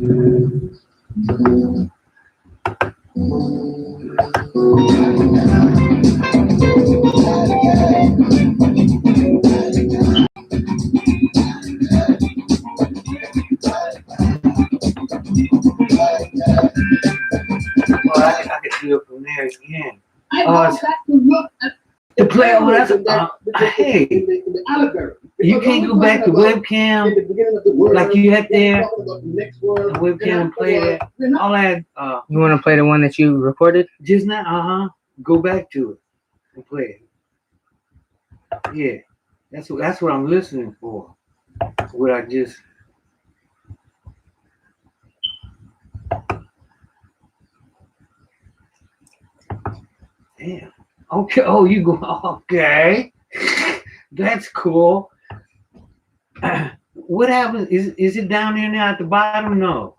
I could do it from there again. To play on that. Hey, you can't go back to webcam like you had there. Webcam and play that. All that. You want to play the one that you recorded just now? Go back to it and play it. Yeah, that's what I'm listening for. What I just. Damn. Okay. Oh, you go. Okay. That's cool. What happens? Is it down there now at the bottom? No.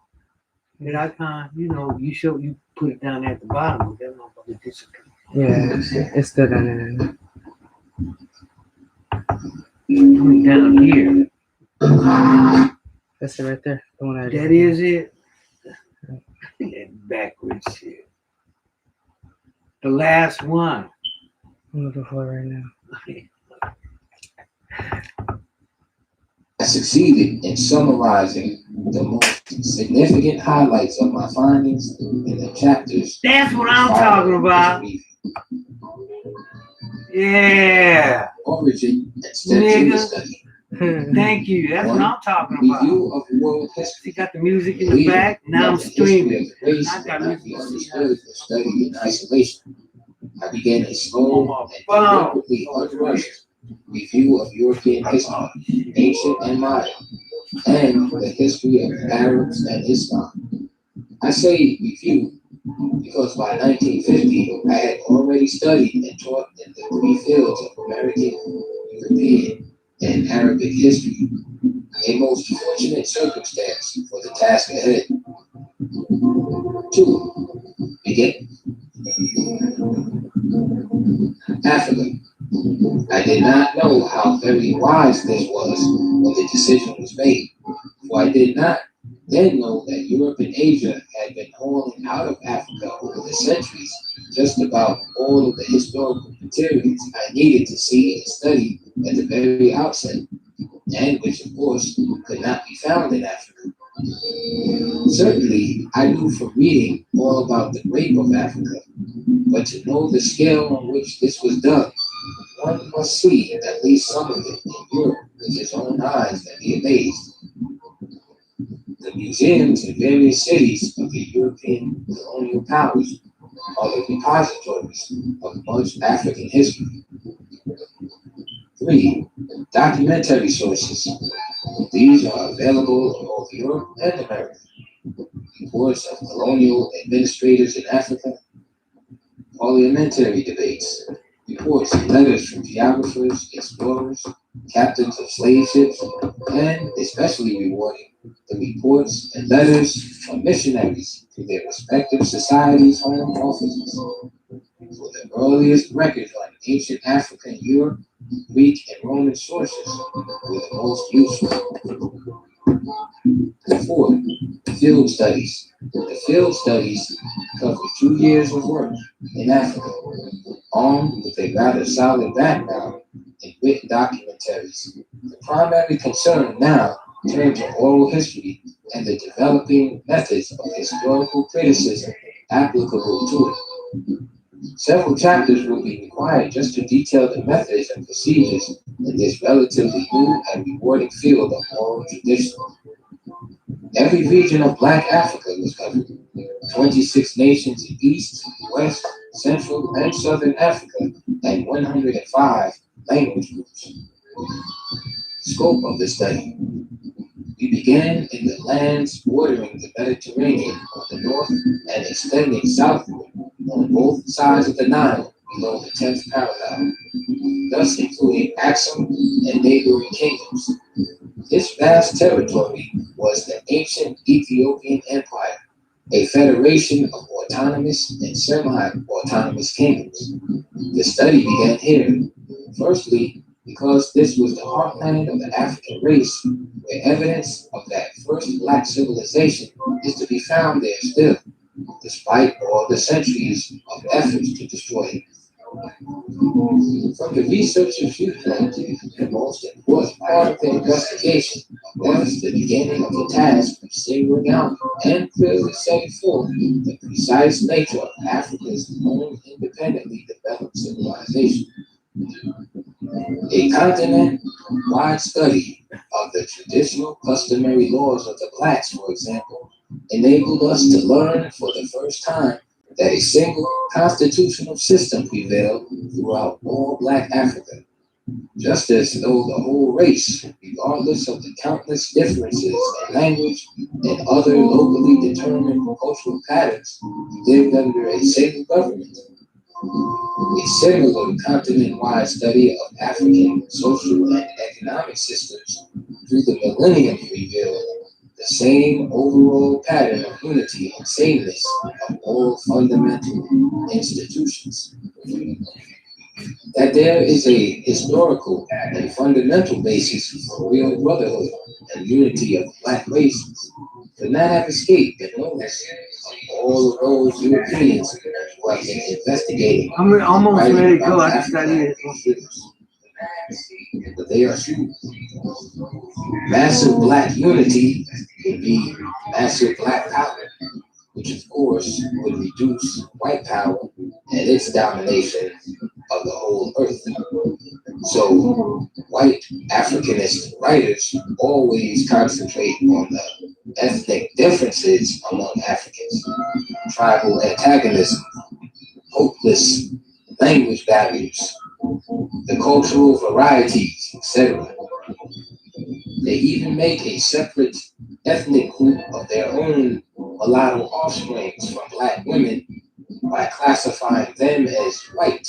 Did I you put it down there at the bottom. That motherfucker disappeared. Yeah, it's still down there. Down here. That's it right there. The one that is it. That backwards shit. The last one. I'm looking for it right now. I succeeded in summarizing the most significant highlights of my findings in the chapters. That's what I'm talking about. Yeah. Origin and steps in the study. Thank you. That's what I'm talking about. Review of world history. You got the music in the back. Now I'm streaming. I got music for study in isolation. I began a slow and deliberately unrushed review of European history, ancient and modern, and the history of the Arabs and Islam. I say review because by 1950, I had already studied and taught in the three fields of American, European, and Arabic history, a most fortunate circumstance for the task ahead. 2. Begin. Africa. I did not know how very wise this was when the decision was made, for I did not then know that Europe and Asia had been hauling out of Africa over the centuries just about all of the historical materials I needed to see and study at the very outset, and which of course could not be found in Africa. Certainly, I knew from reading all about the grape of Africa, but to know the scale on which this was done, one must see at least some of it in Europe with his own eyes and be amazed. The museums in various cities of the European colonial powers are the repositories of much African history. 3. Documentary sources. These are available in both Europe and America. Reports of colonial administrators in Africa, parliamentary debates, reports and letters from geographers, explorers, captains of slave ships, and especially rewarding, the reports and letters from missionaries to their respective societies' home offices. For the earliest records on ancient Africa and Europe, Greek and Roman sources were the most useful. 4. Field studies. The field studies cover 2 years of work in Africa, armed with a rather solid background in written documentaries. The primary concern now turned to oral history and the developing methods of historical criticism applicable to it. Several chapters will be required just to detail the methods and procedures in this relatively new and rewarding field of oral tradition. Every region of Black Africa was covered. 26 nations in East, West, Central, and Southern Africa, and 105 language groups. Scope of the study. We began in the lands bordering the Mediterranean on the north and extending southward on both sides of the Nile below the 10th parallel, thus including Axum and neighboring kingdoms. This vast territory was the ancient Ethiopian Empire, a federation of autonomous and semi-autonomous kingdoms. The study began here, firstly because this was the heartland of the African race, where evidence of that first black civilization is to be found there still, despite all the centuries of efforts to destroy it. From the researcher's viewpoint, the most important part of the investigation was the beginning of the task of singling out and clearly setting forth the precise nature of Africa's own independently developed civilization. A continent-wide study of the traditional customary laws of the blacks, for example, enabled us to learn for the first time that a single constitutional system prevailed throughout all black Africa, just as though the whole race, regardless of the countless differences in language and other locally determined cultural patterns, lived under a single government. A similar continent-wide study of African social and economic systems through the millennium revealed the same overall pattern of unity and sameness of all fundamental institutions. That there is a historical and fundamental basis for real brotherhood and unity of the black races could not have escaped the notice of all of those Europeans who have been investigating. I'm almost ready to go. I just got here. But they are true. Massive black unity would be massive black power, which of course would reduce white power and its domination of the whole earth. So white Africanist writers always concentrate on the ethnic differences among Africans, tribal antagonism, hopeless language barriers, the cultural varieties, etc. They even make a separate ethnic group of their own mulatto offsprings from black women by classifying them as white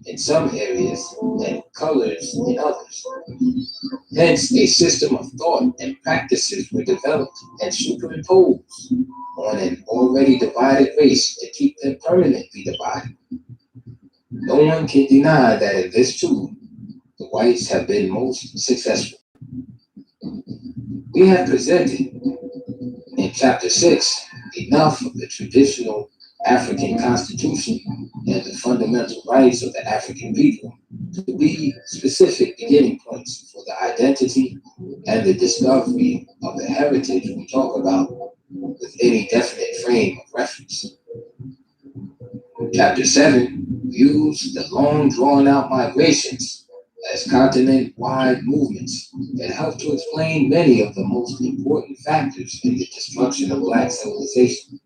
in some areas and colors in others. Hence, a system of thought and practices were developed and superimposed on an already divided race to keep them permanently divided. No one can deny that in this too, the whites have been most successful. We have presented in Chapter 6 enough of the traditional African Constitution and the fundamental rights of the African people to be specific beginning points for the identity and the discovery of the heritage we talk about with any definite frame of reference. Chapter 7 views the long drawn-out migrations as continent-wide movements that help to explain many of the most important factors in the destruction of black civilization.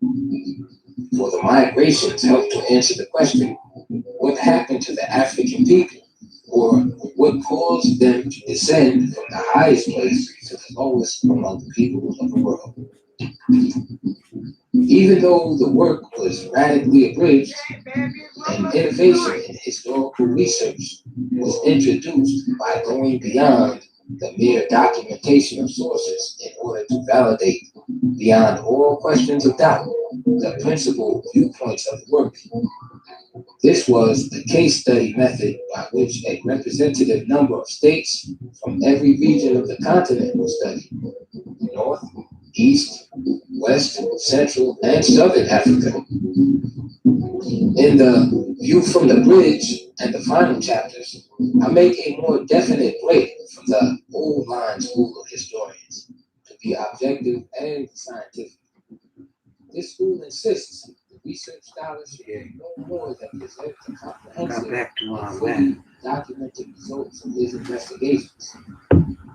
For the migrations help to answer the question, what happened to the African people, or what caused them to descend from the highest place to the lowest among the people of the world? Even though the work was radically abridged, an innovation in historical research was introduced by going beyond the mere documentation of sources in order to validate, beyond all questions of doubt, the principal viewpoints of the work. This was the case study method by which a representative number of states from every region of the continent was studied: North, East, West, Central, and Southern Africa. In the View from the Bridge and the final chapters, I make a more definite break from the old line school of historians to be objective and scientific. This school insists that research scholars should do no more than present the comprehensive and fully documented results of his investigations.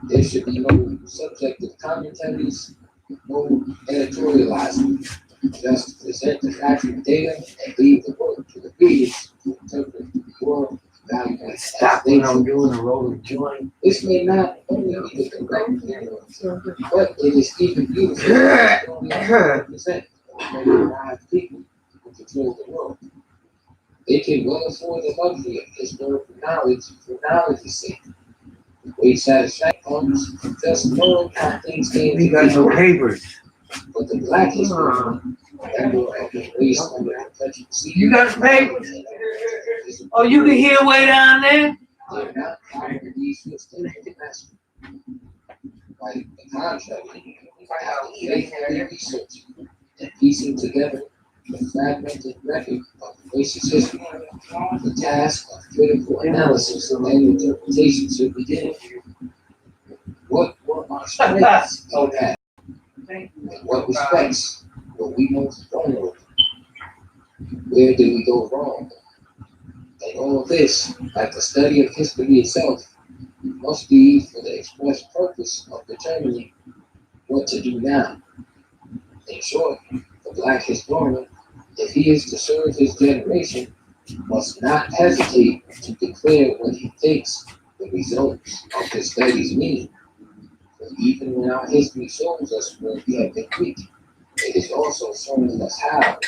There should be no subjective commentaries, no editorializing. Just present the factual data and leave the work to the readers to interpret or evaluate. Stop when I'm doing a roll of joint. This may not only be the correct view, but it is even beautiful to only represent maybe 5 people who control the world. They can well afford the luxury of historical knowledge for knowledge's sake. Great satisfaction comes from just knowing how things came We got no papers. But the black history that will have been raised under the country. You got the papers? Oh, you can hear way down there? They are not following these footsteps of the master. Quite the contrary, after faithfully researching and piecing together the fragmented record of racist history, the task of critical analysis and interpretation should begin. What were our strengths in that? In what respects were we most vulnerable? Where did we go wrong? And all of this, like the study of history itself, must be for the express purpose of determining what to do now. In short, the black historian, if he is to serve his generation, must not hesitate to declare what he thinks the results of his studies mean. For even when our history shows us where we have been weak, it is also showing us how,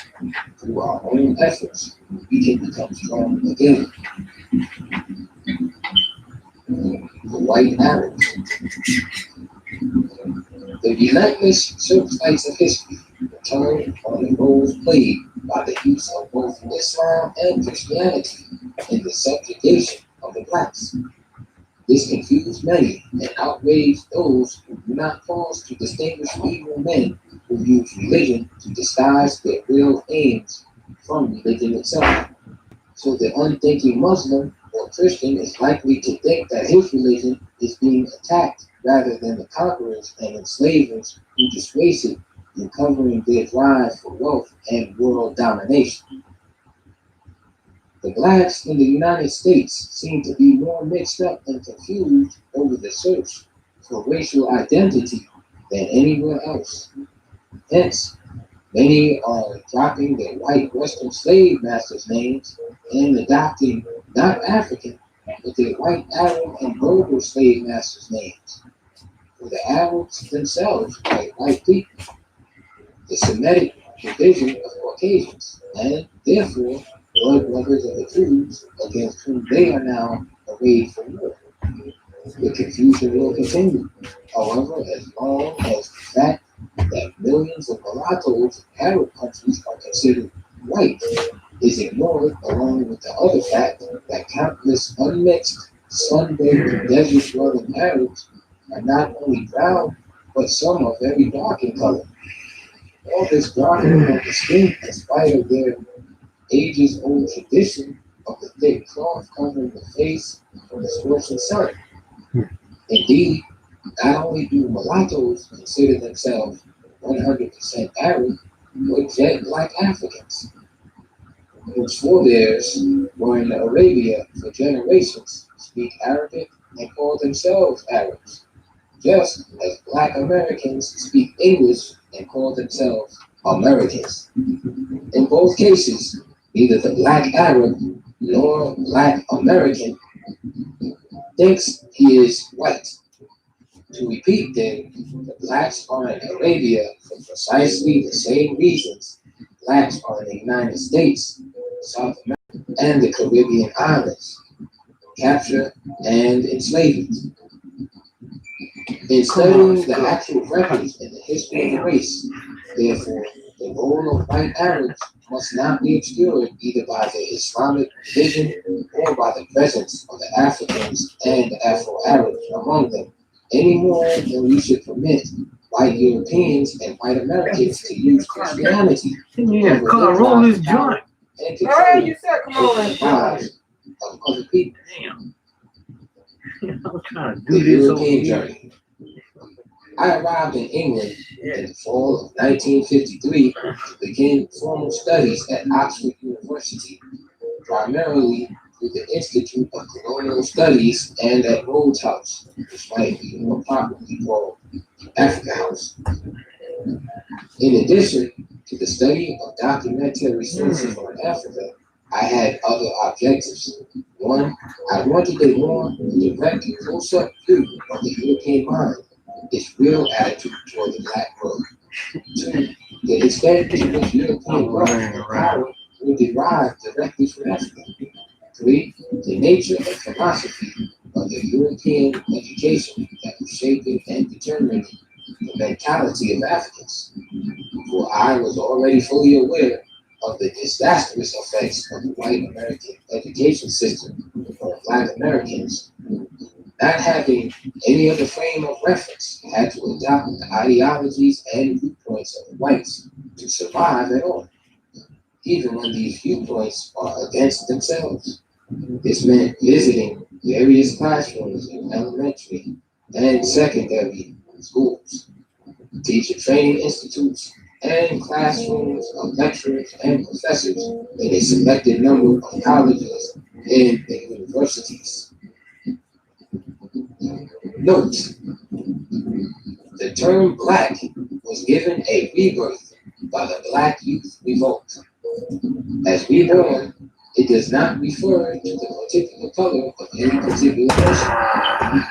through our own efforts, we can become strong again. The white Arabs. The relentless searchlights of history return on the roles played by the use of both Islam and Christianity in the subjugation of the blacks. This confused many and outraged those who do not pause to distinguish evil men who use religion to disguise their real aims from religion itself. So the unthinking Muslim or Christian is likely to think that his religion is being attacked rather than the conquerors and enslavers who disgrace it in covering their drive for wealth and world domination. The blacks in the United States seem to be more mixed up and confused over the search for racial identity than anywhere else. Hence, many are dropping their white Western slave masters' names and adopting not African, but their white Arab and Berber slave masters' names. For the Arabs themselves are white people, the Semitic division of Caucasians, and therefore blood brothers of the Jews against whom they are now arrayed for war. The confusion will continue, however, as long as the fact that millions of mulattoes in Arab countries are considered white is ignored, along with the other fact that countless unmixed, sun-baked, desert-dwelling Arabs are not only brown, but some are very dark in color. All this darkening of the skin, in spite of their ages-old tradition of the thick cloth covering the face from the scorching sun. Indeed, not only do mulattoes consider themselves 100% Arab, but jet black Africans, whose forebears were in Arabia for generations, speak Arabic and call themselves Arabs, just as black Americans speak English and call themselves Americans. In both cases, neither the black Arab nor black American thinks he is white. To repeat then, the blacks are in Arabia for precisely the same reasons blacks are in the United States, South America, and the Caribbean islands, capture and enslavement. In studying the actual records in the history of the race, therefore, the role of white Arabs must not be obscured either by the Islamic religion or by the presence of the Africans and Afro-Arabs among them, any more than we should permit white Europeans and white Americans to use Christianity. Yeah, roll this joint. And control the lives of other people. Damn. I'm trying to The do this over European here. journey. I arrived in England in the fall of 1953 to begin formal studies at Oxford University, primarily through the Institute of Colonial Studies and at Rhodes House, which might be more properly called Africa House. In addition to the study of documentary sources on Africa, I had other objectives. One, I wanted a more direct, close-up view of the European mind, its real attitude toward the black world. Two, the extent to which European wealth and power were derived directly from Africa. Three, the nature and philosophy of the European education that was shaping and determining the mentality of Africans. For I was already fully aware of the disastrous effects of the white American education system on Black Americans, not having any other frame of reference, had to adopt the ideologies and viewpoints of the whites to survive at all, even when these viewpoints are against themselves. This meant visiting various classrooms in elementary and secondary schools, teacher training institutes, and classrooms of lecturers and professors in a selected number of colleges and universities. Note, the term black was given a rebirth by the Black Youth Revolt. As reborn, it does not refer to the particular color of any particular person,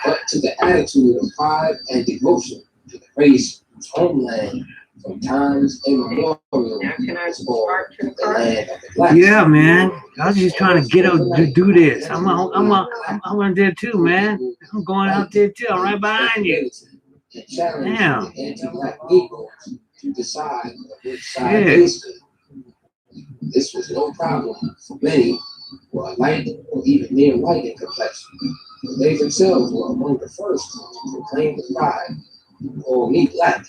but to the attitude of pride and devotion to the race whose homeland from times immemorial was called the land of the blacks. Yeah, man. I was just trying to get out to do this. I'm on there too, man. I'm going out there too. I'm right behind you. Damn. The anti-black Negroes to decide which side they stood. This was no problem for many who are light or even near white in complexion. They themselves were among the first to proclaim the pride, call me black.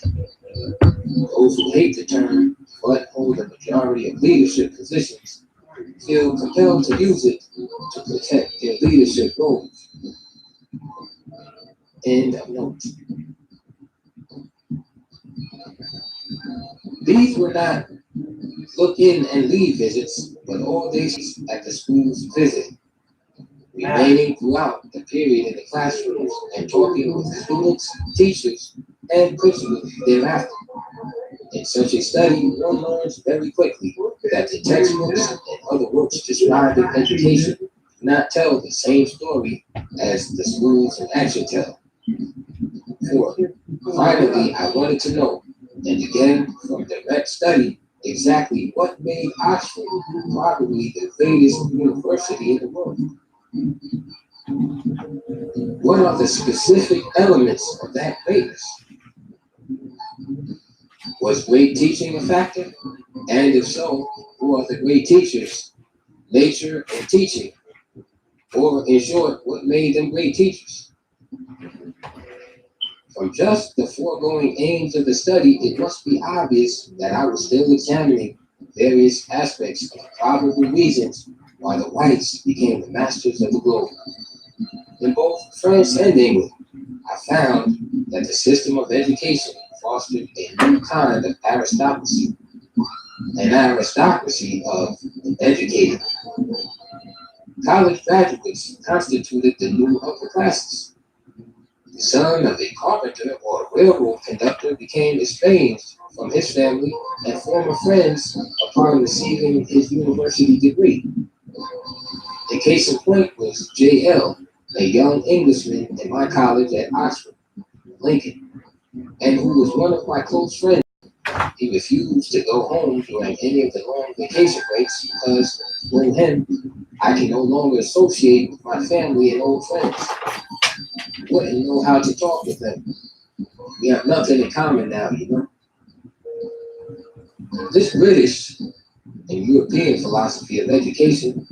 Those who hate the term but hold a majority of leadership positions feel compelled to use it to protect their leadership roles. End of note. These were not look in and leave visits, but all days at the school's visit, remaining throughout the period in the classrooms and talking with students, teachers, and principals thereafter. In such a study, one learns very quickly that the textbooks and other works describing education do not tell the same story as the schools in action tell. For finally, I wanted to know, and again from direct study, exactly what made Oxford probably the greatest university in the world. What are the specific elements of that greatness? Was great teaching a factor? And if so, who are the great teachers? Nature and teaching. Or in short, what made them great teachers? From just the foregoing aims of the study, it must be obvious that I was still examining various aspects of probable reasons why the whites became the masters of the globe. In both France and England, I found that the system of education fostered a new kind of aristocracy, an aristocracy of the educated. College graduates constituted the new upper classes. The son of a carpenter or a railroad conductor became estranged from his family and former friends upon receiving his university degree. A case in point was J.L., a young Englishman in my college at Oxford, Lincoln, and who was one of my close friends. He refused to go home during any of the long vacation breaks because, with him, I can no longer associate with my family and old friends. Wouldn't know how to talk with them. We have nothing in common now, you know. This British and European philosophy of education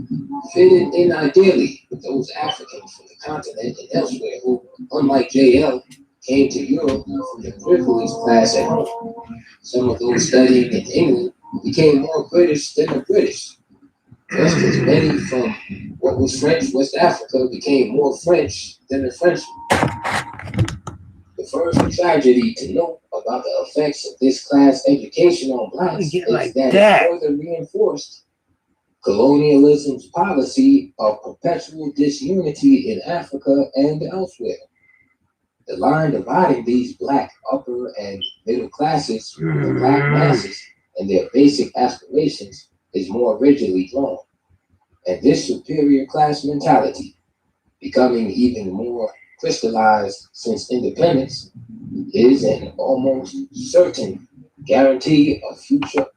fitted in ideally with those Africans from the continent and elsewhere who, unlike JL, came to Europe from the privileged class at home. Some of those studying in England became more British than the British, just as many from what was French West Africa became more French than the French. The first tragedy to note about the effects of this class education on blacks is like that that. it further reinforced colonialism's policy of perpetual disunity in Africa and elsewhere. The line dividing these black upper and middle classes from the black masses and their basic aspirations is more rigidly drawn. And this superior class mentality, becoming even more crystallized since independence, is an almost certain guarantee of future.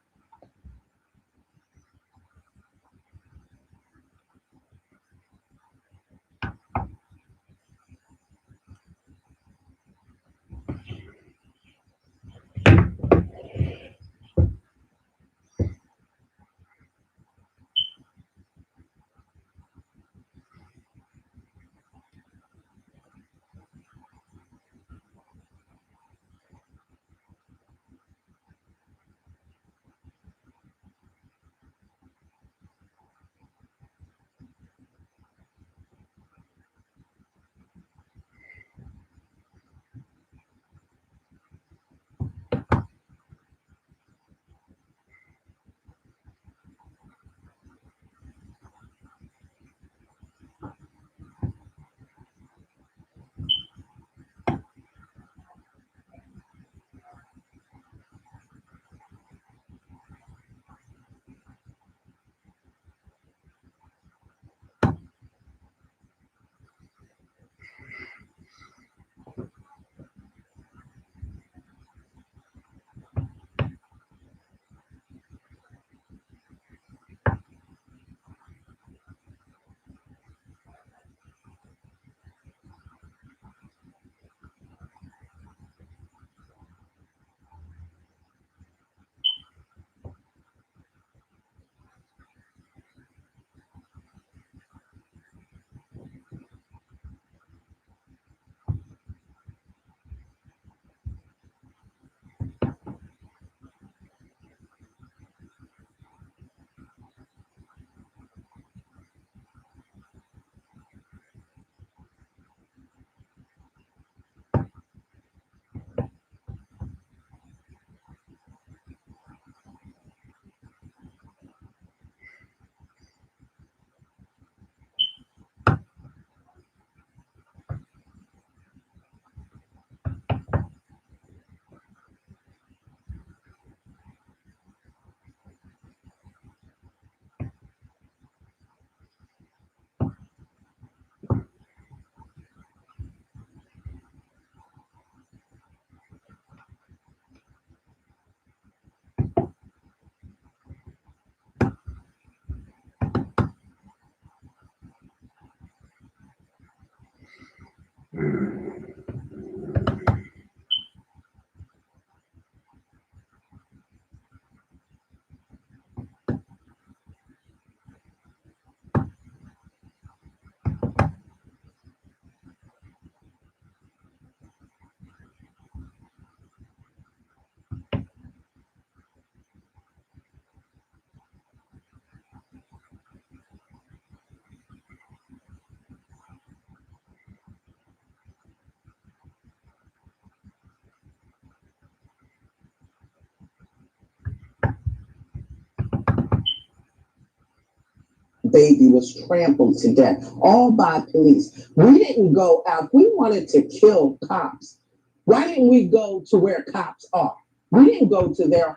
baby was trampled to death, all by police. We didn't go out. We wanted to kill cops. Why didn't we go to where cops are? We didn't go to their...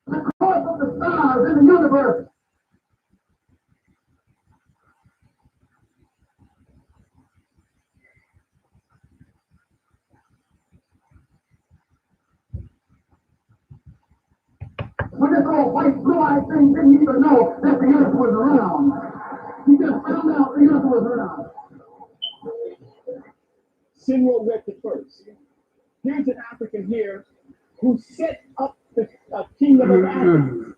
The course of the stars in the universe. When they call white, blue-eyed things, didn't even know that the earth was round. He just found out the earth was round. Samuel read the first. Here's an African here who set up the kingdom of Africa.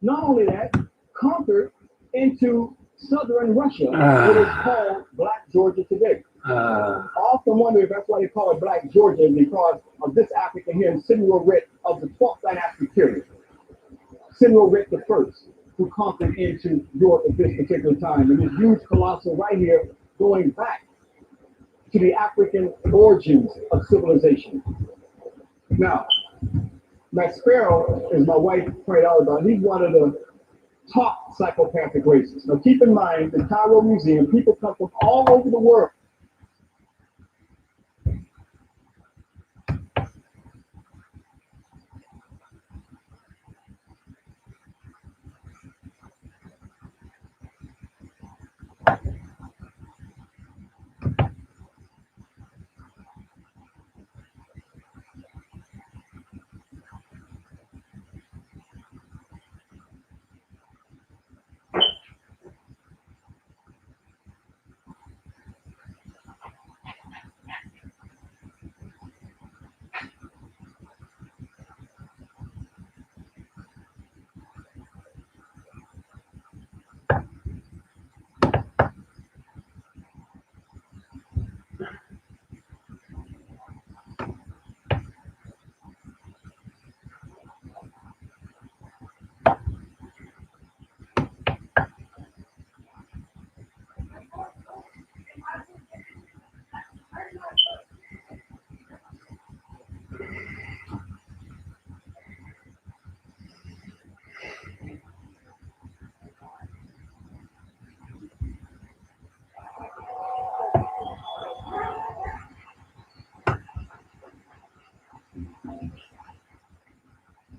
Not only that, conquered into southern Russia, what is called Black Georgia today. I often wonder if that's why they call it Black Georgia, because of this African here, Samuel Ret of the 12th dynasty period. Samuel Ret the first, who conquered into Europe at this particular time. And this huge colossal right here going back to the African origins of civilization. Now, Max Sparrow, as my wife pointed out about, he's one of the top psychopathic races. Now keep in mind, the Cairo Museum, people come from all over the world.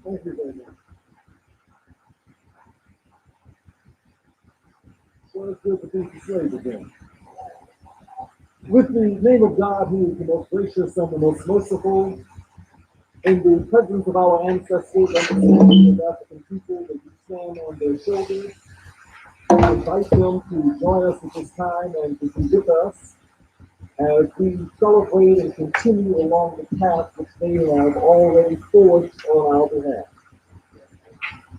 Thank you very much. So it's good to be slaves again. With the name of God, who is the most gracious and the most merciful, in the presence of our ancestors and the of African people, that we stand on their shoulders, I invite them to join us at this time and to be with us as we celebrate and continue along the path which they have already forged on our behalf.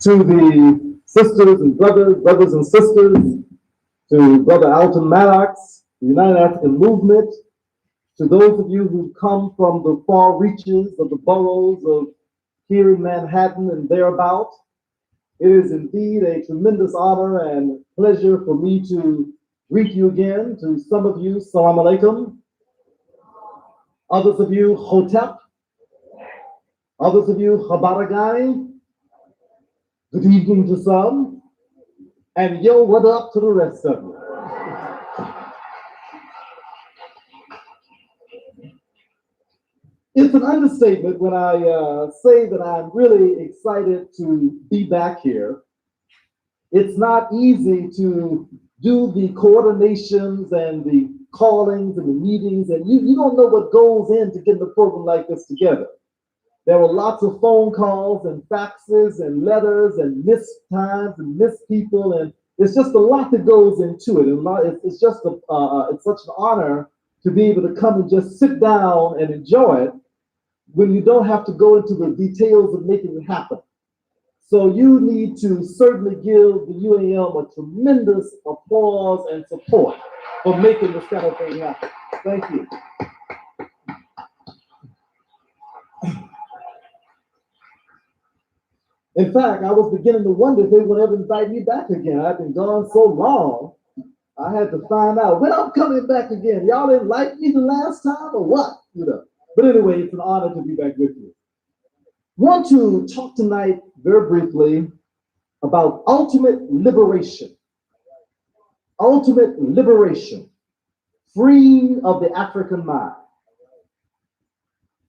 To the sisters and brothers and sisters, to Brother Alton Maddox, the United African Movement, to those of you who come from the far reaches of the boroughs of here in Manhattan and thereabout, it is indeed a tremendous honor and pleasure for me to greet you again. To some of you, Salam Alaikum. Others of you, Hotep. Others of you, Habaragai. Good evening to some. And yo, what up to the rest of you? It's an understatement when I say that I'm really excited to be back here. It's not easy to do the coordinations and the callings and the meetings, and you don't know what goes into getting a program like this together. There were lots of phone calls and faxes and letters and missed times and missed people, and it's just a lot that goes into it. And it's just it's such an honor to be able to come and just sit down and enjoy it when you don't have to go into the details of making it happen. So you need to certainly give the UAM a tremendous applause and support for making this kind of thing happen. Thank you. In fact, I was beginning to wonder if they would ever invite me back again. I've been gone so long, I had to find out when I'm coming back again. Y'all didn't like me the last time or what? You know. But anyway, it's an honor to be back with you. Want to talk tonight very briefly about ultimate liberation. Ultimate liberation, freeing of the African mind.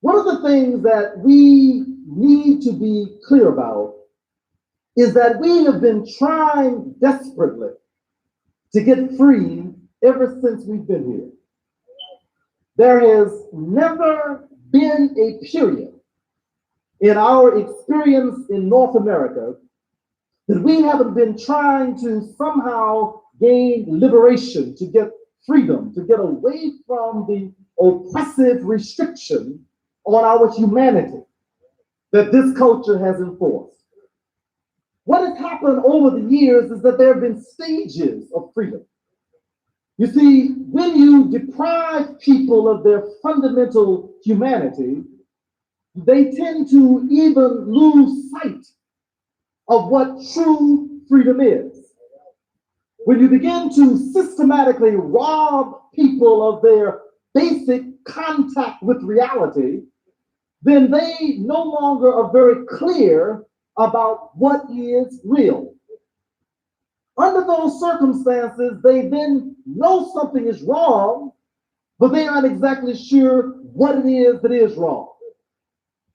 One of the things that we need to be clear about is that we have been trying desperately to get free ever since we've been here. There has never been a period in our experience in North America that we haven't been trying to somehow gain liberation, to get freedom, to get away from the oppressive restriction on our humanity that this culture has enforced. What has happened over the years is that there have been stages of freedom. You see, when you deprive people of their fundamental humanity, they tend to even lose sight of what true freedom is. When you begin to systematically rob people of their basic contact with reality, then they no longer are very clear about what is real. Under those circumstances, they then know something is wrong, but they aren't exactly sure what it is that is wrong.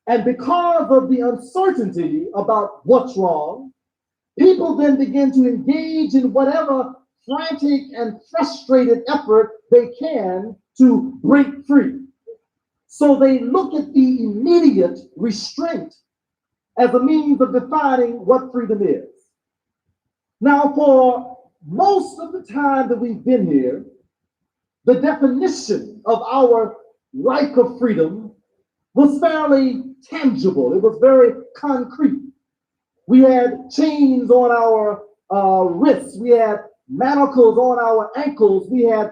And because of the uncertainty about what's wrong, people then begin to engage in whatever frantic and frustrated effort they can to break free. So they look at the immediate restraint as a means of defining what freedom is. Now, for most of the time that we've been here, the definition of our right of freedom was fairly tangible. It was very concrete. We had chains on our wrists. We had manacles on our ankles. We had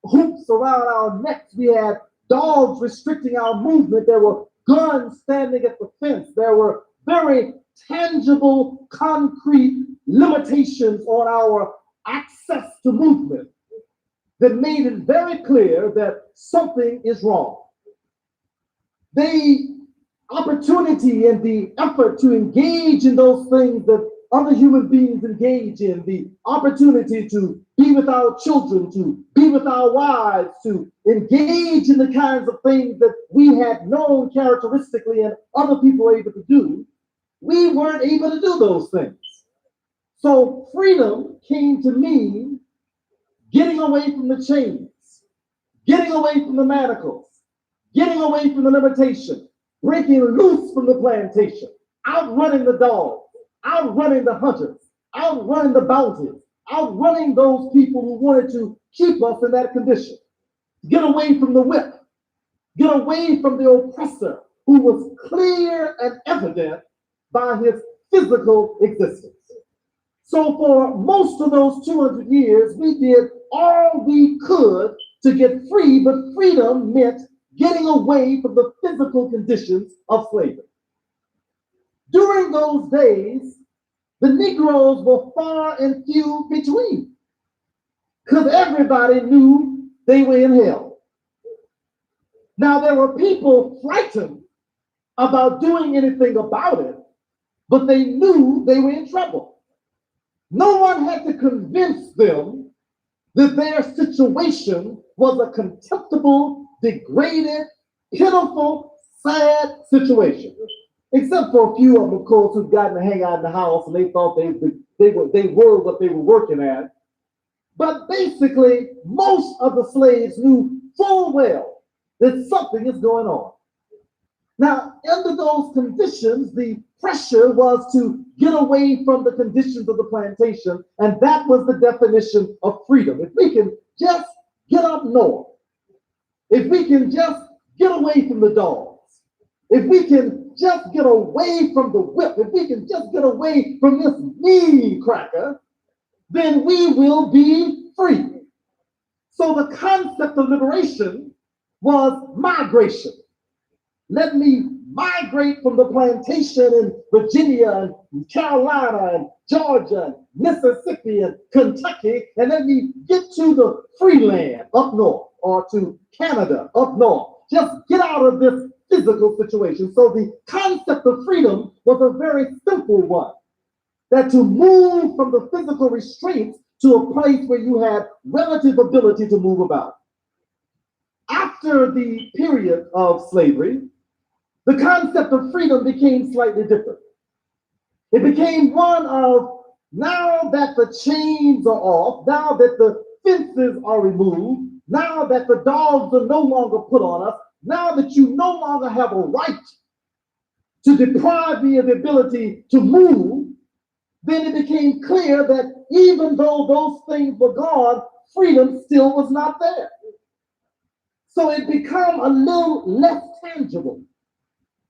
hoops around our necks. We had dogs restricting our movement. There were guns standing at the fence. There were very tangible, concrete limitations on our access to movement that made it very clear that something is wrong. The opportunity and the effort to engage in those things that other human beings engage in, the opportunity to be with our children, to be with our wives, to engage in the kinds of things that we had known characteristically and other people were able to do, we weren't able to do those things. So freedom came to mean getting away from the chains, getting away from the manacles, getting away from the limitation, breaking loose from the plantation, outrunning the dogs, outrunning the hunters, outrunning the bounties, outrunning those people who wanted to keep us in that condition. Get away from the whip, get away from the oppressor who was clear and evident by his physical existence. So for most of those 200 years, we did all we could to get free, but freedom meant getting away from the physical conditions of slavery. During those days, the Negroes were far and few between, because everybody knew they were in hell. Now, there were people frightened about doing anything about it, but they knew they were in trouble. No one had to convince them that their situation was a contemptible, degraded, pitiful, sad situation. Except for a few of them, of course, who'd gotten to hang out in the house and they thought they were what they were working at. But basically, most of the slaves knew full well that something is going on. Now, under those conditions, the pressure was to get away from the conditions of the plantation, and that was the definition of freedom. If we can just get up north, if we can just get away from the dogs, if we can just get away from the whip, if we can just get away from this mean cracker, then we will be free. So the concept of liberation was migration. Let me migrate from the plantation in Virginia and Carolina and Georgia and Mississippi and Kentucky, and let me get to the free land up north or to Canada up north. Just get out of this physical situation. So the concept of freedom was a very simple one. that to move from the physical restraints to a place where you had relative ability to move about. After the period of slavery, the concept of freedom became slightly different. It became one of, now that the chains are off, now that the fences are removed, now that the dogs are no longer put on us, now that you no longer have a right to deprive me of the ability to move, then it became clear that even though those things were gone, freedom still was not there. So it became a little less tangible.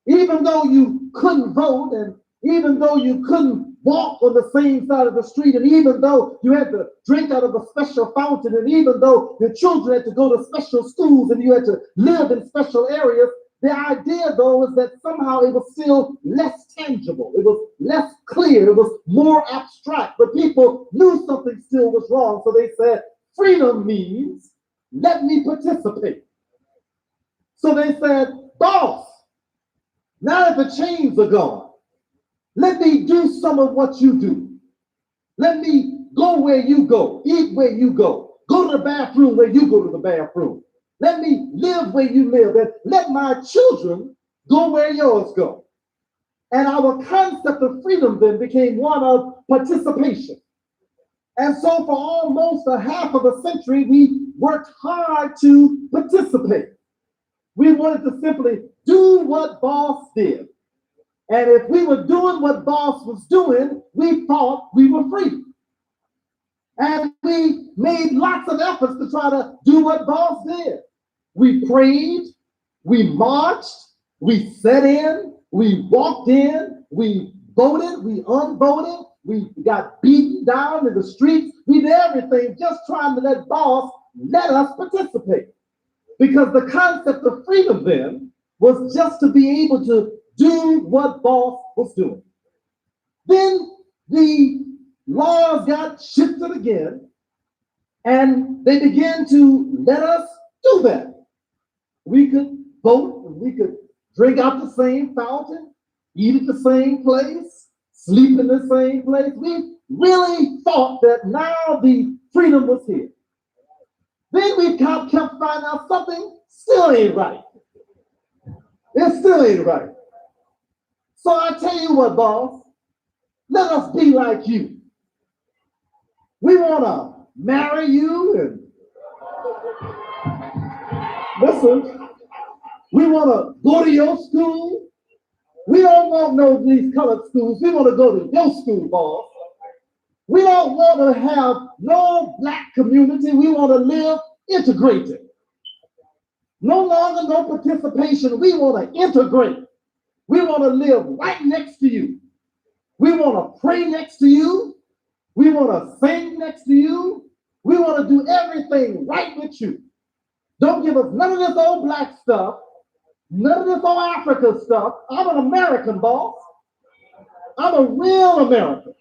Even though you couldn't vote, and even though you couldn't walk on the same side of the street, and even though you had to drink out of a special fountain, and even though your children had to go to special schools and you had to live in special areas, the idea, though, is that somehow it was still less tangible. It was less clear. It was more abstract. But people knew something still was wrong. So they said, freedom means let me participate. So they said, boss, now that the chains are gone, let me do some of what you do. Let me go where you go, eat where you go to the bathroom where you go to the bathroom. Let me live where you live, and let my children go where yours go. And our concept of freedom then became one of participation. And so for almost a half of a century, we worked hard to participate. We wanted to simply do what boss did. And if we were doing what boss was doing, we thought we were free. And we made lots of efforts to try to do what boss did. We prayed, we marched, we sat in, we walked in, we voted, we unvoted, we got beaten down in the streets. We did everything just trying to let boss let us participate. Because the concept of freedom then was just to be able to do what boss was doing. Then the laws got shifted again, and they began to let us do that. We could vote, we could drink out the same fountain, eat at the same place, sleep in the same place. We really thought that now the freedom was here. Then we kept finding out something still ain't right. It still ain't right. So I tell you what, boss, let us be like you. We want to marry you and listen, we want to go to your school. We don't want no these colored schools. We want to go to your school, boss. We don't want to have no black community. We want to live integrated. No longer no participation. We want to integrate. We want to live right next to you. We want to pray next to you. We want to sing next to you. We want to do everything right with you. Don't give us none of this old black stuff, none of this old Africa stuff. I'm an American, boss. I'm a real American.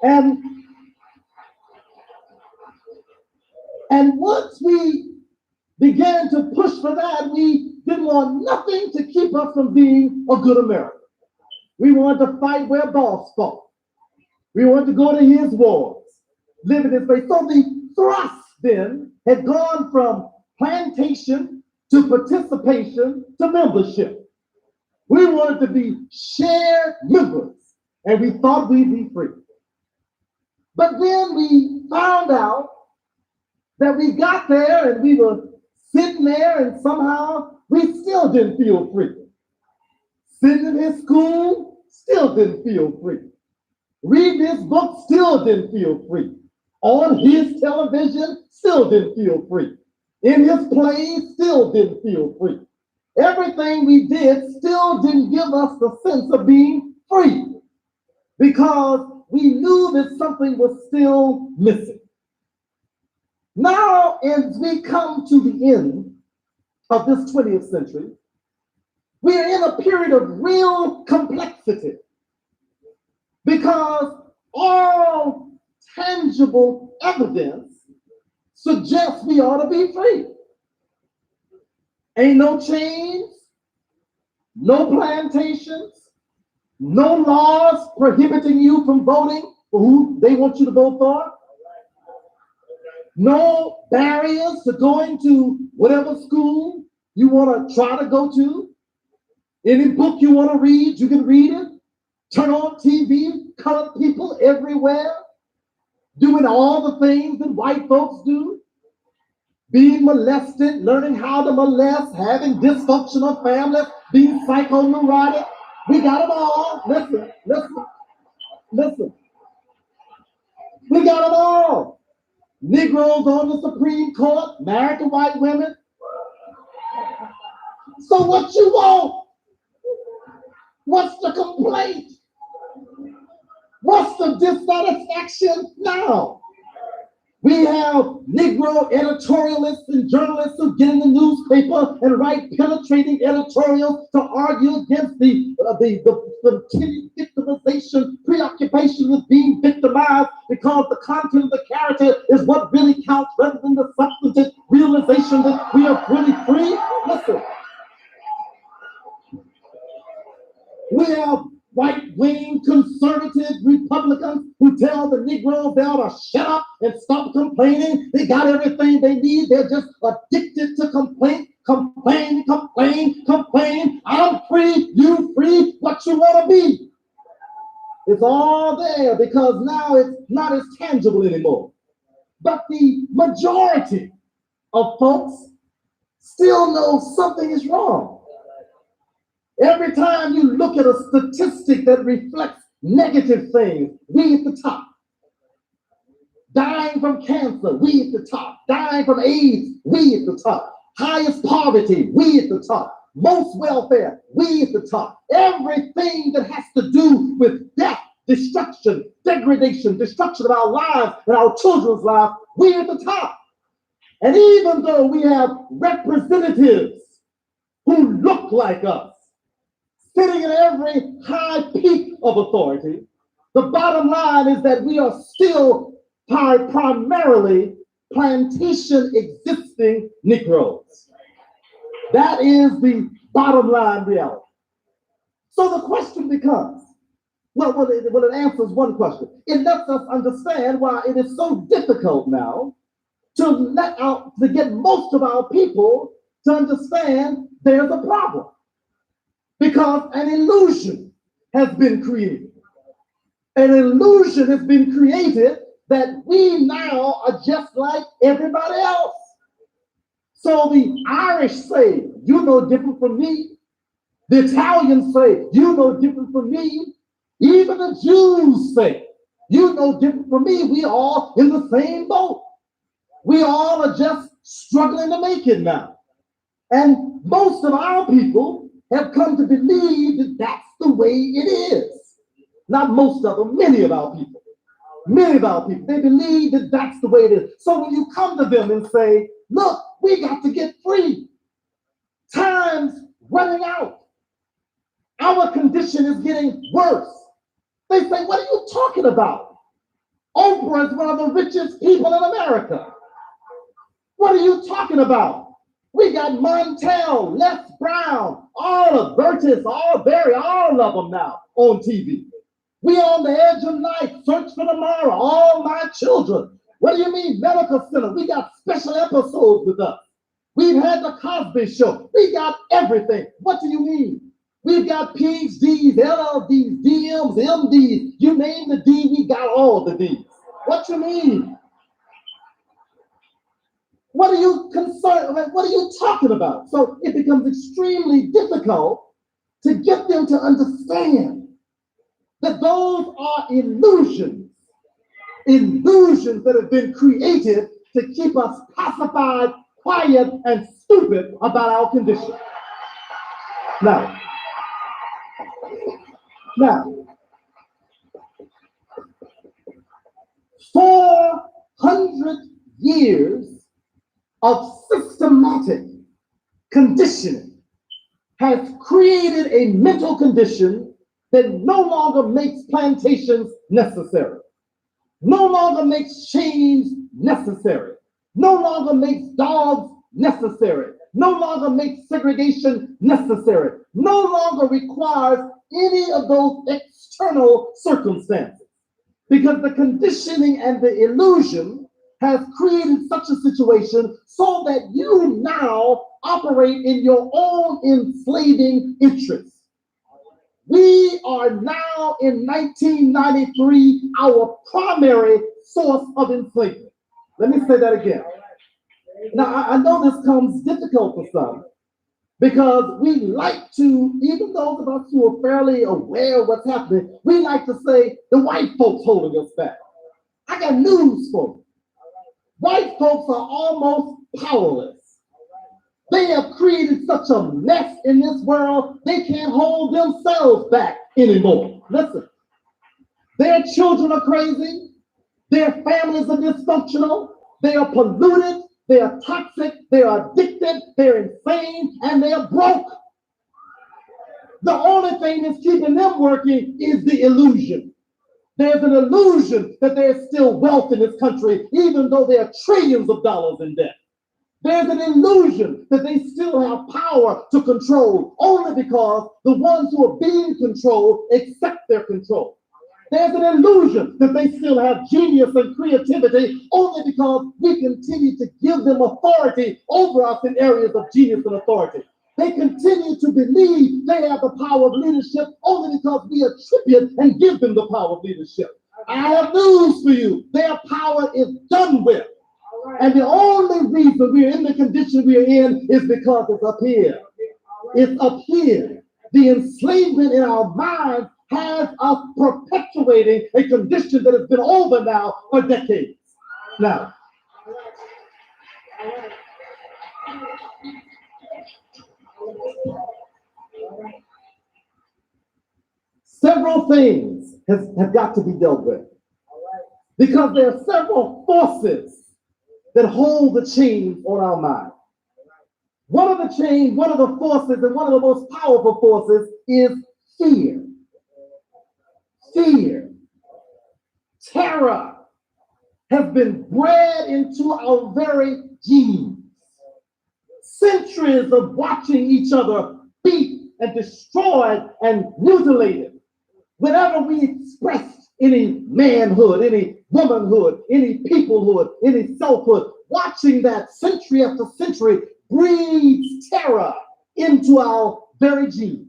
And once we began to push for that, we didn't want nothing to keep us from being a good American. We wanted to fight where boss fought. We wanted to go to his wars, live in his way. So the thrust then had gone from plantation to participation to membership. We wanted to be shared members, and we thought we'd be free. But then we found out that we got there and we were sitting there and somehow we still didn't feel free. Sitting in his school, still didn't feel free. Reading his book, still didn't feel free. On his television, still didn't feel free. In his plays, still didn't feel free. Everything we did still didn't give us the sense of being free because we knew that something was still missing. Now, as we come to the end of this 20th century, we are in a period of real complexity because all tangible evidence suggests we ought to be free. Ain't no chains, no plantations, No laws prohibiting you from voting for who they want you to vote for. No barriers to going to whatever school you want to try to go to. Any book you want to read, you can read it. Turn on TV, colored people everywhere, doing all the things that white folks do. Being molested, learning how to molest, having dysfunctional families, being psychoneurotic. We got them all. Listen. We got them all. Negroes on the Supreme Court, married to white women. So what you want? What's the complaint? What's the dissatisfaction now? We have Negro editorialists and journalists who get in the newspaper and write penetrating editorials to argue against the continued victimization, preoccupation with being victimized, because the content of the character is what really counts rather than the substantive realization that we are really free. Listen, we have right-wing conservative Republicans who tell the Negroes they ought to shut up and stop complaining. They got everything they need. They're just addicted to complaint. Complain. I'm free, you free, what you want to be. It's all there because now it's not as tangible anymore. But the majority of folks still know something is wrong. Every time you look at a statistic that reflects negative things, we at the top. Dying from cancer, we at the top. Dying from AIDS, we at the top. Highest poverty, we at the top. Most welfare, we at the top. Everything that has to do with death, destruction, degradation, destruction of our lives and our children's lives, we at the top. And even though we have representatives who look like us, sitting in every high peak of authority, the bottom line is that we are still primarily plantation existing Negroes. That is the bottom line reality. So the question becomes, well, it answers one question. It lets us understand why it is so difficult now to get most of our people to understand there's a problem. Because an illusion has been created. An illusion has been created that we now are just like everybody else. So the Irish say, you're no different from me. The Italians say, you're no different from me. Even the Jews say, you're no different from me. We all in the same boat. We all are just struggling to make it now. And most of our people have come to believe that that's the way it is. Not most of them, many of our people. They believe that that's the way it is. So when you come to them and say, look, we got to get free. Time's running out. Our condition is getting worse. They say, what are you talking about? Oprah is one of the richest people in America. What are you talking about? We got Montel, Les Brown, all of Burtis, all Barry, all of them now on TV. We on the edge of life, search for tomorrow, all my children. What do you mean, Medical Center? We got special episodes with us. We've had the Cosby Show. We got everything. What do you mean? We've got PhDs, LLDs, DMs, MDs. You name the D, we got all the Ds. What you mean? What are you concerned about? What are you talking about? So it becomes extremely difficult to get them to understand that those are illusions that have been created to keep us pacified, quiet, and stupid about our condition. Now, 400 years of systematic conditioning has created a mental condition that no longer makes plantations necessary, no longer makes chains necessary, no longer makes dogs necessary, no longer makes segregation necessary, no longer requires any of those external circumstances. Because the conditioning and the illusion has created such a situation so that you now operate in your own enslaving interests. We are now in 1993 our primary source of enslavement. Let me say that again. Now, I know this comes difficult for some because we like to, even those of us who are fairly aware of what's happening, we like to say the white folks holding us back. I got news for you. White folks are almost powerless. They have created such a mess in this world, they can't hold themselves back anymore. Listen, their children are crazy, their families are dysfunctional, they are polluted, they are toxic, they are addicted, they're insane, and they are broke. The only thing that's keeping them working is the illusion. There's an illusion that there's still wealth in this country, even though there are trillions of dollars in debt. There's an illusion that they still have power to control, only because the ones who are being controlled accept their control. There's an illusion that they still have genius and creativity, only because we continue to give them authority over us in areas of genius and authority. They continue to believe they have the power of leadership only because we attribute and give them the power of leadership. I have news for you. Their power is done with. And the only reason we're in the condition we're in is because it's up here. It's up here. The enslavement in our minds has us perpetuating a condition that has been over now for decades. Now, several things have got to be dealt with because there are several forces that hold the chain on our mind. One of the forces, and one of the most powerful forces is fear. Fear. Terror has been bred into our very genes. Centuries of watching each other beat and destroyed and mutilated. Whenever we express any manhood, any womanhood, any peoplehood, any selfhood, watching that century after century breeds terror into our very genes.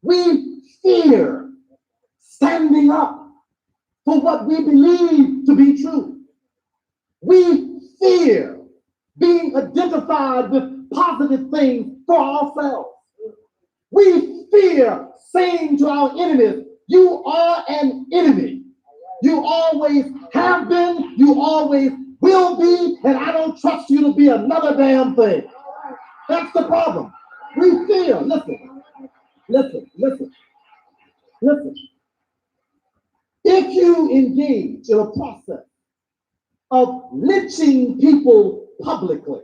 We fear standing up for what we believe to be true. We fear being identified with positive things for ourselves. We fear saying to our enemies, you are an enemy. You always have been, you always will be, and I don't trust you to be another damn thing. That's the problem. We fear. Listen. If you engage in a process of lynching people publicly,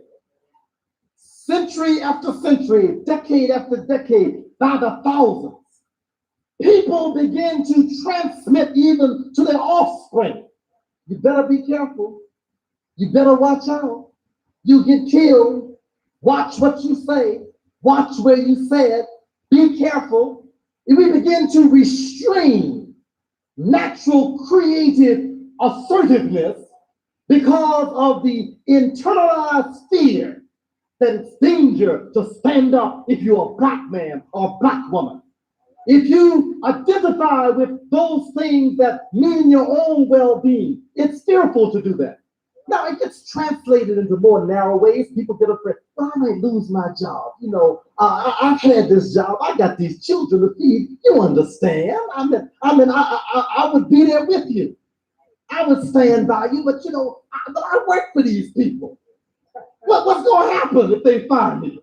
century after century, decade after decade, by the thousands, people begin to transmit even to their offspring. You better be careful. You better watch out. You get killed. Watch what you say. Watch where you say it. Be careful. And we begin to restrain natural creative assertiveness because of the internalized fear that it's danger to stand up if you're a black man or a black woman. If you identify with those things that mean your own well-being, it's fearful to do that. Now, it gets translated into more narrow ways. People get afraid, well, I might lose my job. You know, I've had this job. I got these children to feed. You understand? I would be there with you. I would stand by you, but you know, I work for these people. What's going to happen if they find me?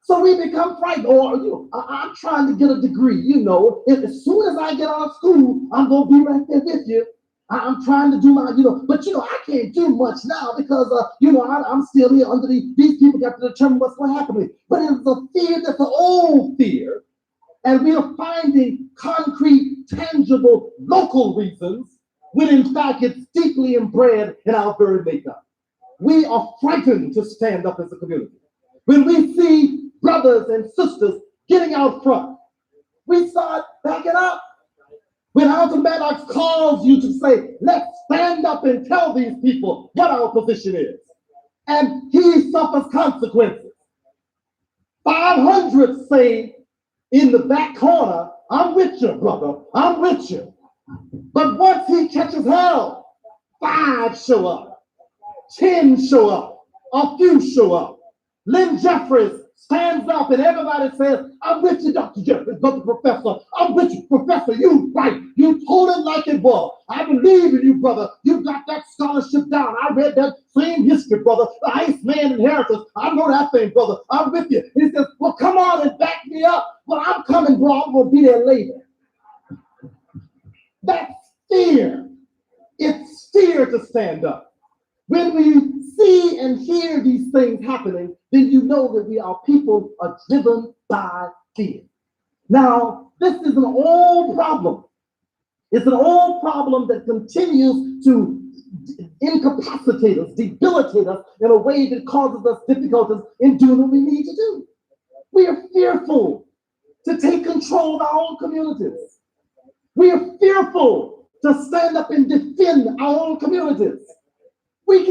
So we become frightened. Or I'm trying to get a degree. You know, as soon as I get out of school, I'm going to be right there with you. I'm trying to do my, but I can't do much now because, I'm still here under these people got to determine what's going to happen to me. But it's a fear that's an old fear. And we are finding concrete, tangible, local reasons when in fact it's deeply inbred in our very makeup. We are frightened to stand up as a community. When we see brothers and sisters getting out front, we start backing up. When Alton Maddox calls you to say, let's stand up and tell these people what our position is. And he suffers consequences. 500 say in the back corner, I'm with you, brother, I'm with you. But once he catches hell, 5 show up, 10 show up, a few show up. Lynn Jeffries stands up and everybody says, I'm with you, Dr. Jeffries, Dr. Professor. I'm with you, Professor. You right. You told it like it was. I believe in you, brother. You got that scholarship down. I read that same history, brother. The Iceman Inheritance. I know that thing, brother. I'm with you. And he says, well, come on and back me up. Well, I'm coming, bro. I'm going to be there later. That's fear. It's fear to stand up. When we see and hear these things happening, then you know that our people are driven by fear. Now, this is an old problem. It's an old problem that continues to incapacitate us, debilitate us in a way that causes us difficulties in doing what we need to do. We are fearful to take control of our own communities. We are fearful to stand up and defend our own communities. We've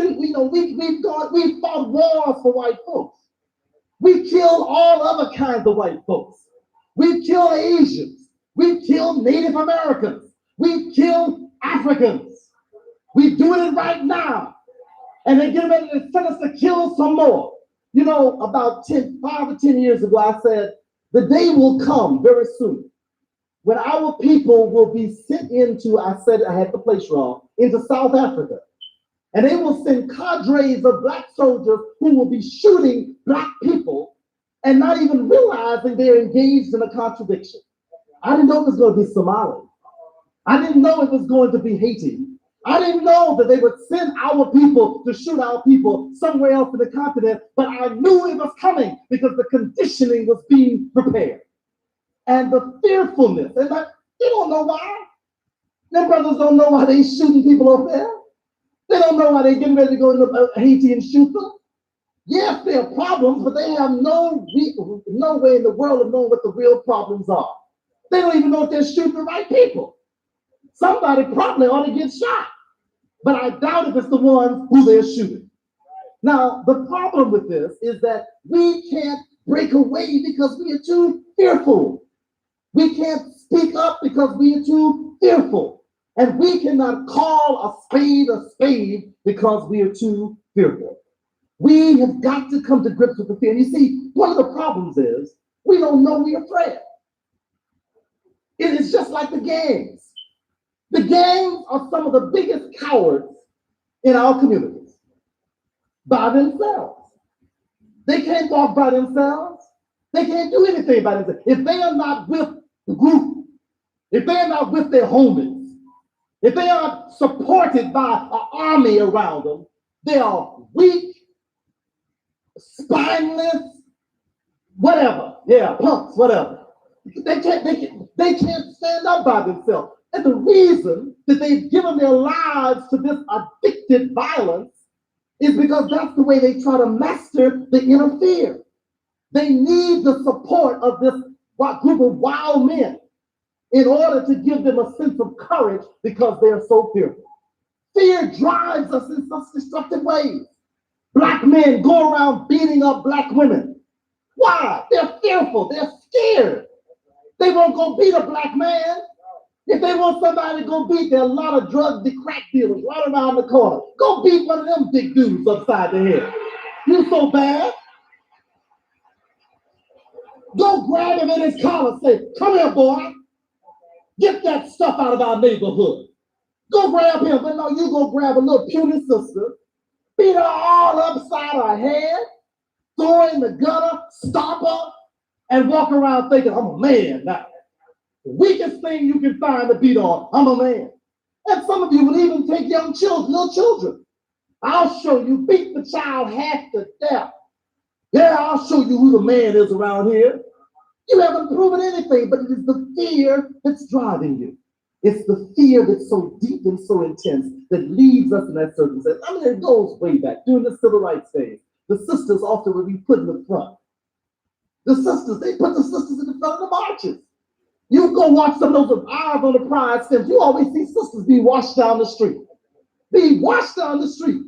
fought wars for white folks. We killed all other kinds of white folks. We've killed Asians. We've killed Native Americans. We've killed Africans. We're doing it right now. And they're getting ready to send us to kill some more. You know, about 5 or 10 years ago, I said, the day will come very soon when our people will be sent into, I said I had the place wrong, into South Africa. And they will send cadres of black soldiers who will be shooting black people and not even realizing they're engaged in a contradiction. I didn't know it was going to be Somali. I didn't know it was going to be Haiti. I didn't know that they would send our people to shoot our people somewhere else in the continent, but I knew it was coming because the conditioning was being prepared. And the fearfulness, and they don't know why. Them brothers don't know why they shooting people over there. They don't know why they're getting ready to go into Haiti and shoot them. Yes, there are problems, but they have no way in the world of knowing what the real problems are. They don't even know if they're shooting the right people. Somebody probably ought to get shot, but I doubt if it's the ones who they're shooting. Now, the problem with this is that we can't break away because we are too fearful. We can't speak up because we are too fearful. And we cannot call a spade because we are too fearful. We have got to come to grips with the fear. And you see, one of the problems is we don't know we're afraid. It is just like the gangs. The gangs are some of the biggest cowards in our communities by themselves. They can't walk by themselves. They can't do anything by themselves. If they are not with the group, if they are not with their homies, if they are supported by an army around them, they are weak, spineless, whatever. Yeah, punks, whatever. They can't stand up by themselves. And the reason that they've given their lives to this addicted violence is because that's the way they try to master the inner fear. They need the support of this group of wild men in order to give them a sense of courage because they are so fearful. Fear drives us in such destructive ways. Black men go around beating up black women. Why? They're fearful. They're scared. They won't go beat a black man. If they want somebody to go beat, there are a lot of drug crack dealers right around the corner. Go beat one of them big dudes upside the head. You so bad. Go grab him in his collar. Say, come here, boy. Get that stuff out of our neighborhood. Go grab him. But no, you go grab a little puny sister, beat her all upside her head, throw her in the gutter, stomp her, and walk around thinking, I'm a man now. The weakest thing you can find to beat on, I'm a man. And some of you will even take young children, little children. I'll show you, beat the child half to death. Yeah, I'll show you who the man is around here. You haven't proven anything, but it is the fear that's driving you. It's the fear that's so deep and so intense that leads us in that circumstance. I mean, it goes way back. During the civil rights days, the sisters often would be put in the front. The sisters, they put the sisters in the front of the marches. You go watch some of those eyes on the prize stems. You always see sisters be washed down the street. Be washed down the street.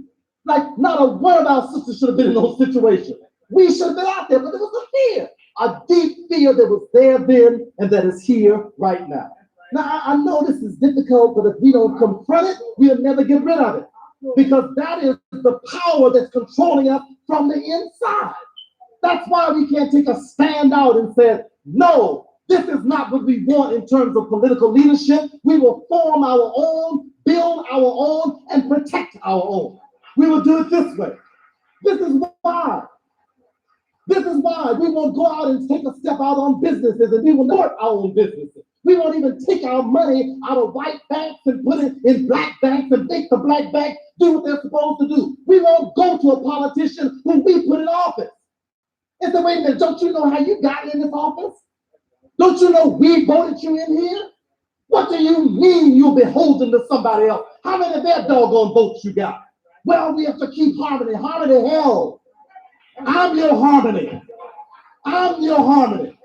Like not a one of our sisters should have been in those situations. We should have been out there, but there was a fear, a deep fear that was there then and that is here right now. Now, I know this is difficult, but if we don't confront it, we'll never get rid of it. Because that is the power that's controlling us from the inside. That's why we can't take a stand out and say, no, this is not what we want in terms of political leadership. We will form our own, build our own, and protect our own. We will do it this way. This is why. This is why we won't go out and take a step out on businesses, and we will start our own businesses. We won't even take our money out of white banks and put it in black banks and make the black bank do what they're supposed to do. We won't go to a politician who we put in office and say, wait a minute, don't you know how you got in this office? Don't you know we voted you in here? What do you mean you're beholden to somebody else? How many of their doggone votes you got? Well, we have to keep harmony. Harmony, hell. I'm your harmony. I'm your harmony.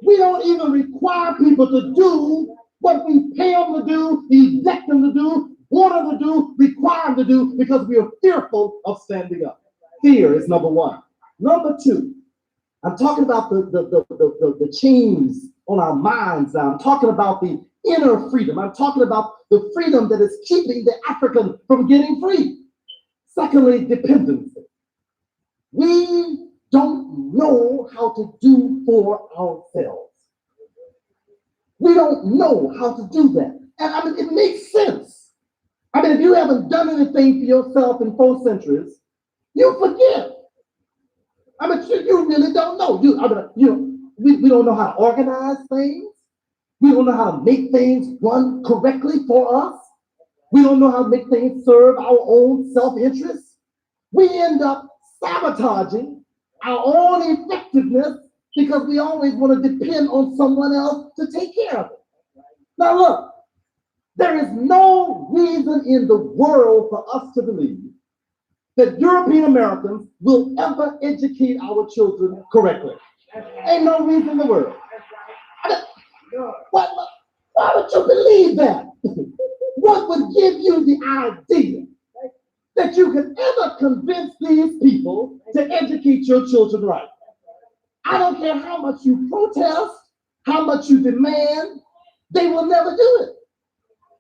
We don't even require people to do what we pay them to do, elect them to do, want them to do, require them to do, because we are fearful of standing up. Fear is number one. Number two, I'm talking about the chains on our minds now. I'm talking about the inner freedom. I'm talking about the freedom that is keeping the African from getting free. Secondly, dependency. We don't know how to do for ourselves. We don't know how to do that. And I mean, it makes sense. I mean, if you haven't done anything for yourself in 4 centuries, you forget. I mean, you really don't know. We don't know how to organize things. We don't know how to make things run correctly for us. We don't know how to make things serve our own self-interest. We end up sabotaging our own effectiveness because we always want to depend on someone else to take care of it. Now look, there is no reason in the world for us to believe that European Americans will ever educate our children correctly. Ain't no reason in the world. Why would you believe that? What would give you the idea that you can ever convince these people to educate your children right? I don't care how much you protest, how much you demand, they will never do it.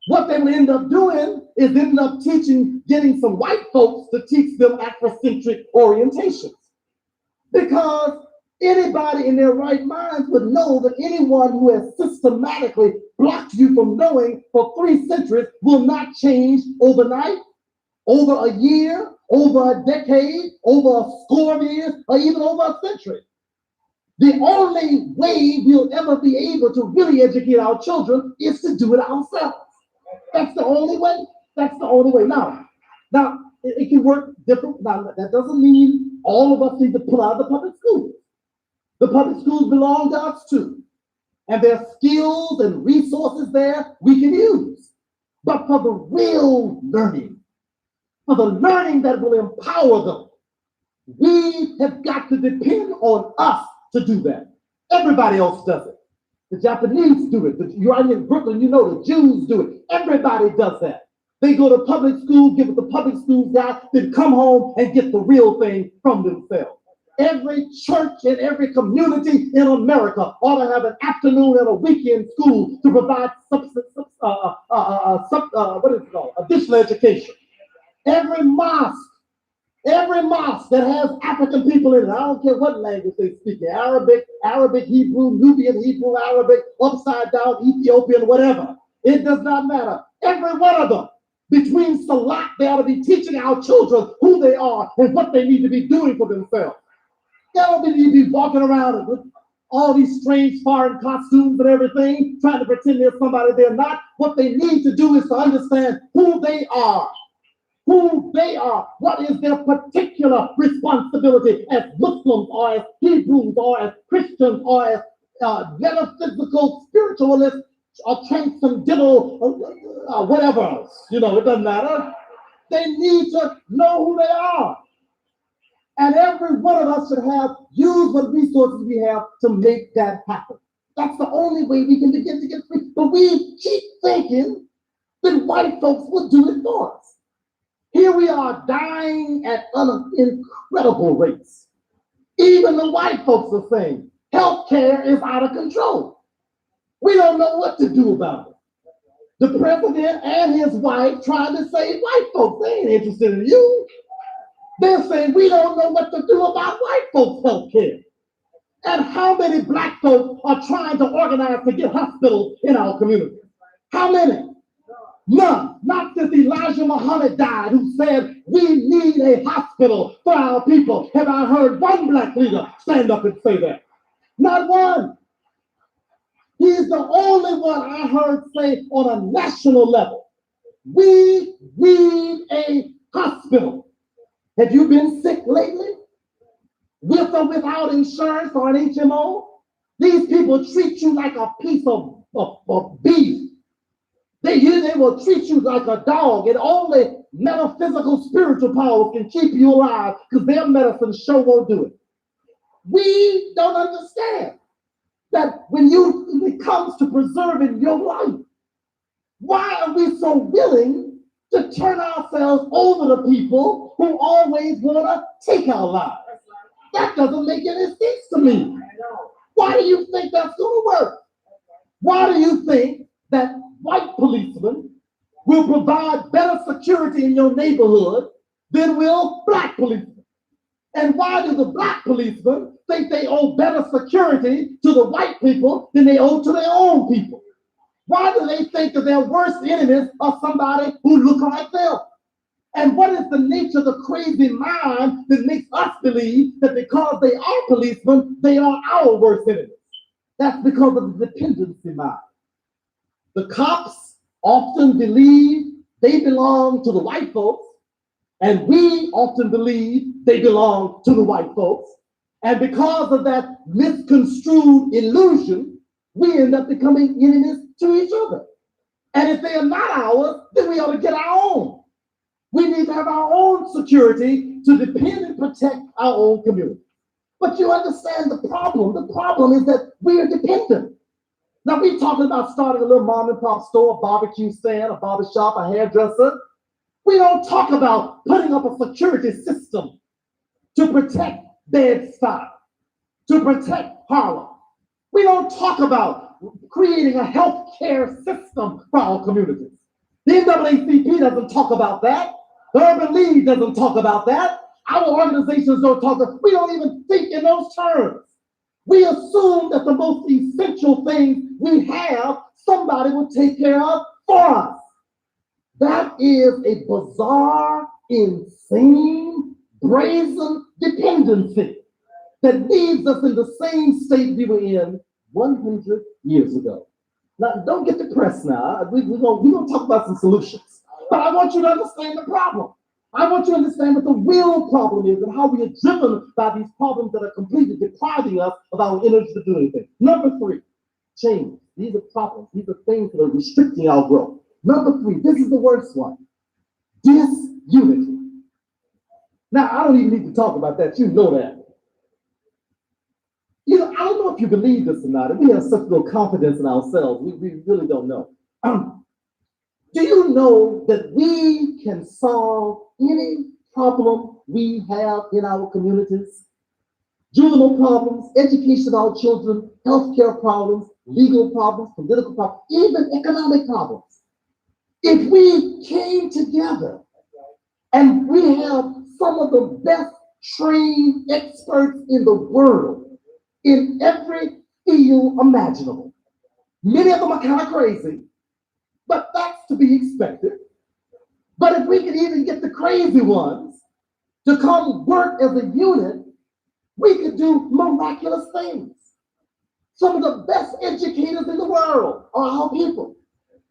What they will end up doing is end up getting some white folks to teach them Afrocentric orientations. Because anybody in their right minds would know that anyone who has systematically blocked you from knowing for 3 centuries will not change overnight, over a year, over a decade, over a score of years, or even over a century. The only way we'll ever be able to really educate our children is to do it ourselves. That's the only way. That's the only way. Now, it can work different. Now, that doesn't mean all of us need to pull out of the public schools. The public schools belong to us too. And there's skills and resources there we can use. But for the real learning, for the learning that will empower them, we have got to depend on us to do that. Everybody else does it. The Japanese do it. You're in Brooklyn, you know the Jews do it. Everybody does that. They go to public school, give it the public school guy, then come home and get the real thing from themselves. Every church and every community in America ought to have an afternoon and a weekend school to provide additional education. Every mosque that has African people in it, I don't care what language they speak, Arabic, Hebrew, Nubian Hebrew, Arabic, upside down, Ethiopian, whatever. It does not matter. Every one of them, between Salat, they ought to be teaching our children who they are and what they need to be doing for themselves. They don't need to be walking around with all these strange foreign costumes and everything, trying to pretend they're somebody they're not. What they need to do is to understand who they are. What is their particular responsibility as Muslims or as Hebrews or as Christians or as metaphysical spiritualists or transcendental whatever else. It doesn't matter. They need to know who they are. And every one of us should use what resources we have to make that happen. That's the only way we can begin to get free. But we keep thinking that white folks will do it for us. Here we are dying at incredible rates. Even the white folks are saying healthcare is out of control. We don't know what to do about it. The president and his wife trying to save white folks. They ain't interested in you. They're saying we don't know what to do about white folks' health care. And how many black folks are trying to organize to get hospitals in our community? How many? None. Not since Elijah Muhammad died, who said we need a hospital for our people. Have I heard one black leader stand up and say that? Not one. He's the only one I heard say on a national level, we need a hospital. Have you been sick lately? With or without insurance or an HMO? These people treat you like a piece of beef. They will treat you like a dog, and only metaphysical spiritual powers can keep you alive because their medicine sure won't do it. We don't understand that when it comes to preserving your life, why are we so willing to turn ourselves over to people who always want to take our lives? That doesn't make any sense to me. Why do you think that's going to work? Why do you think that white policemen will provide better security in your neighborhood than will black policemen? And why do the black policemen think they owe better security to the white people than they owe to their own people? Why do they think that their worst enemies are somebody who look like them? And what is the nature of the crazy mind that makes us believe that because they are policemen, they are our worst enemies? That's because of the dependency mind. The cops often believe they belong to the white folks, and we often believe they belong to the white folks. And because of that misconstrued illusion, we end up becoming enemies to each other. And if they are not ours, then we ought to get our own. We need to have our own security to defend and protect our own community. But you understand the problem. The problem is that we are dependent. Now, we're talking about starting a little mom and pop store, a barbecue stand, a barber shop, a hairdresser. We don't talk about putting up a security system to protect Bed-Stuy, to protect Harlem. We don't talk about creating a health care system for our communities. The NAACP doesn't talk about that. The Urban League doesn't talk about that. Our organizations don't talk about, we don't even think in those terms. We assume that the most essential things we have, somebody will take care of for us. That is a bizarre, insane, brazen dependency that leaves us in the same state we were in 100 years ago. Now, don't get depressed now. We're going to talk about some solutions. But I want you to understand the problem. I want you to understand what the real problem is and how we are driven by these problems that are completely depriving us of our energy to do anything. Number 3, change. These are problems. These are things that are restricting our growth. Number 3, this is the worst one. Disunity. Now, I don't even need to talk about that. You know that. You know, I don't know if you believe this or not. We have such little confidence in ourselves. We really don't know. Do you know that we can solve any problem we have in our communities? Juvenile problems, education of our children, healthcare problems, legal problems, political problems, even economic problems. If we came together and we have some of the best trained experts in the world in every field imaginable. Many of them are kind of crazy, but that's to be expected. But if we could even get the crazy ones to come work as a unit, we could do miraculous things. Some of the best educators in the world are our people.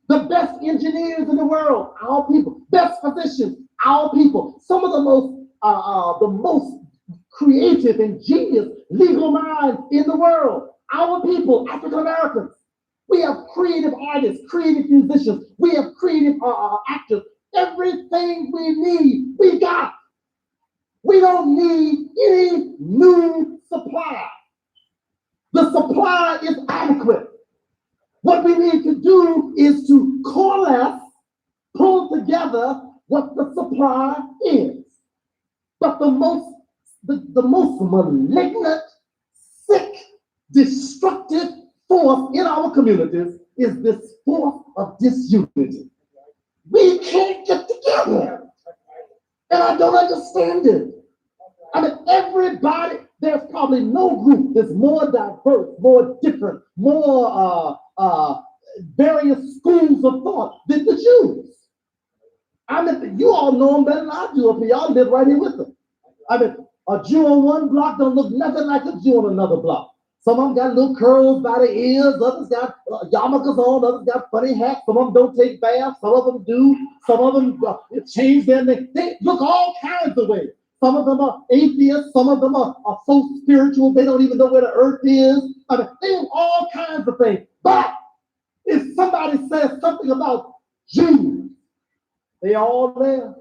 The best engineers in the world, our people. Best physicians, our people. Some of the most creative and genius legal minds in the world, our people, African Americans. We have creative artists, creative musicians. We have creative actors. Everything we need, we got. We don't need any new supply. The supply is adequate. What we need to do is to coalesce, pull together what the supply is. But the most malignant, sick, destructive force in our communities is this force of disunity. We can't get together. And I don't understand it. I mean, everybody, there's probably no group that's more diverse, more different, more various schools of thought than the Jews. I mean, you all know them better than I do, if y'all live right here with them. I mean, a Jew on one block don't look nothing like a Jew on another block. Some of them got little curls by the ears, others got yarmulkes on, others got funny hats, some of them don't take baths, some of them do, some of them change their name. They look all kinds of ways. Some of them are atheists, some of them are so spiritual they don't even know where the earth is. I mean, they do all kinds of things. But if somebody says something about Jews, they all there.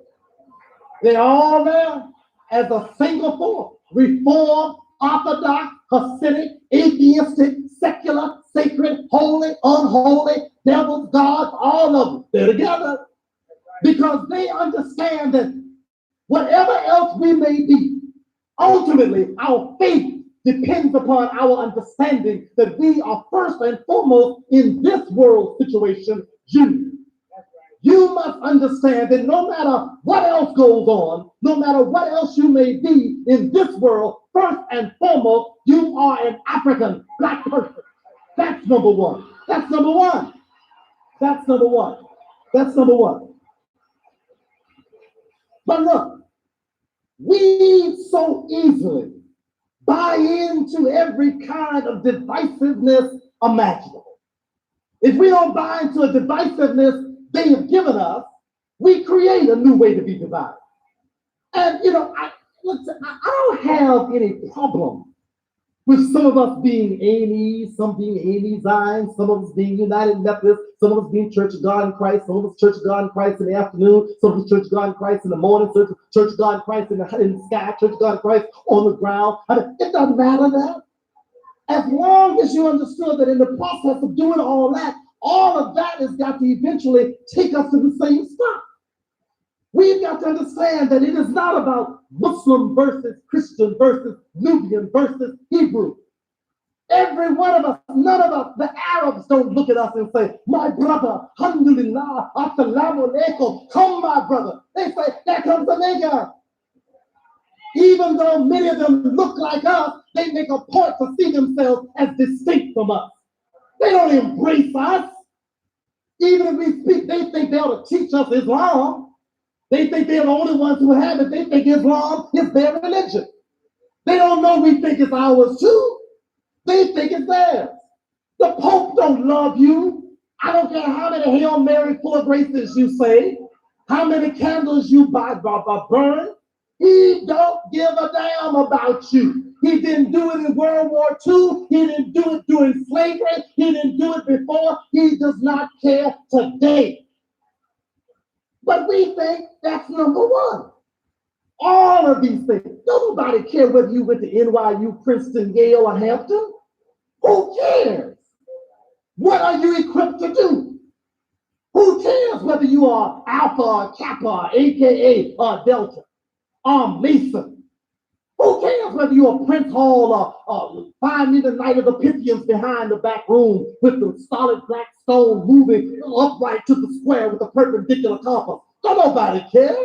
They're all there as a single force. Reformed, Orthodox, Hasidic, atheistic, secular, sacred, holy, unholy, devils, gods, all of them. They're together. Because they understand that whatever else we may be, ultimately our faith depends upon our understanding that we are first and foremost in this world situation, Jews. You must understand that no matter what else goes on, no matter what else you may be in this world, first and foremost, you are an African black person. That's number one. That's number one. That's number one. That's number one. But look, we so easily buy into every kind of divisiveness imaginable. If we don't buy into a divisiveness they have given us, we create a new way to be divided. And I don't have any problem with some of us being AMEs, some being AME Zion, some of us being United Methodist, some of us being Church of God in Christ, some of us Church of God in Christ in the afternoon, some of us Church of God in Christ in the morning, Church of God in Christ in the sky, Church of God in Christ on the ground. I mean, it doesn't matter that. As long as you understood that in the process of doing all that, all of that has got to eventually take us to the same spot. We've got to understand that it is not about Muslim versus Christian versus Nubian versus Hebrew. Every one of us, none of us, the Arabs don't look at us and say, my brother, alhamdulillah, assalamu alaikum, come my brother. They say, there comes a nigger. Even though many of them look like us, they make a point to see themselves as distinct from us. They don't embrace us. Even if we speak, they think they ought to teach us Islam. They think they're the only ones who have it. They think Islam is their religion. They don't know we think it's ours too. They think it's theirs. The Pope don't love you. I don't care how many Hail Mary full of graces you say, how many candles you burn. He don't give a damn about you. He didn't do it in World War II. He didn't do it during slavery. He didn't do it before. He does not care today. But we think that's number one. All of these things. Don't nobody care whether you went to NYU, Princeton, Yale, or Hampton. Who cares? What are you equipped to do? Who cares whether you are Alpha or Kappa, AKA or Delta, or Mason? Who cares whether you're a Prince Hall or find me the Night of the Pythians behind the back room with the solid black stone moving upright to the square with a perpendicular compass? Don't nobody care.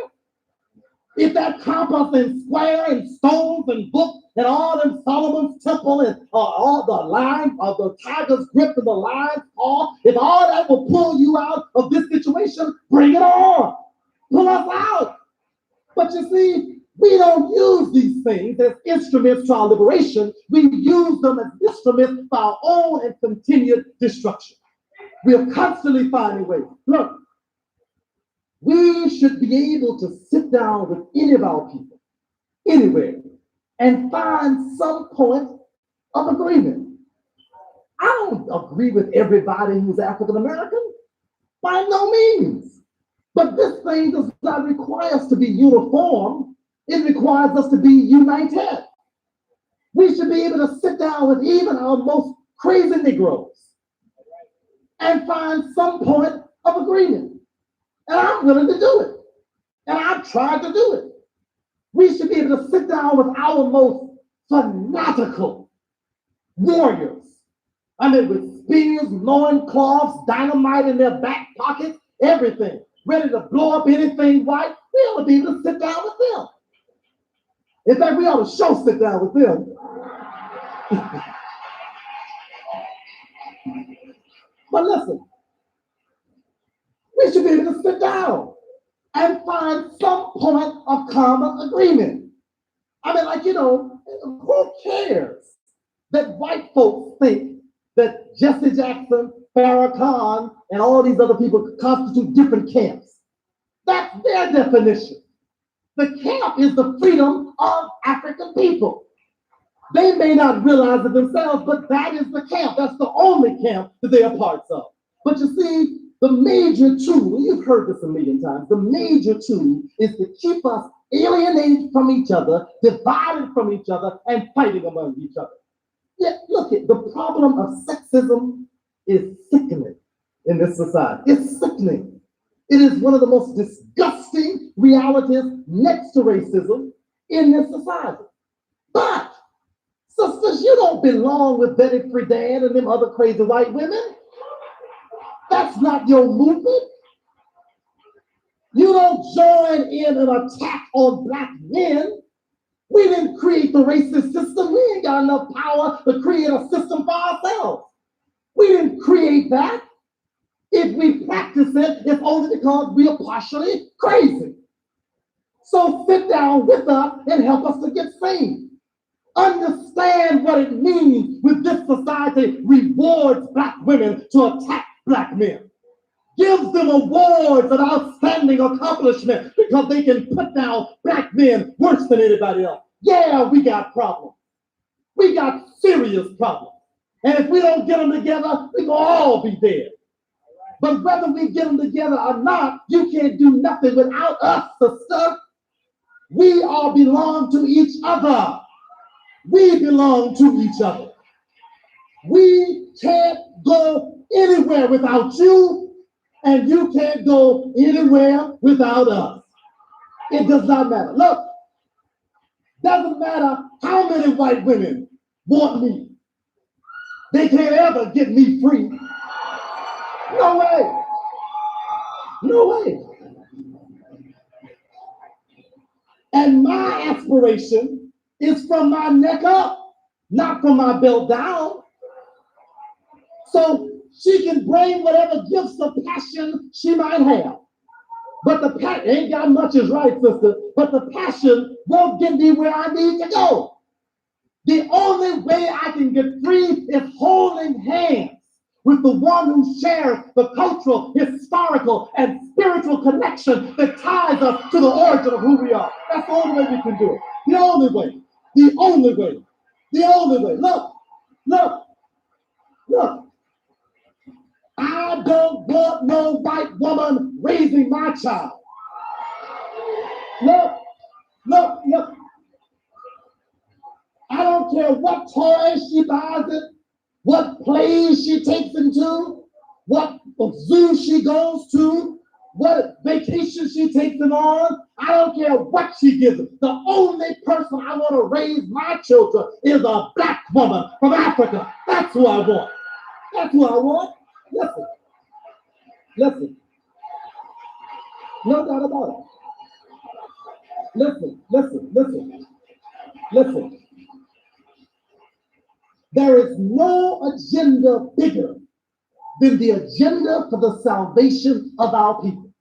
If that compass and square and stones and books and all them Solomon's temple and all the lines of the tiger's grip and the lion's paw, if all that will pull you out of this situation, bring it on. Pull us out. But you see, we don't use these things as instruments to our liberation. We use them as instruments for our own and continued destruction. We are constantly finding ways. Look, we should be able to sit down with any of our people, anywhere, and find some point of agreement. I don't agree with everybody who's African American, by no means. But this thing does not require us to be uniform. It requires us to be united. We should be able to sit down with even our most crazy Negroes and find some point of agreement. And I'm willing to do it. And I've tried to do it. We should be able to sit down with our most fanatical warriors. I mean, with spears, loincloths, dynamite in their back pockets, everything, ready to blow up anything white. We ought to be able to sit down with them. In fact, we ought to sit down with them. But listen, we should be able to sit down and find some point of common agreement. I mean, like, who cares that white folks think that Jesse Jackson, Farrakhan, and all these other people constitute different camps? That's their definition. The camp is the freedom of African people. They may not realize it themselves, but that is the camp. That's the only camp that they are parts of. But you see, the major tool, you've heard this a million times, the major tool is to keep us alienated from each other, divided from each other, and fighting among each other. Yet, look, the problem of sexism is sickening in this society. It's sickening. It is one of the most disgusting realities next to racism in this society. But, sisters, you don't belong with Betty Friedan and them other crazy white women. That's not your movement. You don't join in an attack on black men. We didn't create the racist system. We ain't got enough power to create a system for ourselves. We didn't create that. If we practice it, it's only because we are partially crazy. So sit down with us and help us to get saved. Understand what it means when this society rewards black women to attack black men. Gives them awards of outstanding accomplishment because they can put down black men worse than anybody else. Yeah, we got problems. We got serious problems. And if we don't get them together, we're going to all be dead. But whether we get them together or not, you can't do nothing without us, sister. We all belong to each other. We belong to each other. We can't go anywhere without you, and you can't go anywhere without us. It does not matter. Look, doesn't matter how many white women want me. They can't ever get me free. No way. No way. And my aspiration is from my neck up, not from my belt down. So she can bring whatever gifts of passion she might have. But the passion, ain't got much is right, sister, but the passion won't get me where I need to go. The only way I can get free is holding hands with the one who shares the cultural, historical, and spiritual connection that ties us to the origin of who we are. That's the only way we can do it. The only way. The only way. The only way. Look, look, look. I don't want no white woman raising my child. Look, look, look. I don't care what toys she buys it, what plays she takes him to, what zoo she goes to, what vacation she takes him on. I don't care what she gives him. The only person I want to raise my children is a black woman from Africa. That's who I want. That's who I want. Listen. Listen. No doubt about it. Listen, listen, listen. Listen. There is no agenda bigger than the agenda for the salvation of our people.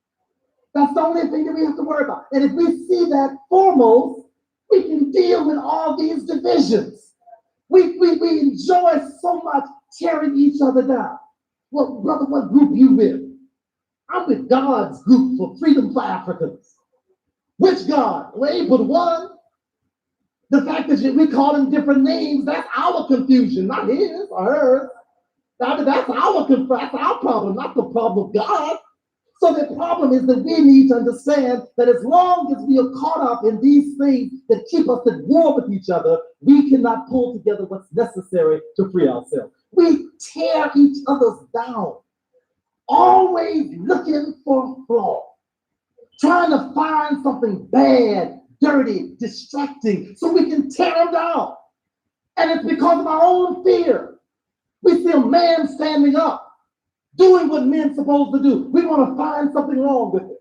That's the only thing that we have to worry about. And if we see that foremost, we can deal with all these divisions. We enjoy so much tearing each other down. Well, brother, what group you with? I'm with God's group for Freedom for Africans. Which God? Well, ain't but one. The fact that we call him different names, that's our confusion, not his or hers. That's our problem, not the problem of God. So the problem is that we need to understand that as long as we are caught up in these things that keep us at war with each other, we cannot pull together what's necessary to free ourselves. We tear each other's down, always looking for a flaw, trying to find something bad, dirty, distracting, so we can tear them down. And it's because of our own fear. We see a man standing up, doing what men's supposed to do. We want to find something wrong with it.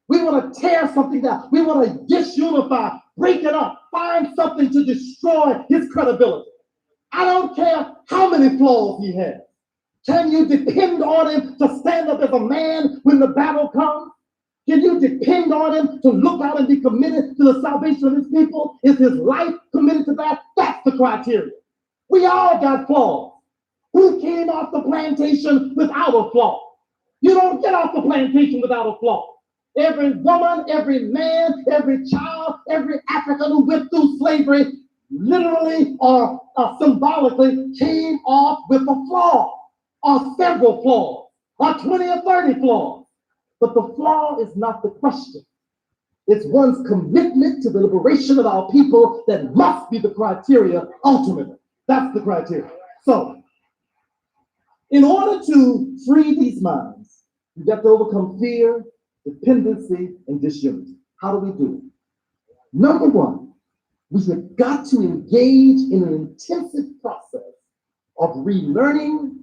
We want to tear something down. We want to disunify, break it up, find something to destroy his credibility. I don't care how many flaws he has. Can you depend on him to stand up as a man when the battle comes? Can you depend on him to look out and be committed to the salvation of his people? Is his life committed to that? That's the criteria. We all got flaws. Who came off the plantation without a flaw? You don't get off the plantation without a flaw. Every woman, every man, every child, every African who went through slavery literally or symbolically came off with a flaw, or several flaws, or 20 or 30 flaws. But the flaw is not the question. It's one's commitment to the liberation of our people that must be the criteria ultimately. That's the criteria. So, in order to free these minds, you got to overcome fear, dependency, and disunity. How do we do it? Number one, we have got to engage in an intensive process of relearning,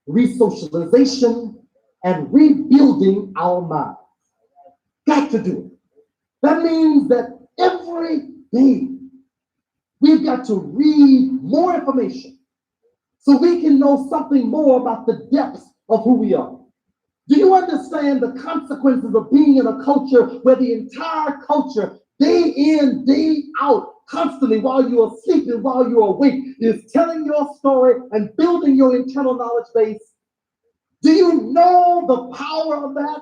resocialization, and rebuilding our minds. Got to do it. That means that every day we've got to read more information so we can know something more about the depths of who we are. Do you understand the consequences of being in a culture where the entire culture, day in, day out, constantly while you are sleeping, while you are awake, is telling your story and building your internal knowledge base? Do you know the power of that?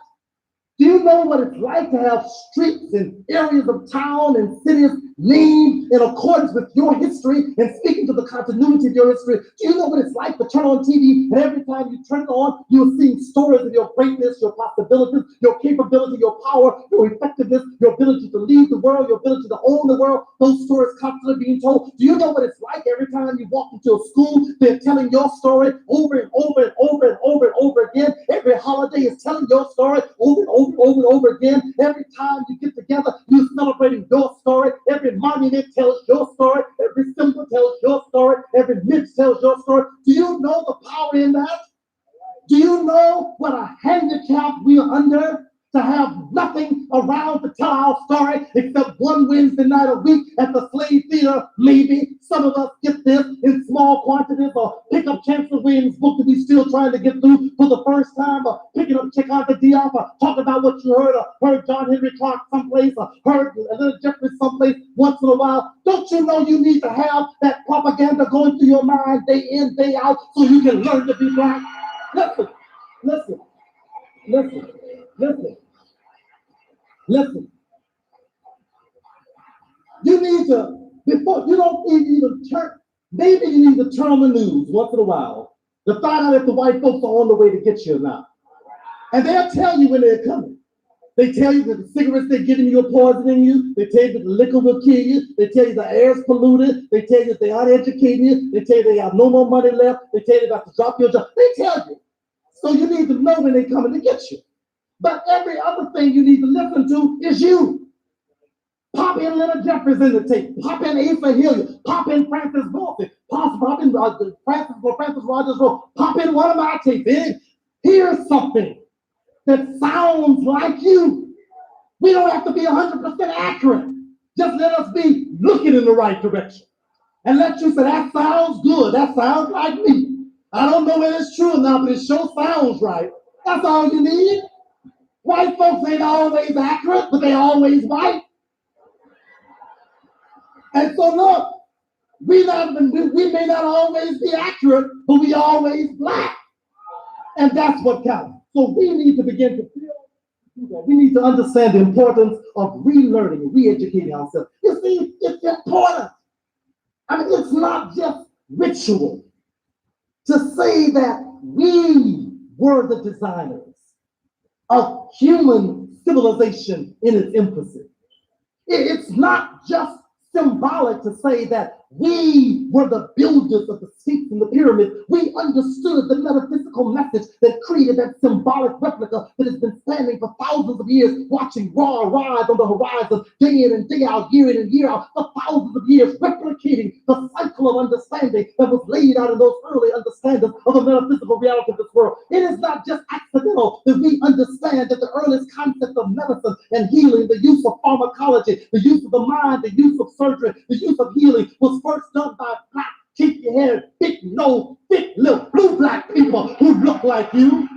Do you know what it's like to have streets and areas of town and cities named in accordance with your history and speaking to the continuity of your history? Do you know what it's like to turn on TV and every time you turn it on, you're seeing stories of your greatness, your possibilities, your capability, your power, your effectiveness, your ability to lead the world, your ability to own the world? Those stories constantly being told. Do you know what it's like every time you walk into a school, they're telling your story over and over and over and over and over again? Every holiday is telling your story over and over again. Every time you get together, you're celebrating your story. Every monument tells your story. Every symbol tells your story. Every myth tells your story. Do you know the power in that? Do you know what a handicap we are under to have nothing around to tell our story except one Wednesday night a week at the Slave Theater? Maybe some of us get this in small quantities, or pick up Chancellor Williams' book that we're still trying to get through for the first time, or picking up Cheikanta Diop, or talk about what you heard, or heard John Henry Clark someplace, or heard Little Jeffrey someplace once in a while. Don't you know you need to have that propaganda going through your mind day in, day out, so you can learn to be black? Listen, listen, listen. Listen. You need to, before you don't even turn, maybe you need to turn on the news once in a while to find out if the white folks are on the way to get you or not. And they'll tell you when they're coming. They tell you that the cigarettes they're giving you are poisoning you. They tell you that the liquor will kill you. They tell you the air's polluted. They tell you that they uneducated you. They tell you they have no more money left. They tell you they got to drop your job. They tell you. So you need to know when they're coming to get you. But every other thing you need to listen to is you. Pop in Leonard Jeffries in the tape. Pop in Asa Hilliard. Pop in Francis Wilson. Pop in Francis Rogers. Pop in one of my tapes. Here's something that sounds like you. We don't have to be 100% accurate. Just let us be looking in the right direction. And let you say, that sounds good. That sounds like me. I don't know whether it's true or not, but it sure sounds right. That's all you need. White folks ain't always accurate, but they always white. And so look, we may not always be accurate, but we always black. And that's what counts. So we need to begin to feel, we need to understand the importance of relearning and re-educating ourselves. You see, it's important. I mean, it's not just ritual to say that we were the designers. of human civilization in its infancy. It's not just symbolic to say that we were the builders of the Sphinx and the pyramid. We understood the metaphysical message that created that symbolic replica that has been standing for thousands of years, watching Ra rise on the horizon, day in and day out, year in and year out, for thousands of years, replicating the cycle of understanding that was laid out in those early understandings of the metaphysical reality of this world. It is not just accidental that we understand that the earliest concept of medicine and healing, the use of pharmacology, the use of the mind, the use of surgery, the use of healing was first done by black, kinky haired, big nose, thick lip, blue black people who look like you.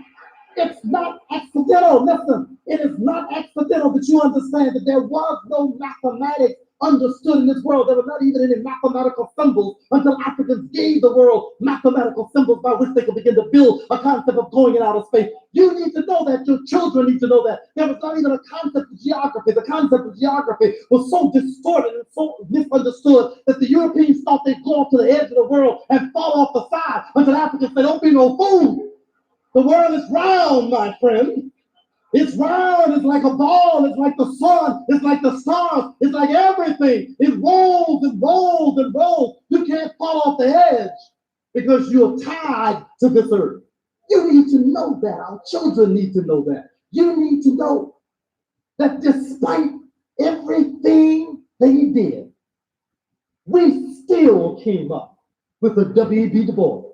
It's not accidental. Listen, it is not accidental that you understand that there was no mathematics understood in this world. There were not even any mathematical symbols until Africans gave the world mathematical symbols by which they could begin to build a concept of going in outer space. You need to know that. Your children need to know that. There was not even a concept of geography. The concept of geography was so distorted and so misunderstood that the Europeans thought they'd go off to the edge of the world and fall off the side until Africans said, don't be no fool. The world is round, my friend. It's round, it's like a ball, it's like the sun, it's like the stars, it's like everything. It rolls and rolls and rolls. You can't fall off the edge because you're tied to this earth. You need to know that. Our children need to know that. You need to know that despite everything they did, we still came up with the W.E.B. Du Bois.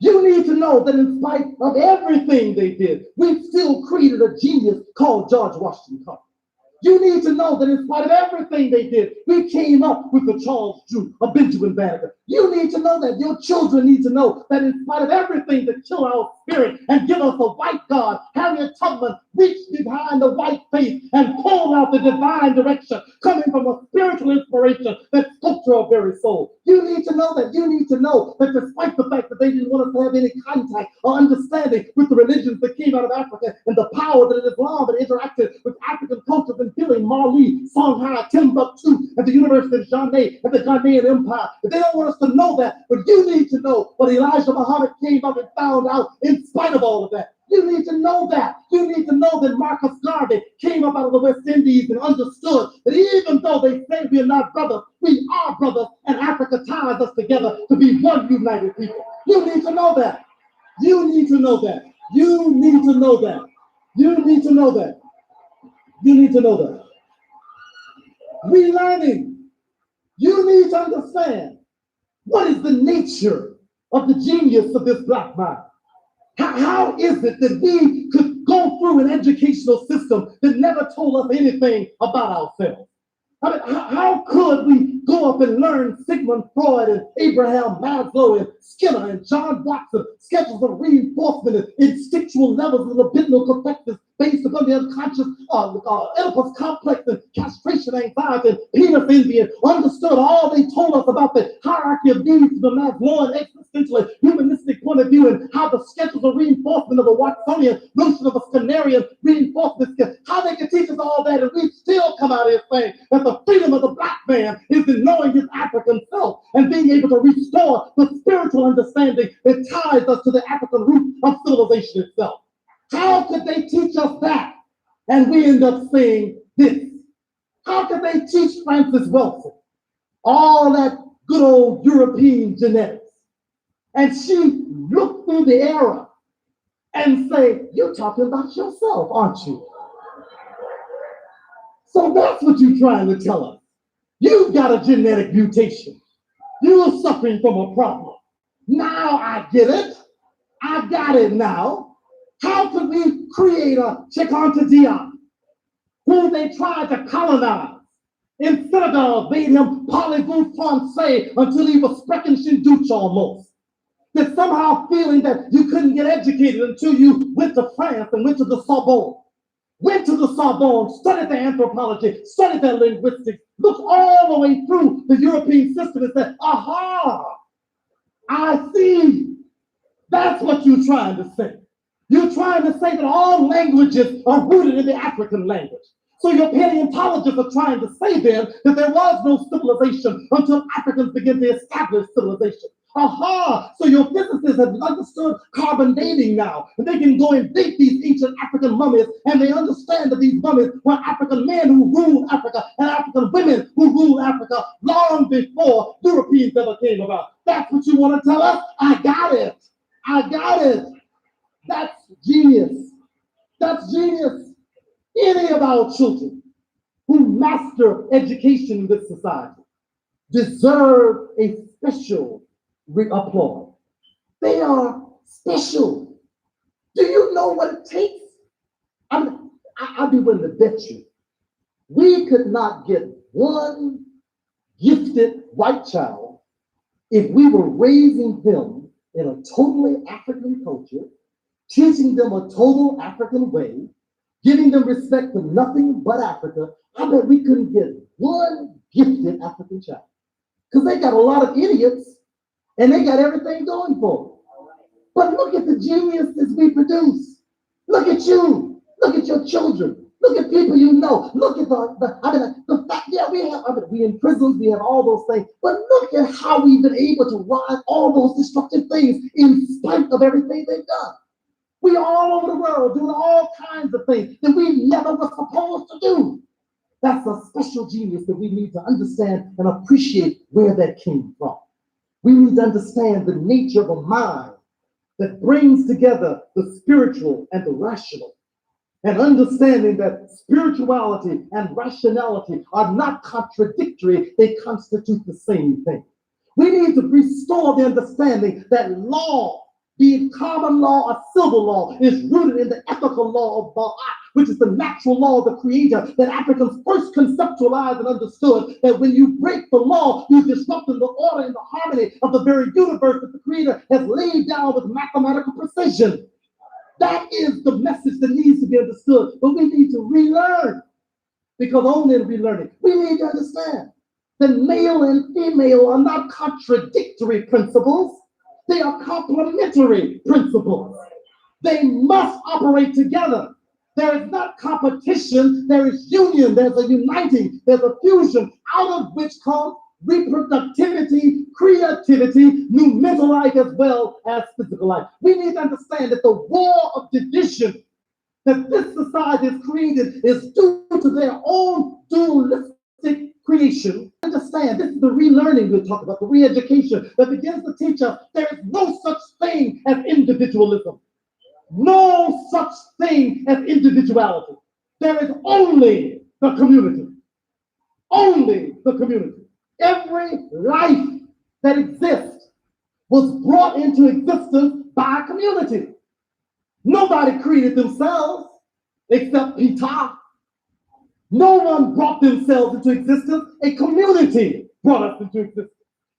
You need to know that in spite of everything they did, we still created a genius called George Washington Carver. You need to know that in spite of everything they did, we came up with the Charles Drew, a Benjamin Banneker. You need to know that. Your children need to know that in spite of everything that kill our spirit and give us a white God, Harriet Tubman reached behind the white face and pulled out the divine direction coming from a spiritual inspiration that spoke to our very soul. You need to know that. You need to know that despite the fact that they didn't want us to have any contact or understanding with the religions that came out of Africa and the power that Islam had interacted with African cultures and healing, Mali, Songhai, Timbuktu, at the University of Janet, at the Ghanaian Empire. But they don't want us to know that. But you need to know what Elijah Muhammad came up and found out in spite of all of that. You need to know that. You need to know that Marcus Garvey came up out of the West Indies and understood that even though they say we are not brothers, we are brothers, and Africa ties us together to be one united people. You need to know that. You need to know that. You need to know that. You need to know that. You need to know that. Relearning. You need to understand what is the nature of the genius of this black mind. How is it that we could go through an educational system that never told us anything about ourselves? I mean, how could we go up and learn Sigmund Freud and Abraham Maslow and Skinner and John Watson, sketches of reinforcement and instinctual levels of libidinal correctness based upon the unconscious Oedipus complex and castration anxiety and penis envy, and understood all they told us about the hierarchy of needs from the Maslowian existential humanistic point of view, and how the sketches of reinforcement of a Watsonian notion of a Skinnerian reinforcement, how they can teach us all that, and we still come out here saying that the freedom of the black man is in knowing his African self and being able to restore the spiritual understanding that ties us to the African root of civilization itself. How could they teach us that? And we end up saying this. How could they teach Francis Wilson all that good old European genetics? And she looked through the era and say, you're talking about yourself, aren't you? So that's what you're trying to tell us. You've got a genetic mutation. You're suffering from a problem. Now I get it. I got it now. How could we create a Cheikh Diop who they tried to colonize? In Senegal, made him parlez-vous français until he was Sprechen almost. That somehow feeling that you couldn't get educated until you went to France and went to the Sorbonne. Went to the Sorbonne, studied their anthropology, studied their linguistics, looked all the way through the European system and said, aha, I see. That's what you're trying to say. You're trying to say that all languages are rooted in the African language. So your paleontologists are trying to say then that there was no civilization until Africans began to establish civilization. Aha! So your physicists have understood carbon dating now. And they can go and date these ancient African mummies, and they understand that these mummies were African men who ruled Africa and African women who ruled Africa long before Europeans ever came about. That's what you want to tell us? I got it. I got it. That's genius. That's genius. Any of our children who master education in this society deserve a special applause. They are special. Do you know what it takes? I'd be willing to bet you we could not get one gifted white child if we were raising them in a totally African culture, teaching them a total African way, giving them respect for nothing but Africa. I bet we couldn't get one gifted African child. Because they got a lot of idiots and they got everything going for them. But look at the geniuses we produce. Look at you. Look at your children. Look at people you know. Look at the fact, yeah, we in prisons, we have all those things. But look at how we've been able to ride all those destructive things in spite of everything they've done. We are all over the world doing all kinds of things that we never were supposed to do. That's a special genius that we need to understand and appreciate where that came from. We need to understand the nature of a mind that brings together the spiritual and the rational, and understanding that spirituality and rationality are not contradictory, they constitute the same thing. We need to restore the understanding that law, be it common law or civil law, is rooted in the ethical law of Ba'at, which is the natural law of the Creator that Africans first conceptualized and understood, that when you break the law, you're disrupting the order and the harmony of the very universe that the Creator has laid down with mathematical precision. That is the message that needs to be understood, but we need to relearn, because only in relearning, we need to understand that male and female are not contradictory principles. They are complementary principles. They must operate together. There is not competition, there is union, there's a uniting, there's a fusion, out of which comes reproductivity, creativity, new mental life as well as physical life. We need to understand that the war of division that this society has created is due to their own dualistic creation. Understand, this is the relearning we're talking about, the re-education that begins to teach us there is no such thing as individualism. No such thing as individuality. There is only the community. Only the community. Every life that exists was brought into existence by a community. Nobody created themselves except Peter. No one brought themselves into existence. A community brought us into existence.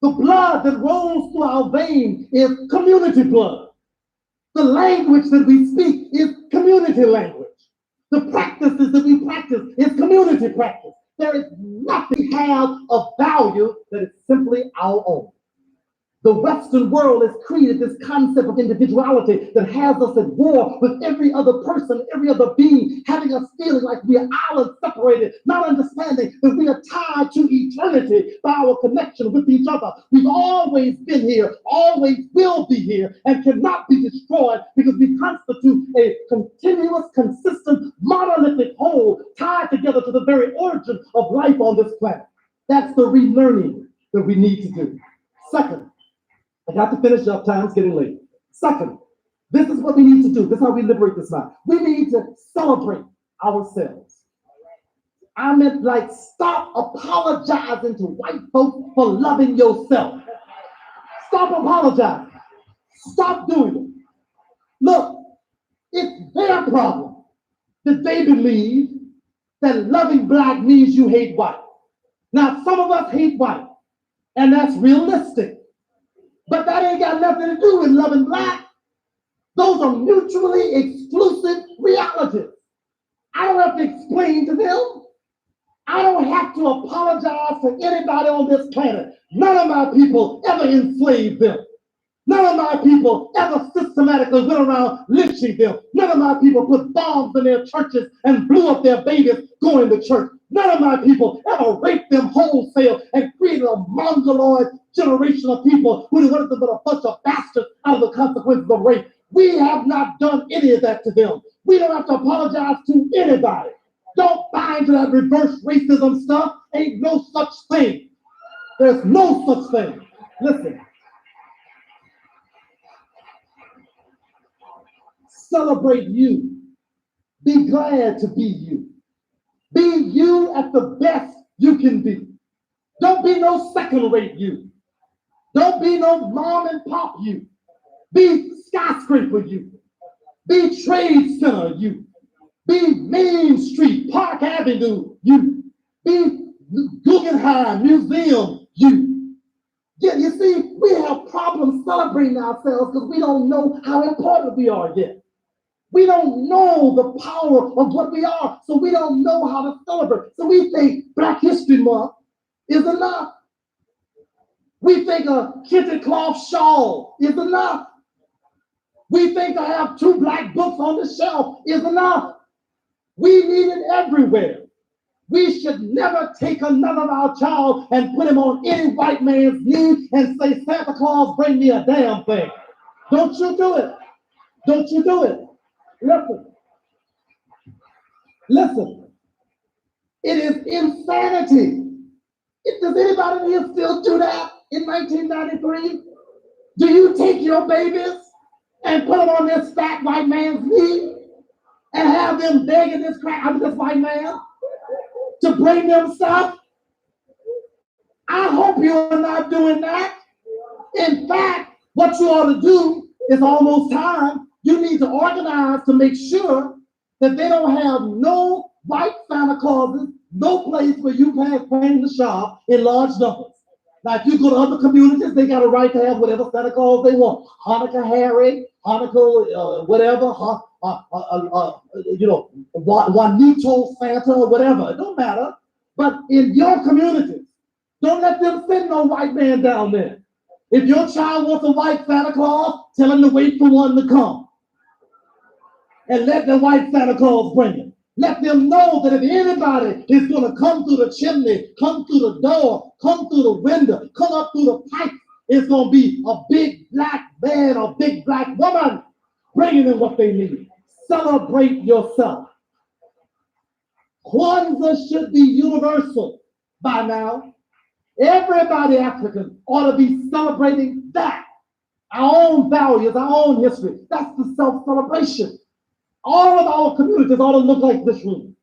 The blood that rolls through our veins is community blood. The language that we speak is community language. The practices that we practice is community practice. There is nothing we have of value that is simply our own. The Western world has created this concept of individuality that has us at war with every other person, every other being, having us feeling like we are islands separated, not understanding that we are tied to eternity by our connection with each other. We've always been here, always will be here, and cannot be destroyed because we constitute a continuous, consistent, monolithic whole tied together to the very origin of life on this planet. That's the relearning that we need to do. Second, I got to finish up, time's getting late. Second, this is what we need to do. This is how we liberate this mind. We need to celebrate ourselves. I meant, like, stop apologizing to white folks for loving yourself. Stop apologizing. Stop doing it. Look, it's their problem that they believe that loving black means you hate white. Now, some of us hate white, and that's realistic. But that ain't got nothing to do with loving black. Those are mutually exclusive realities. I don't have to explain to them. I don't have to apologize to anybody on this planet. None of my people ever enslaved them. None of my people ever systematically went around lynching them. None of my people put bombs in their churches and blew up their babies going to church. None of my people ever raped them wholesale and created a mongoloid generation of people who wanted them but a bunch of bastards out of the consequences of rape. We have not done any of that to them. We don't have to apologize to anybody. Don't buy into that reverse racism stuff. Ain't no such thing. There's no such thing. Listen. Celebrate you. Be glad to be you. Be you at the best you can be. Don't be no second-rate you. Don't be no mom and pop you. Be skyscraper you. Be trade center you. Be Main Street, Park Avenue you. Be Guggenheim Museum you. Yeah, you see, we have problems celebrating ourselves because we don't know how important we are yet. We don't know the power of what we are, so we don't know how to celebrate. So we think Black History Month is enough. We think a kente cloth shawl is enough. We think to have 2 black books on the shelf is enough. We need it everywhere. We should never take another of our child and put him on any white man's knee and say, Santa Claus, bring me a damn thing. Don't you do it. Don't you do it. Listen. It is insanity. Does anybody here still do that in 1993? Do you take your babies and put them on this fat white man's knee and have them begging this white man to bring them stuff? I hope you're not doing that. In fact, what you ought to do is almost time. You need to organize to make sure that they don't have no white Santa Clauses, no place where you can claim to shop in large numbers. Now, if you go to other communities, they got a right to have whatever Santa Claus they want. Hanukkah Harry, Hanukkah whatever, Juanito Santa or whatever. It don't matter. But in your communities, don't let them send no white man down there. If your child wants a white Santa Claus, tell him to wait for one to come. And let the white Santa Claus bring it. Let them know that if anybody is going to come through the chimney, come through the door, come through the window, come up through the pipe, it's going to be a big black man or big black woman bringing them what they need. Celebrate yourself. Kwanzaa should be universal by now. Everybody African ought to be celebrating that. Our own values, our own history. That's the self-celebration. All of our communities ought to look like this room.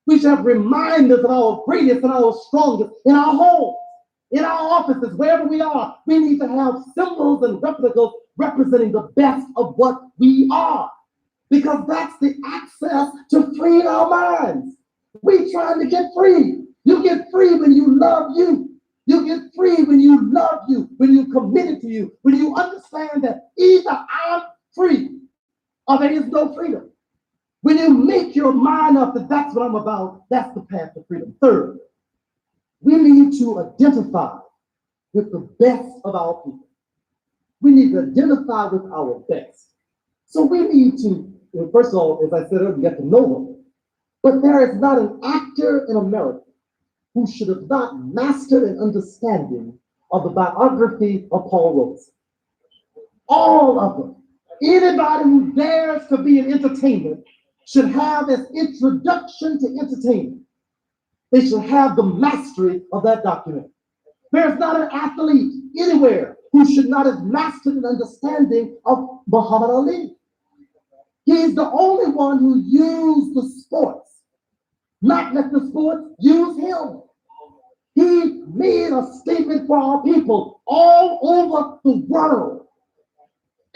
We should have reminders of our greatest and our strongest in our homes, in our offices, wherever we are. We need to have symbols and replicas representing the best of what we are, because that's the access to freeing our minds. We trying to get free. You get free when you love you. You get free when you love you, when you committed to you, when you understand that either I'm free or there is no freedom. When you make your mind up that that's what I'm about, that's the path to freedom. Third, we need to identify with the best of our people. We need to identify with our best. So we need to, first of all, as I said earlier, get to know them. But there is not an actor in America who should have not mastered an understanding of the biography of Paul Robeson. All of them. Anybody who dares to be in entertainment should have as introduction to entertainment. They should have the mastery of that document. There's not an athlete anywhere who should not have mastered an understanding of Muhammad Ali. He's the only one who used the sports, not let the sports use him. He made a statement for our people all over the world.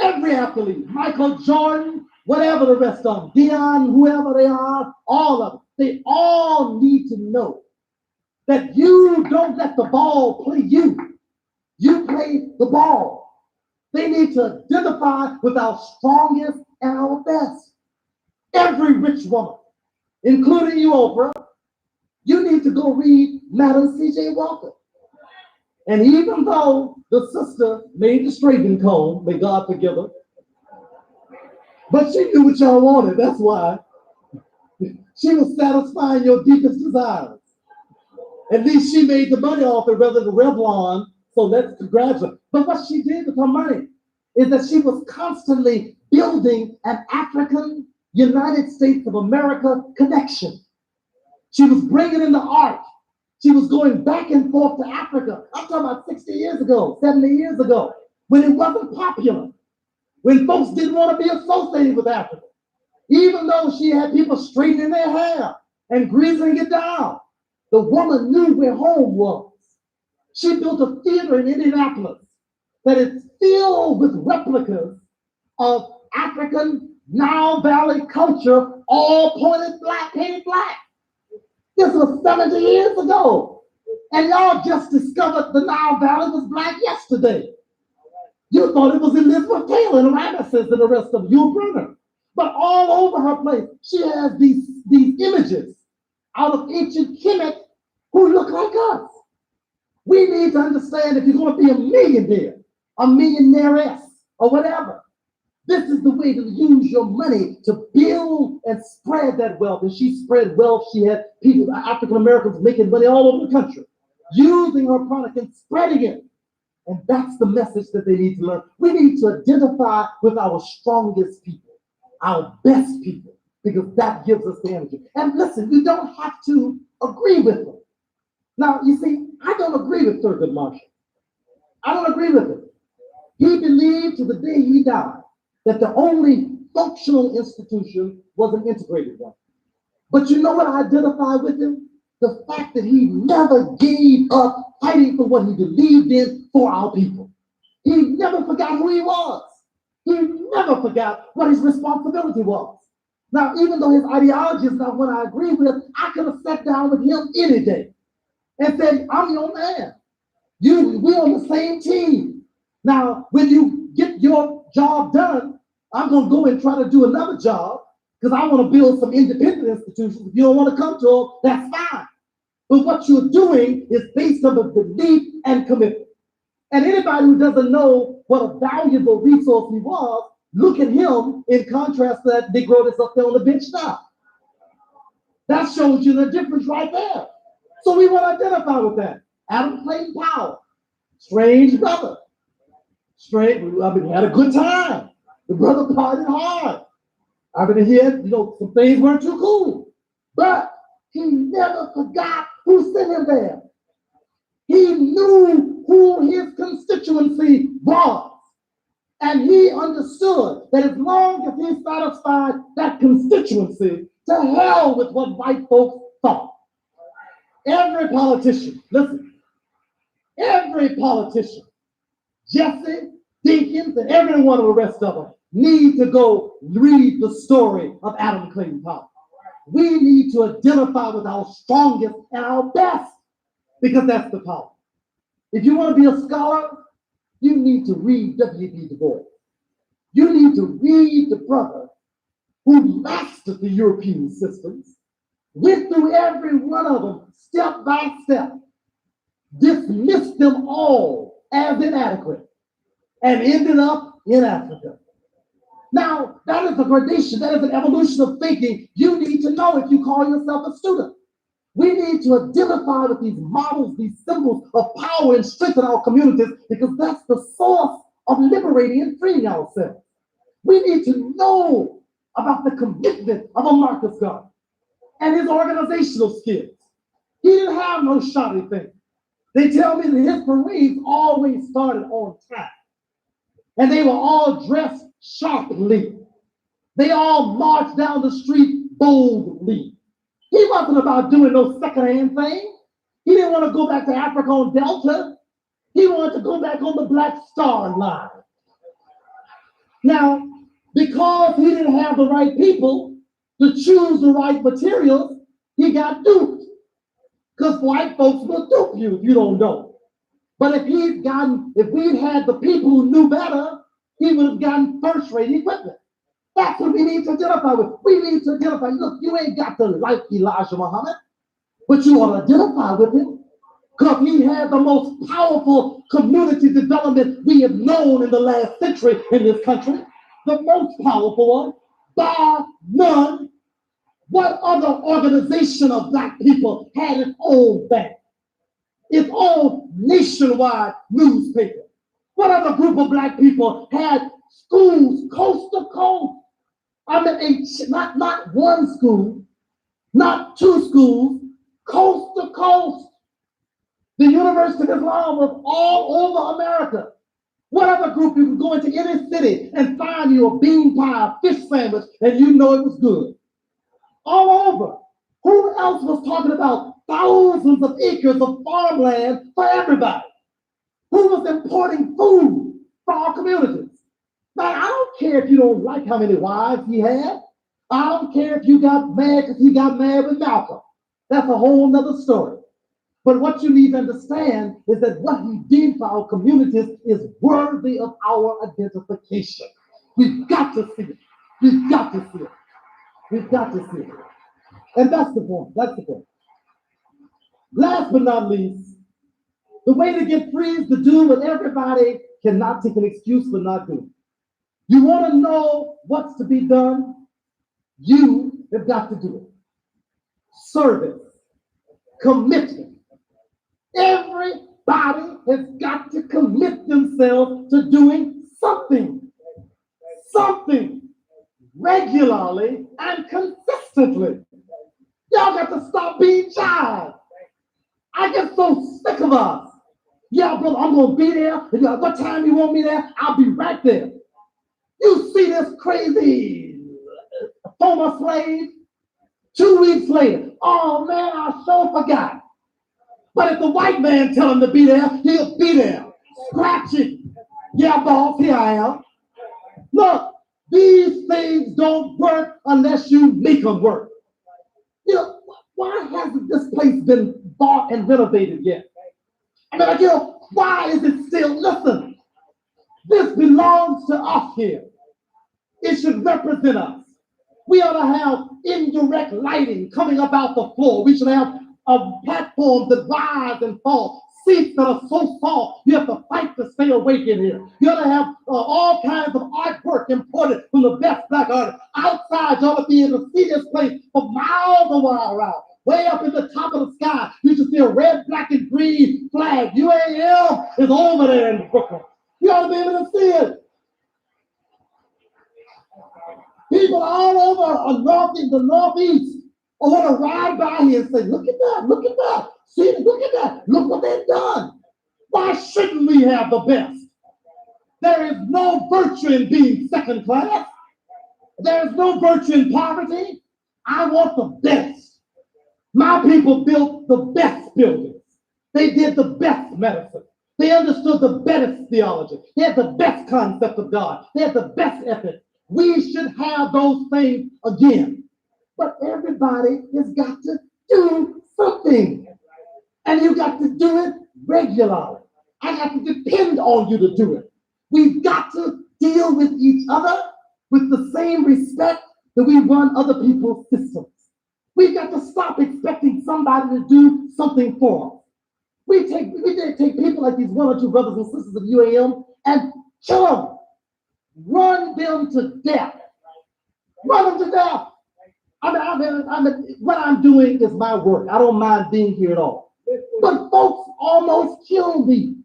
Every athlete, Michael Jordan, whatever the rest of them, Dion, whoever they are, all of them, they all need to know that you don't let the ball play you. You play the ball. They need to identify with our strongest and our best. Every rich woman, including you, Oprah, you need to go read Madam C.J. Walker. And even though the sister made the straightening comb, may God forgive her, but she knew what y'all wanted. That's why. She was satisfying your deepest desires. At least she made the money off it rather than Revlon. So let's congratulate. But what she did with her money is that she was constantly building an African United States of America connection. She was bringing in the art. She was going back and forth to Africa. I'm talking about 60 years ago, 70 years ago, when it wasn't popular, when folks didn't want to be associated with Africa. Even though she had people straightening their hair and greasing it down, the woman knew where home was. She built a theater in Indianapolis that is filled with replicas of African Nile Valley culture, all pointed black, painted black. This was 70 years ago. And y'all just discovered the Nile Valley was black yesterday. You thought it was Elizabeth Taylor and Ramesses and the rest of you, Brenner. But all over her place, she has these images out of ancient Kemet who look like us. We need to understand if you're going to be a millionaire, a millionairess, or whatever, this is the way to use your money to build and spread that wealth. And she spread wealth. She had people, African Americans, making money all over the country, using her product and spreading it. And that's the message that they need to learn. We need to identify with our strongest people, our best people, because that gives us the energy. And listen, you don't have to agree with them. Now, you see, I don't agree with Thurgood Marshall. I don't agree with him. He believed to the day he died that the only functional institution was an integrated one. But you know what I identify with him? The fact that he never gave up fighting for what he believed in for our people. He never forgot who he was. He never forgot what his responsibility was. Now, even though his ideology is not what I agree with, I could have sat down with him any day and said, I'm your man. We're on the same team. Now, when you get your job done, I'm going to go and try to do another job because I want to build some independent institutions. If you don't want to come to them, that's fine. But what you're doing is based on a belief and commitment. And anybody who doesn't know what a valuable resource he was, look at him in contrast to that Negro that's up there on the bench now. That shows you the difference right there. So we want to identify with that. Adam Clayton Powell, strange brother. He had a good time. The brother partied hard. He had, some things weren't too cool. But he never forgot who sent him there. He knew who his constituency was. And he understood that as long as he satisfied that constituency, to hell with what white folks thought. Every politician, listen, every politician, Jesse, Dinkins, and every one of the rest of them need to go read the story of Adam Clayton Powell. We need to identify with our strongest and our best because that's the power. If you want to be a scholar, you need to read W.B. Du Bois. You need to read the brother who mastered the European systems, went through every one of them step by step, dismissed them all as inadequate, and ended up in Africa. Now, that is a gradation, that is an evolution of thinking you need to know if you call yourself a student. We need to identify with these models, these symbols of power and strength in our communities because that's the source of liberating and freeing ourselves. We need to know about the commitment of a Marcus Garvey and his organizational skills. He didn't have no shoddy thing. They tell me that his parades always started on time. And they were all dressed sharply. They all marched down the street boldly. He wasn't about doing no secondhand thing. He didn't want to go back to Africa on Delta. He wanted to go back on the Black Star Line. Now, because he didn't have the right people to choose the right materials, he got duped. Because white folks will dupe you if you don't know. But if we'd had the people who knew better, he would have gotten first-rate equipment. That's what we need to identify with. We need to identify, look, you ain't got to like Elijah Muhammad, but you ought to identify with him because he had the most powerful community development we have known in the last century in this country. The most powerful one, bar none. What other organization of black people had its own bank, its own nationwide newspaper. What other group of black people had schools coast to coast? I mean, not one school, not two schools, coast to coast. The University of Islam was all over America. What other group you can go into any city and find you a bean pie, fish sandwich, and you know it was good? All over. Who else was talking about thousands of acres of farmland for everybody? Who was importing food for our communities? Now, I don't care if you don't like how many wives he had. I don't care if you got mad because he got mad with Malcolm. That's a whole nother story. But what you need to understand is that what he did for our communities is worthy of our identification. We've got to see it. We've got to see it. We've got to see it. And that's the point. That's the point. Last but not least, the way to get free is to do what everybody cannot take an excuse for not doing. You want to know what's to be done? You have got to do it. Service, commitment. Everybody has got to commit themselves to doing something. Something regularly and consistently. Y'all got to stop being child. I get so sick of us. Yeah, brother, I'm going to be there. What time you want me there? I'll be right there. You see this crazy former slave? 2 weeks later, oh man, I so forgot. But if the white man tell him to be there, he'll be there. Scratching. Yeah, boss, here I am. Look, these things don't work unless you make them work. You know, why hasn't this place been bought and renovated yet? I mean, why is it still, listen, this belongs to us here. It should represent us. We ought to have indirect lighting coming up out the floor. We should have platforms that rise and fall, seats that are so soft you have to fight to stay awake in here. You ought to have all kinds of artwork imported from the best black artists. Outside, you ought to be able to see this place for miles a while around. Way up in the top of the sky, you should see a red, black, and green flag. UAM is over there in Brooklyn. You ought to be able to see it. People all over the Northeast want to ride by here and say, look at that, look at that. See, look at that. Look what they've done. Why shouldn't we have the best? There is no virtue in being second class. There is no virtue in poverty. I want the best. My people built the best buildings. They did the best medicine. They understood the best theology. They had the best concept of God. They had the best ethic. We should have those things again. But everybody has got to do something. And you got to do it regularly. I have to depend on you to do it. We've got to deal with each other with the same respect that we run other people's systems. We've got to stop expecting somebody to do something for us. We take people like these one or two brothers and sisters of UAM and kill them. Run them to death. Run them to death. What I'm doing is my work. I don't mind being here at all. But folks almost killed me.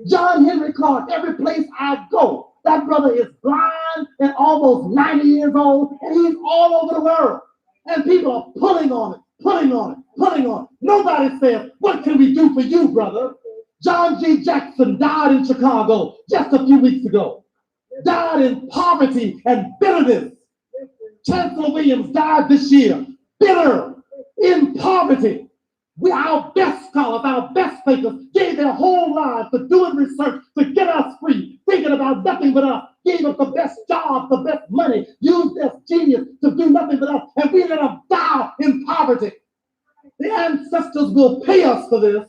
John Henry Clark, every place I go, that brother is blind and almost 90 years old, and he's all over the world. And people are pulling on it, pulling on it, pulling on it. Nobody says, what can we do for you, brother? John G. Jackson died in Chicago just a few weeks ago. Died in poverty and bitterness. Chancellor Williams died this year, bitter, in poverty. Our best scholars, our best thinkers gave their whole lives for doing research to get us free, thinking about nothing but us, gave us the best jobs, the best money, used their genius to do nothing but us, and we let them die in poverty. The ancestors will pay us for this.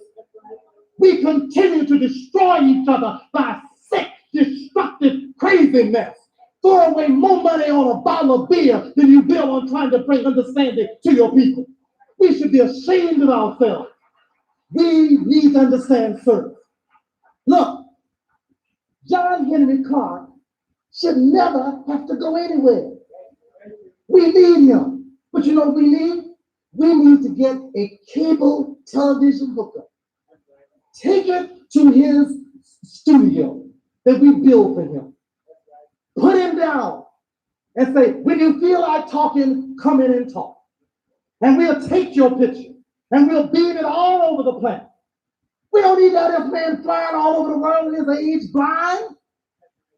We continue to destroy each other by sick, destructive, crazy mess. Throw away more money on a bottle of beer than you bill on trying to bring understanding to your people. We should be ashamed of ourselves. We need to understand service. Look, John Henry Clark should never have to go anywhere. We need him. But you know what we need? We need to get a cable television hookup. Take it to his studio that we built for him. Put him down and say, when you feel like talking, come in and talk. And we'll take your picture and we'll beam it all over the planet. We don't need that this man flying all over the world in his age blind.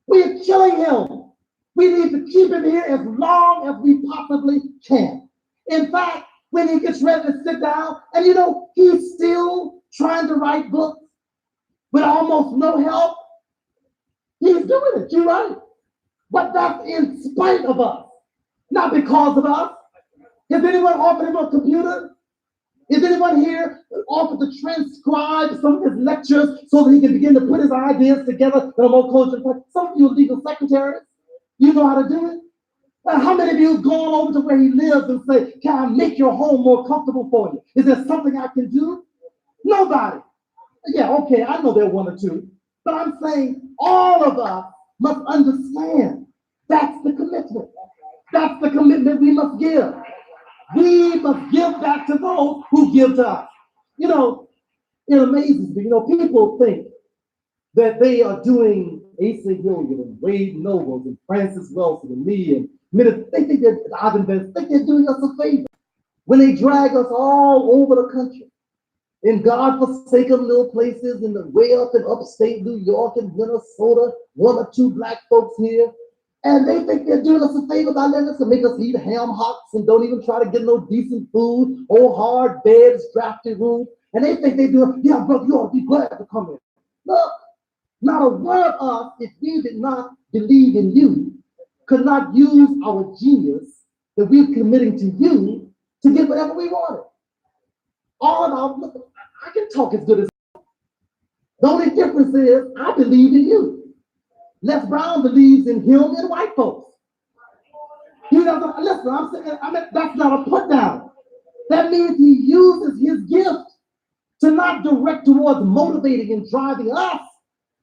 We are killing him. We need to keep him here as long as we possibly can. In fact, when he gets ready to sit down, and you know, he's still trying to write books with almost no help. He's doing it, you're right. But that's in spite of us, not because of us. Has anyone offered him a computer? Is anyone here offered to transcribe some of his lectures so that he can begin to put his ideas together in a more cogent way? Some of you are legal secretaries. You know how to do it. How many of you have gone over to where he lives and say, can I make your home more comfortable for you? Is there something I can do? Nobody. Yeah, okay, I know there are one or two. But I'm saying all of us must understand that's the commitment. That's the commitment we must give. We must give back to those who give to us. You know, it amazes me. You know, people think that they are doing Asa Hilliard and Wade Nobles and Francis Wilson and me and they think that Ivan Vance, think they're doing us a favor when they drag us all over the country in God-forsaken little places in the way up in upstate New York and Minnesota, one or two black folks here. And they think they're doing us a favor by letting us to make us eat ham hocks and don't even try to get no decent food, old hard beds, drafty rooms. And they think they do, yeah, brother, you ought to be glad to come in. Look, not a one of us, if we did not believe in you, could not use our genius that we're committing to you to get whatever we wanted. All in all, look, I can talk as good as you. The only difference is I believe in you. Les Brown believes in him and white folks. He doesn't listen. I'm saying, that's not a put down. That means he uses his gift to not direct towards motivating and driving us.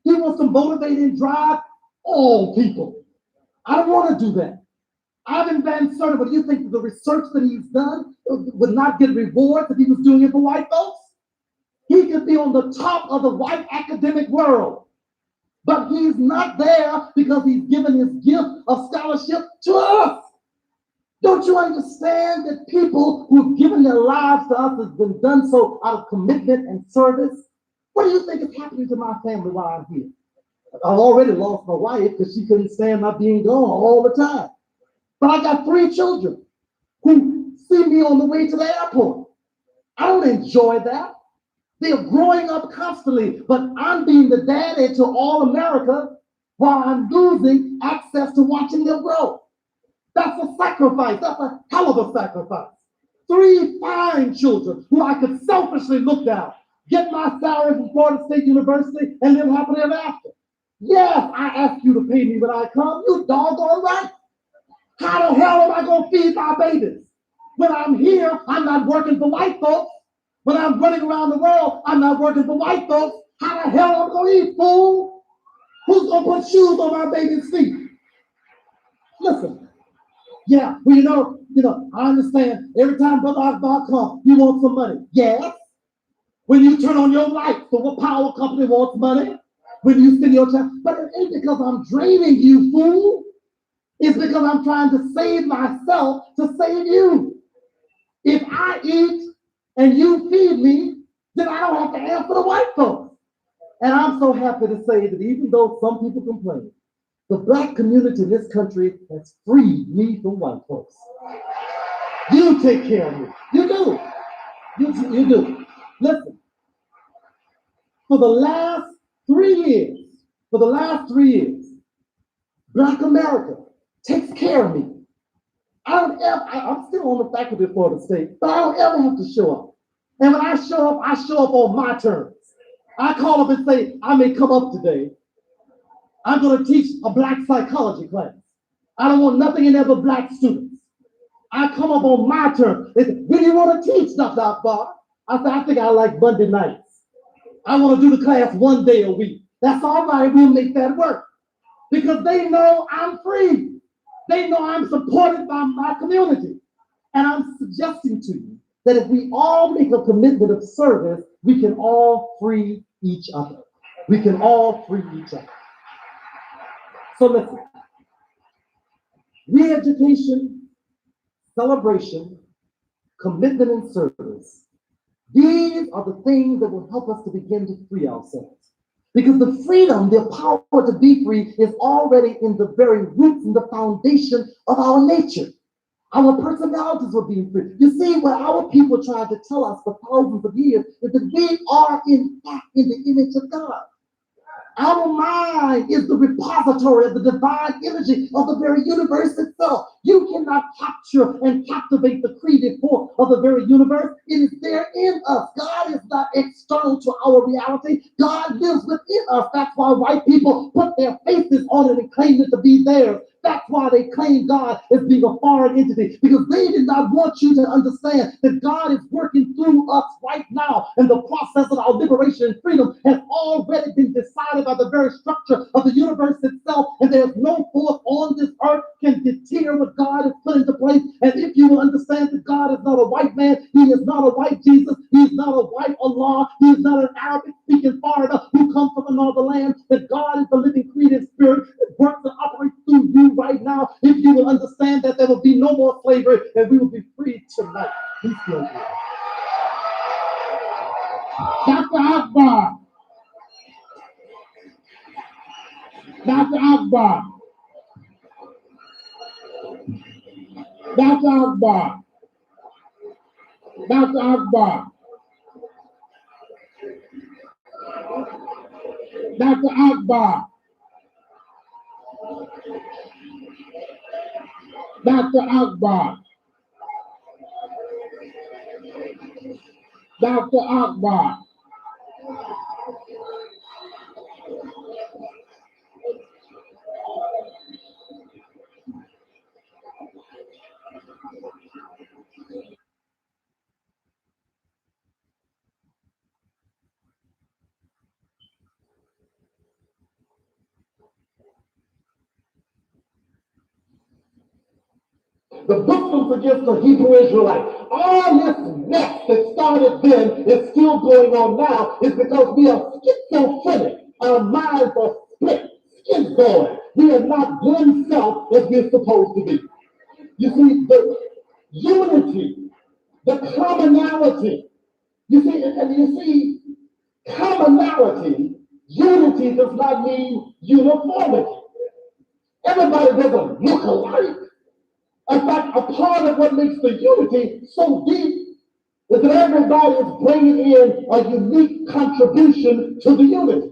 He wants to motivate and drive all people. I don't want to do that. Ivan Van Sertima, do you think that the research that he's done would not get rewards if he was doing it for white folks? He could be on the top of the white academic world. But he's not there because he's given his gift of scholarship to us. Don't you understand that people who've given their lives to us has been done so out of commitment and service? What do you think is happening to my family while I'm here? I've already lost my wife because she couldn't stand my being gone all the time. But I got 3 children who see me on the way to the airport. I don't enjoy that. They're growing up constantly, but I'm being the daddy to all America while I'm losing access to watching them grow. That's a sacrifice. That's a hell of a sacrifice. 3 fine children who I could selfishly look down, get my salary from Florida State University, and live happily ever after. Yes, I ask you to pay me when I come. You doggone right. How the hell am I going to feed my babies? When I'm here, I'm not working for white folks. When I'm running around the world, I'm not working for white folks. How the hell am I going to eat, fool? Who's going to put shoes on my baby's feet? Listen, yeah, well, you know, I understand. Every time Brother Akbar comes, you want some money. Yes. When you turn on your lights, so what power company wants money? When you spend your time, but it ain't because I'm draining you, fool. It's because I'm trying to save myself to save you. If I eat and you feed me, then I don't have to answer the white folks. And I'm so happy to say that even though some people complain, the black community in this country has freed me from white folks. You take care of me. You do. You do. Listen, for the last 3 years, Black America takes care of me. I'm still on the faculty of Florida State, but I don't ever have to show up. And when I show up on my terms. I call up and say, I may come up today. I'm going to teach a black psychology class. I don't want nothing in there but black students. I come up on my terms. They say, when do you want to teach, Dr. Akbar? I say, I think I like Monday nights. I want to do the class 1 day a week. That's all right. We'll make that work. Because they know I'm free. They know I'm supported by my community. And I'm suggesting to you that if we all make a commitment of service, we can all free each other. We can all free each other. So listen, re-education, celebration, commitment, and service. These are the things that will help us to begin to free ourselves. Because the freedom, the power to be free is already in the very roots and the foundation of our nature. Our personalities were being free. You see, what our people tried to tell us for thousands of years is that we are in fact in the image of God. Our mind is the repository of the divine energy of the very universe itself. You cannot capture and captivate the creative force of the very universe. It is there in us. God is not external to our reality. God lives within us. That's why white people put their faces on it and claim it to be theirs. That's why they claim God as being a foreign entity, because they did not want you to understand that God is working through us right now, and the process of our liberation and freedom has already been decided by the very structure of the universe itself, and there's no force on this earth can deter what God has put into place. And if you will understand that God is not a white man, he is not a white Jesus, he is not a white Allah, he is not an Arabic speaking foreigner who comes from another land, that God is the living creative spirit that works and operates through you right now. If you will understand that, there will be no more slavery and we will be free tonight. He's still here. Dr. Akbar. Dr. Akbar. Dr. Akbar. Dr. Akbar. Dr. Akbar. Dr. Akbar. Dr. Akbar. The book was against the Hebrew Israelite. All this mess that started then is still going on now is because we are schizophrenic. Our minds are split, schizoid. We are not one self as we're supposed to be. You see, the unity, the commonality. You see, commonality, unity does not mean uniformity. Everybody doesn't look alike. In fact, a part of what makes the unity so deep is that everybody is bringing in a unique contribution to the unity.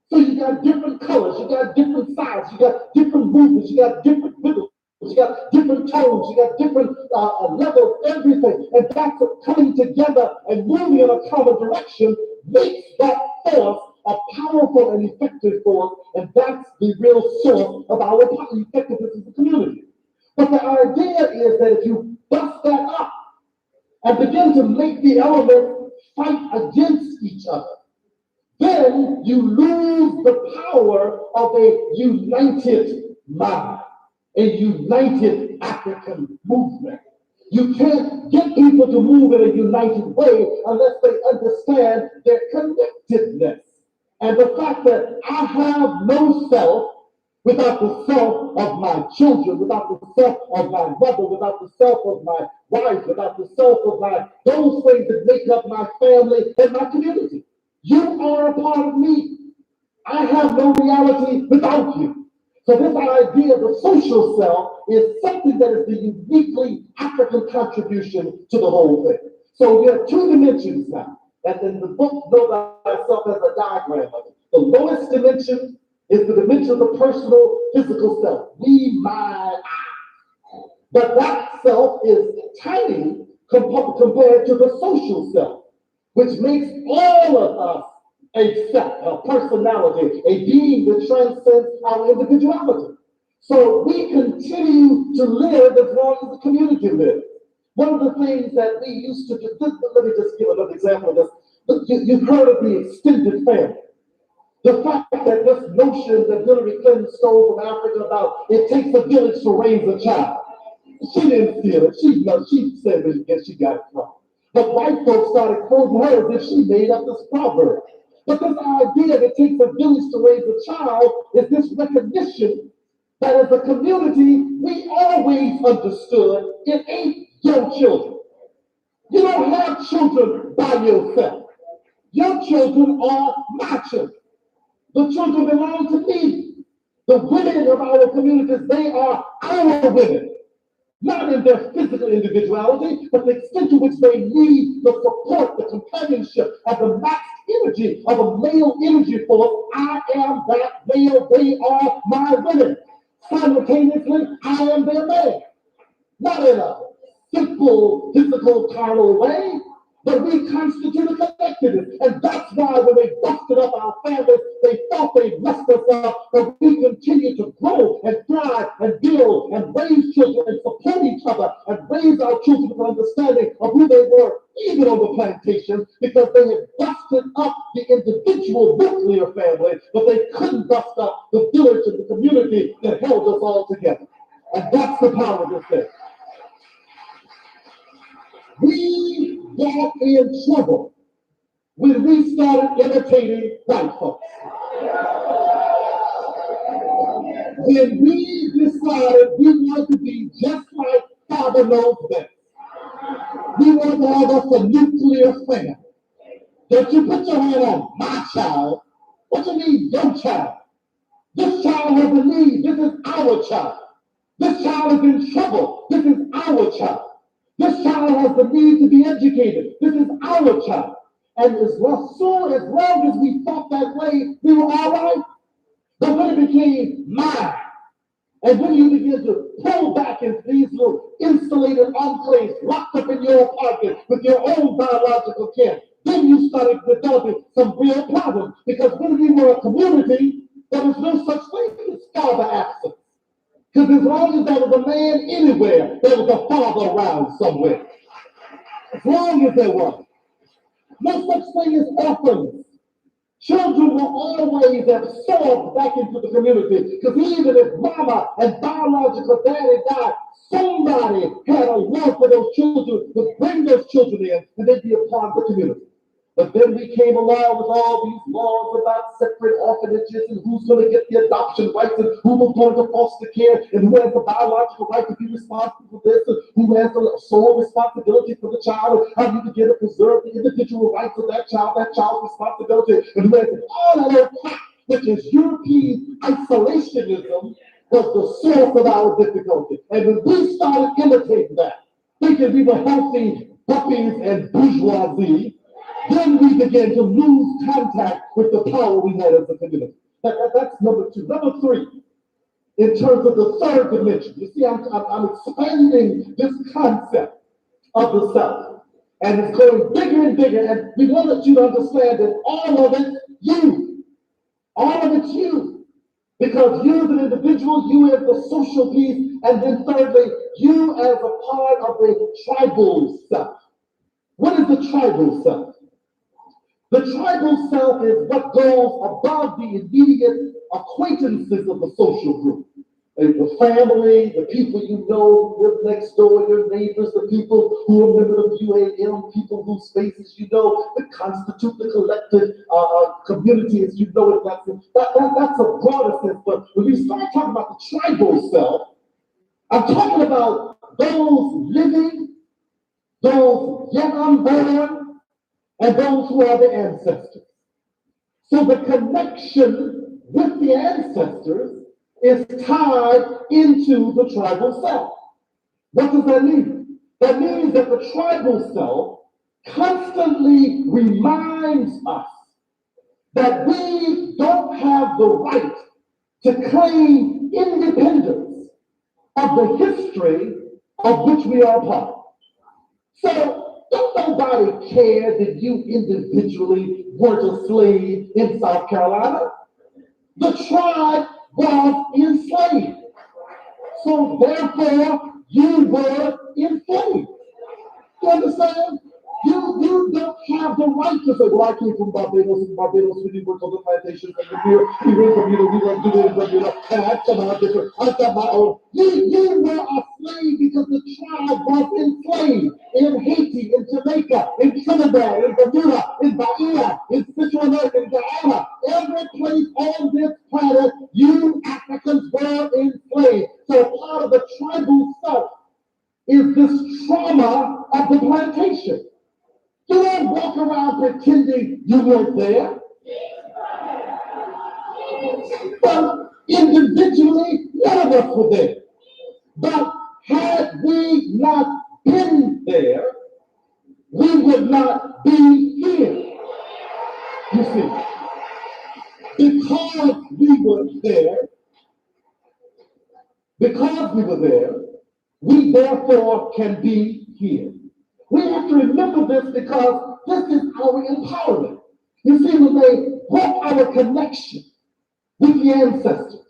So you got different colors, you got different sizes, you got different movements, you got different rhythms, you got different tones, you got different levels, everything. And that's what coming together and moving in a common direction makes that force a powerful and effective force. And that's the real source of our effectiveness as a community. But the idea is that if you bust that up and begin to make the elements fight against each other, then you lose the power of a united mind, a united African movement. You can't get people to move in a united way unless they understand their connectedness. And the fact that I have no self without the self of my children, without the self of my mother, without the self of my wife, without the self of those things that make up my family and my community. You are a part of me. I have no reality without you. So this idea of the social self is something that is the uniquely African contribution to the whole thing. So you have two dimensions now. And then the book Know Thyself as a diagram of it. The lowest dimension is the dimension of the personal, physical self. Me, my, I. But that self is tiny compared to the social self, which makes all of us a self, a personality, a being that transcends our individuality. So we continue to live as long as the community lives. One of the things that we used to do, let me just give another example of this. You've heard of the extended family. The fact that this notion that Hillary Clinton stole from Africa about it takes a village to raise a child. She didn't steal it. She said that she got it wrong. But white folks started quoting her as if she made up this proverb. But this idea that it takes a village to raise a child is this recognition that as a community, we always understood it ain't your children. You don't have children by yourself. Your children are my children. The children belong to me. The women of our communities, they are our women. Not in their physical individuality, but the extent to which they need the support, the companionship, and the max energy of a male energy force. I am that male, they are my women. Simultaneously, I am their man. Not in a simple, physical, carnal way, but we constitute a collectiveness. And that's why when they busted up our families, they thought they messed us up, but we continue to grow and thrive and build and raise children and support each other and raise our children with understanding of who they were, even on the plantation, because they had busted up the individual nuclear family, but they couldn't bust up the village and the community that held us all together. And that's the power of this thing. We got in trouble when we started imitating white folks. When we decided we want to be just like Father Knows Best. We want to have us a nuclear family. Don't you put your hand on my child. What you mean, your child? This child has a need. This is our child. This child is in trouble. This is our child. This child has the need to be educated. This is our child. And as long as we thought that way, we were all right. But when it became mine, and when you begin to pull back into these little insulated enclaves locked up in your apartment with your own biological kin, then you started developing some real problems. Because when we were a community, there was no such thing as father absence. Because as long as there was a man anywhere, there was a father around somewhere. As long as there was. No such thing as orphans. Children were always absorbed back into the community. Because even if mama and biological daddy died, somebody had a love for those children, would bring those children in, and they'd be a part of the community. But then we came along with all these laws about separate orphanages and who's going to get the adoption rights and who will go into foster care and who has the biological right to be responsible for this and who has the sole responsibility for the child and how you begin to preserve the individual rights of that child's responsibility, and who has all that other crap, which is European isolationism, was the source of our difficulty. And when we started imitating that, thinking we were healthy puppies and bourgeoisie, then we began to lose contact with the power we had as a community. That's number two. Number three, in terms of the third dimension, you see, I'm expanding this concept of the self. And it's going bigger and bigger. And we want you to understand that all of it, you. All of it's you. Because you as an individual, you as the social piece, and then thirdly, you as a part of the tribal self. What is the tribal self? The tribal self is what goes above the immediate acquaintances of the social group. The family, the people you know, live next door, your neighbors, the people who are members of UAM, people whose spaces you know, that constitute the collective community as you know it. That's a broader sense. But when we start talking about the tribal self, I'm talking about those living, those yet unborn, and those who are the ancestors. So the connection with the ancestors is tied into the tribal self. What does that mean? That means that the tribal self constantly reminds us that we don't have the right to claim independence of the history of which we are part. So don't nobody care that you individually weren't a slave in South Carolina. The tribe was enslaved. So therefore, you were enslaved. You understand? You don't have the right to say, well, I came from Barbados, and Barbados really worked on the plantations, and we went from, we went to this, and I somehow different. I got my own. You were a slave because the tribe was enslaved in Haiti, in Jamaica, in Trinidad, in Bermuda, in Bahia, in Central America, in Guyana. Every place on this planet, you Africans were enslaved. So part of the tribal stuff is this trauma of the plantation. You don't walk around pretending you weren't there. But individually, none of us were there. But had we not been there, we would not be here. You see, because we were there, we therefore can be here. We have to remember this because this is our empowerment. You see, when they broke our connection with the ancestors,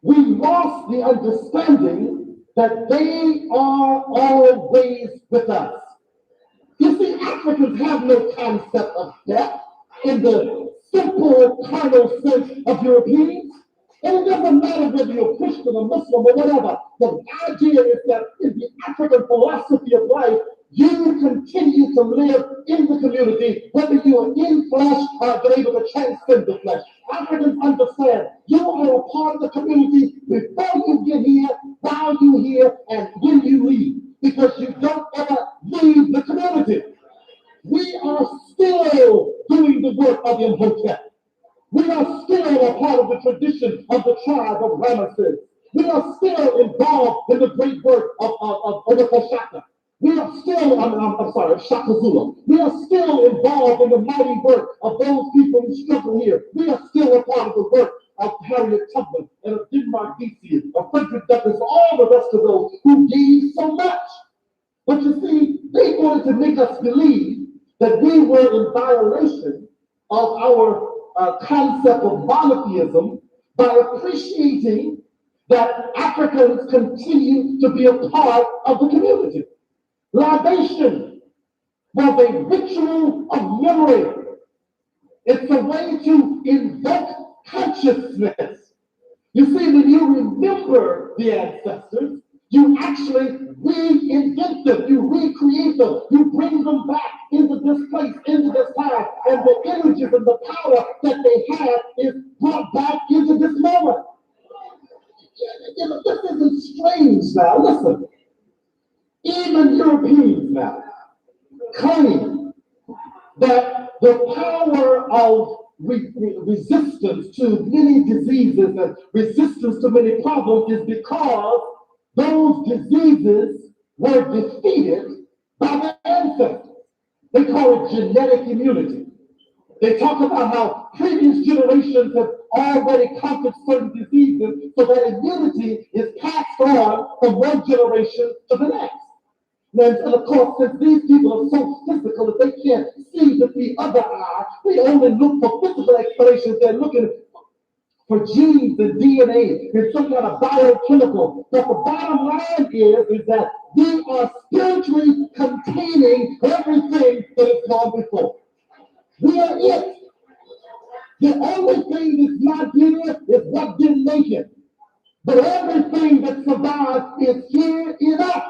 we lost the understanding that they are always with us. You see, Africans have no concept of death in the simple carnal sense of Europeans. And it doesn't matter whether you're Christian or Muslim or whatever. The idea is that in the African philosophy of life, you continue to live in the community, whether you are in flesh or been able to transcend the flesh. Africans understand you are a part of the community before you get here, while you're here, and when you leave, because you don't ever leave the community. We are still doing the work of Imhotep. We are still a part of the tradition of the tribe of Ramesses. We are still involved in the great work of Shaka. We are still, Shaka Zulu. We are still involved in the mighty work of those people who struggle here. We are still a part of the work of Harriet Tubman and of Denmark Vesey, of Frederick Douglass, all the rest of those who gave so much. But you see, they wanted to make us believe that we were in violation of our concept of monotheism by appreciating that Africans continue to be a part of the community. Libation was a ritual of memory. It's a way to invoke consciousness. You see, when you remember the ancestors, you actually reinvent them, you recreate them, you bring them back into this place, into this time, and the images and the power that they have is brought back into this moment. You know, this isn't strange now. Listen, even Europeans now claim that the power of resistance to many diseases and resistance to many problems is because those diseases were defeated by their ancestors. They call it genetic immunity. They talk about how previous generations have already conquered certain diseases, so that immunity is passed on from one generation to the next. And of course, since these people are so physical that they can't see with the other eye, they only look for physical explanations. They're looking for genes and DNA and some kind of biochemical. But the bottom line is that we are spiritually containing everything that has gone before. We are it. The only thing that's not here is what didn't make it. But everything that survives is here in us.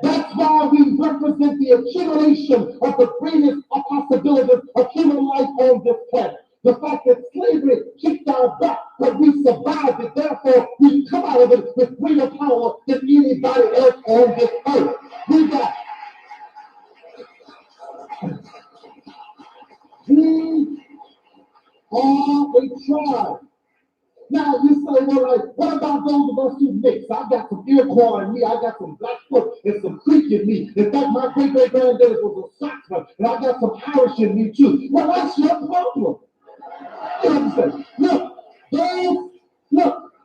That's why we represent the accumulation of the greatest possibilities of human life on this planet. The fact that slavery kicked our butt, but we survived it. Therefore, we come out of it with greater power than anybody else on this earth. We got we are a tribe. Now you say, well, like, what about those of us who mix? I got some Iroquois in me, I got some Blackfoot and some Creek in me. In fact, my great-great-granddaddy was a Scotsman, and I got some Irish in me too. Well, that's your problem. You know what I'm saying?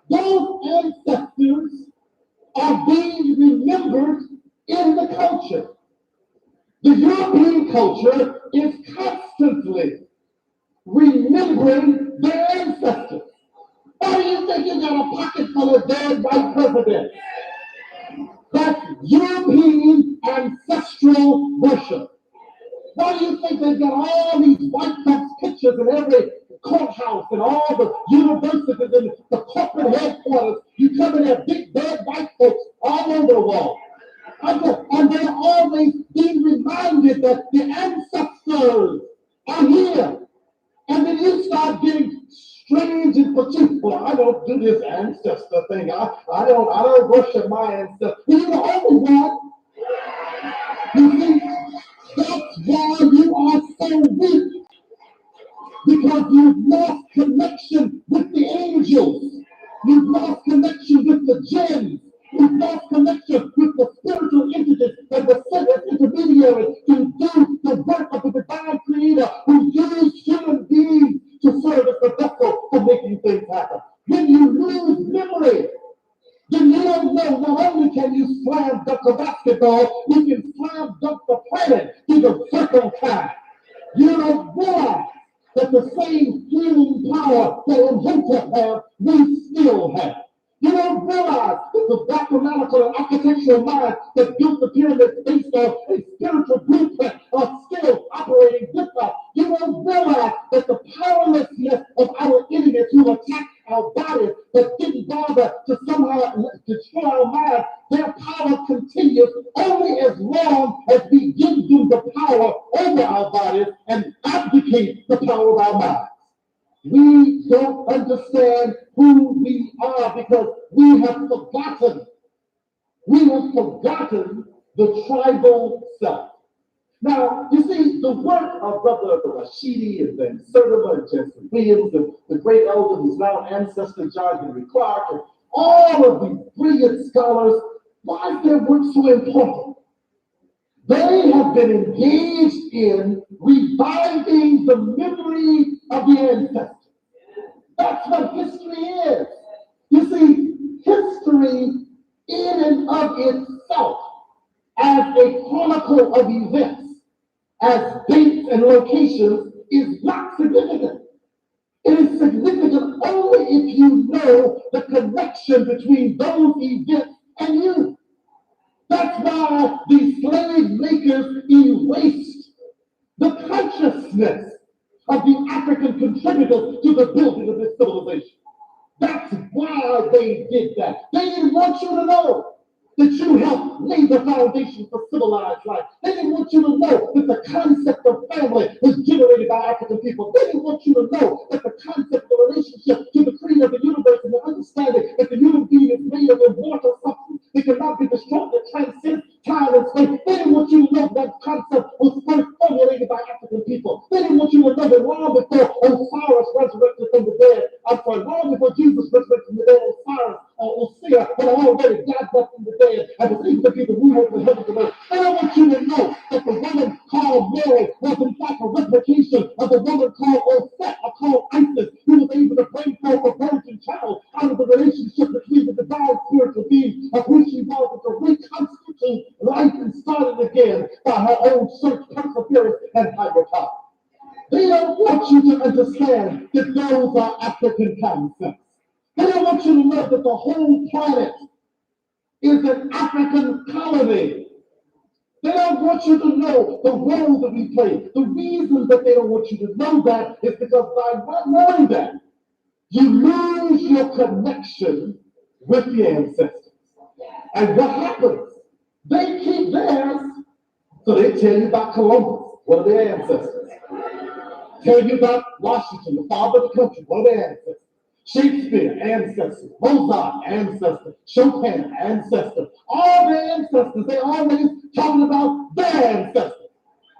Those ancestors are being remembered in the culture. The European culture is constantly remembering their ancestors. Why do you think you got a pocket full of dead white presidents? That's European ancestral worship. Why do you think they've got all these white folks pictures in every courthouse and all the universities and the corporate headquarters? You come in there, big bad white folks all over the wall. And they're always being reminded that the ancestors are here. And then you start getting strange and fatigued. Well, I don't do this ancestor thing. I don't worship my ancestors. You're the only one. You see, that's why you are so weak. Because you've lost connection with the angels. You've lost connection with the gems. You've lost connection with the spiritual entities that were sent as intermediaries to do the work of the divine creator who used human beings to serve as the vessel for making things happen. When you lose memory, then you don't know, not only can you slam dunk a basketball, you can slam dunk the planet through the circle time. You don't realize that the same healing power that Hetep have, we still have. You don't realize that the mathematical and architectural mind that built the pyramids based on a spiritual blueprint are still operating with us. You don't realize that the powerlessness of our enemies who attack our bodies but didn't bother to somehow destroy our minds, their power continues only as long as we give them the power over our bodies and abdicate the power of our minds. We don't understand who we are because we have forgotten. We have forgotten the tribal self. Now, you see, the work of Brother Rashidi and then Sertima and Jensen Williams and the great elder who's now ancestor John Henry Clark and all of these brilliant scholars, why is their work so important? They have been engaged in reviving the memory of the ancestors. That's what history is. You see, history in and of itself, as a chronicle of events, as dates and locations, is not significant. It is significant only if you know the connection between those events and you. That's why the slave makers erased the consciousness of the African contributors to the building of this civilization. That's why they did that. They didn't want you to know that you helped lay the foundation for civilized life. They didn't want you to know that the concept of family was generated by African people. They didn't want you to know that the concept of relationship to the creator of the universe and the understanding that the human being is made of immortal substance that cannot be destroyed, that transcends time and space. They didn't want you to know that concept was first formulated by African people. They didn't want you to know that long before Osiris resurrected from the dead, long before Jesus resurrected from the dead, Osiris or Osir had already got up from the dead and was able to be the ruler of the heavens and earth. They don't want you to know that the woman called Mary was in fact a replication of the woman called Osset or called Isis, who was able to bring forth a virgin child out of the relationship between the divine spiritual being of who she was and to reconstitute life and start it again by her own search, perseverance, and higher power. They don't want you to understand that those are African concepts. They don't want you to know that the whole planet is an African colony. They don't want you to know the role that we play. The reason that they don't want you to know that is because by not knowing that, you lose your connection with the ancestors. And what happens? They keep theirs, so they tell you about Columbus, one of their ancestors. Tell you about Washington, the father of the country, one of their ancestors. Shakespeare, ancestor. Mozart, ancestor. Chopin, ancestor. All their ancestors, they always talking about their ancestors.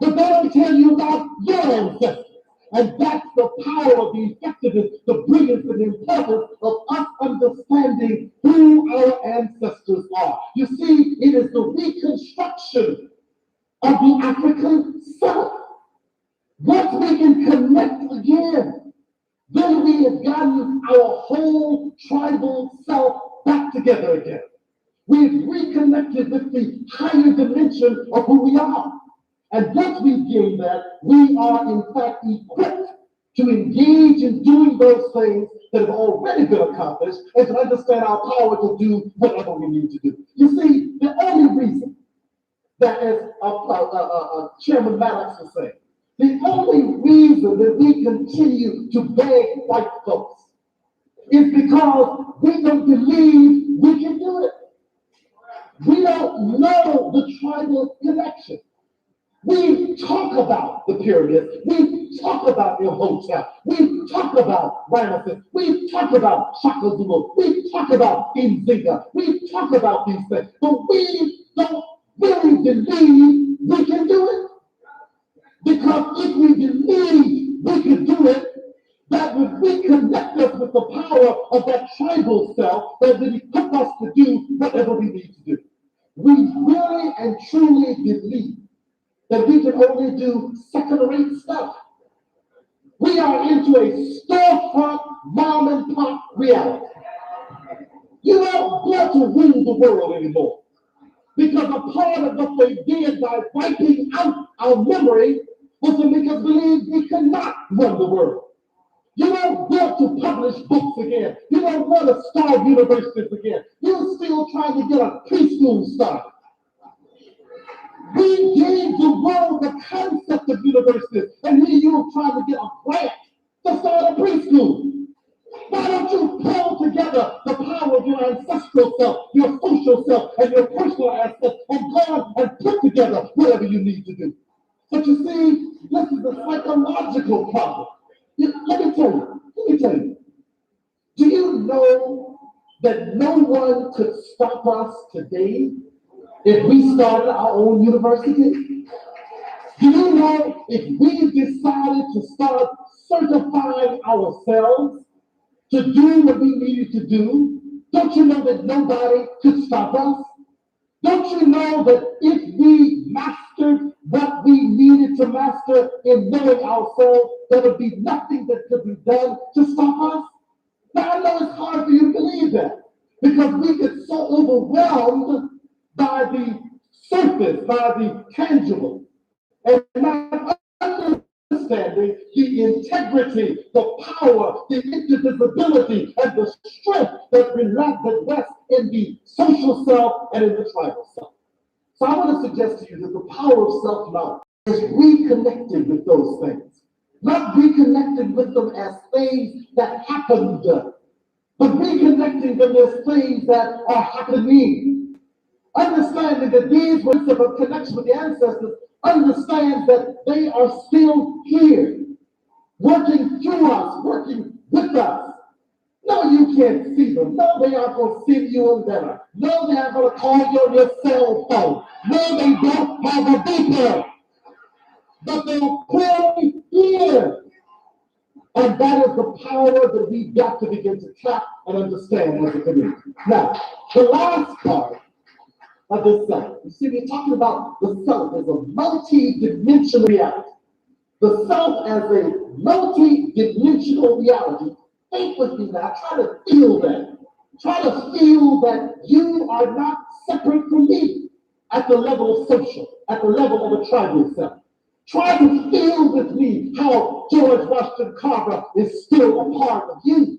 But they don't tell you about your ancestors. And that's the power of the effectiveness, the brilliance, and the importance of us understanding who our ancestors are. You see, it is the reconstruction of the African self. Once we can connect again, then we have gotten our whole tribal self back together again. We've reconnected with the higher dimension of who we are. And once we've gained that, we are in fact equipped to engage in doing those things that have already been accomplished and to understand our power to do whatever we need to do. You see, the only reason that, as Chairman Maddox was saying, the only reason that we continue to beg white folks is because we don't believe we can do it. We don't know the tribal connection. We talk about the pyramids. We talk about Imhotep. We talk about Ramesses. We talk about Shaka Zulu. We talk about Nzinga. We talk about these things. But we don't really believe we can do it. Because if we believe we can do it, that would reconnect us with the power of that tribal self that would equip us to do whatever we need to do. We really and truly believe that we can only do second-rate stuff. We are into a storefront, mom-and-pop reality. You don't get to rule the world anymore, because a part of what they did by wiping out our memory was to make us believe we could not run the world. You don't want to publish books again. You don't want to start universities again. You're still trying to get a preschool started. We gave the world the concept of universities, and here you're trying to get a grant to start a preschool. Why don't you pull together the power of your ancestral self, your social self, and your personal aspect, and go on and put together whatever you need to do? But you see, this is a psychological problem. Let me tell you. Do you know that no one could stop us today if we started our own university? Do you know if we decided to start certifying ourselves to do what we needed to do, don't you know that nobody could stop us? Don't you know that if we mastered what we needed to master in knowing ourselves, there would be nothing that could be done to stop us? Now, I know it's hard for you to believe that, because we get so overwhelmed by the surface, by the tangible, and not understanding the integrity, the power, the indivisibility, and the strength that rests in the social self and in the tribal self. So I want to suggest to you that the power of self-knowledge is reconnected with those things. Not reconnected with them as things that happened, but reconnecting them as things that are happening. Understanding that these words of a connection with the ancestors understands that they are still here, working through us, working with us. No, you can't see them. No, they aren't going to send you a letter. No, they aren't going to call you on your cell phone. No, they don't have a beeper. But they're clearly here. And that is the power that we've got to begin to tap and understand as a community. Now, the last part of this self. You see, we're talking about the self as a multi-dimensional reality. The self as a multi-dimensional reality. Think with me now. Try to feel that. Try to feel that you are not separate from me at the level of social, at the level of a tribal self. Try to feel with me how George Washington Carver is still a part of you.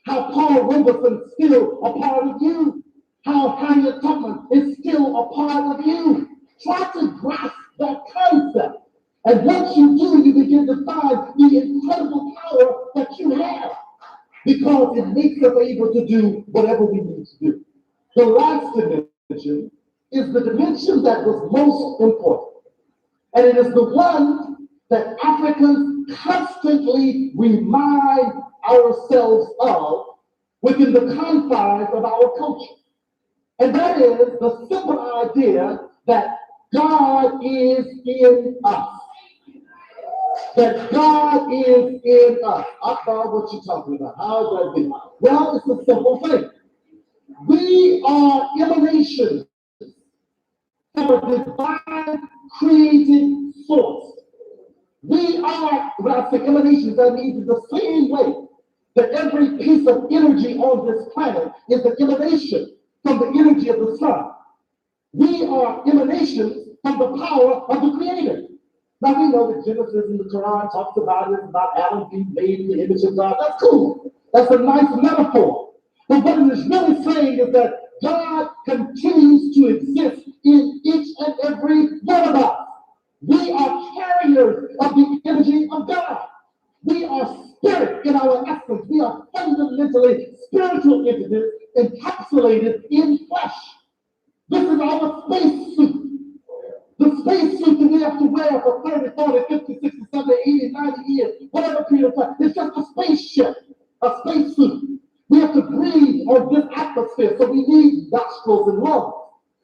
How Paul Robeson is still a part of you. How Harriet Tubman is still a part of you. Try to grasp that concept. And once you do, you begin to find the incredible power that you have, because it makes us able to do whatever we need to do. The last dimension is the dimension that was most important. And it is the one that Africans constantly remind ourselves of within the confines of our culture. And that is the simple idea that God is in us. That God is in us. I thought what you're talking about. How does that be? Well, it's a simple thing. We are emanations of a divine creating source. We are, when I say emanations, that means in the same way that every piece of energy on this planet is an emanation from the energy of the sun. We are emanations from the power of the Creator. Now we know that Genesis and the Quran talks about it, about Adam being made in the image of God. That's cool. That's a nice metaphor. But what it is really saying is that God continues to exist in each and every one of us. We are carriers of the energy of God. We are spirit in our essence. We are fundamentally spiritual entities encapsulated in flesh. This is our space suit. The space suit that we have to wear for 30, 40, 50, 60, 70, 80, 90 years, whatever period of time. It's just a spaceship, a space suit. We have to breathe on this atmosphere, so we need nostrils and lungs.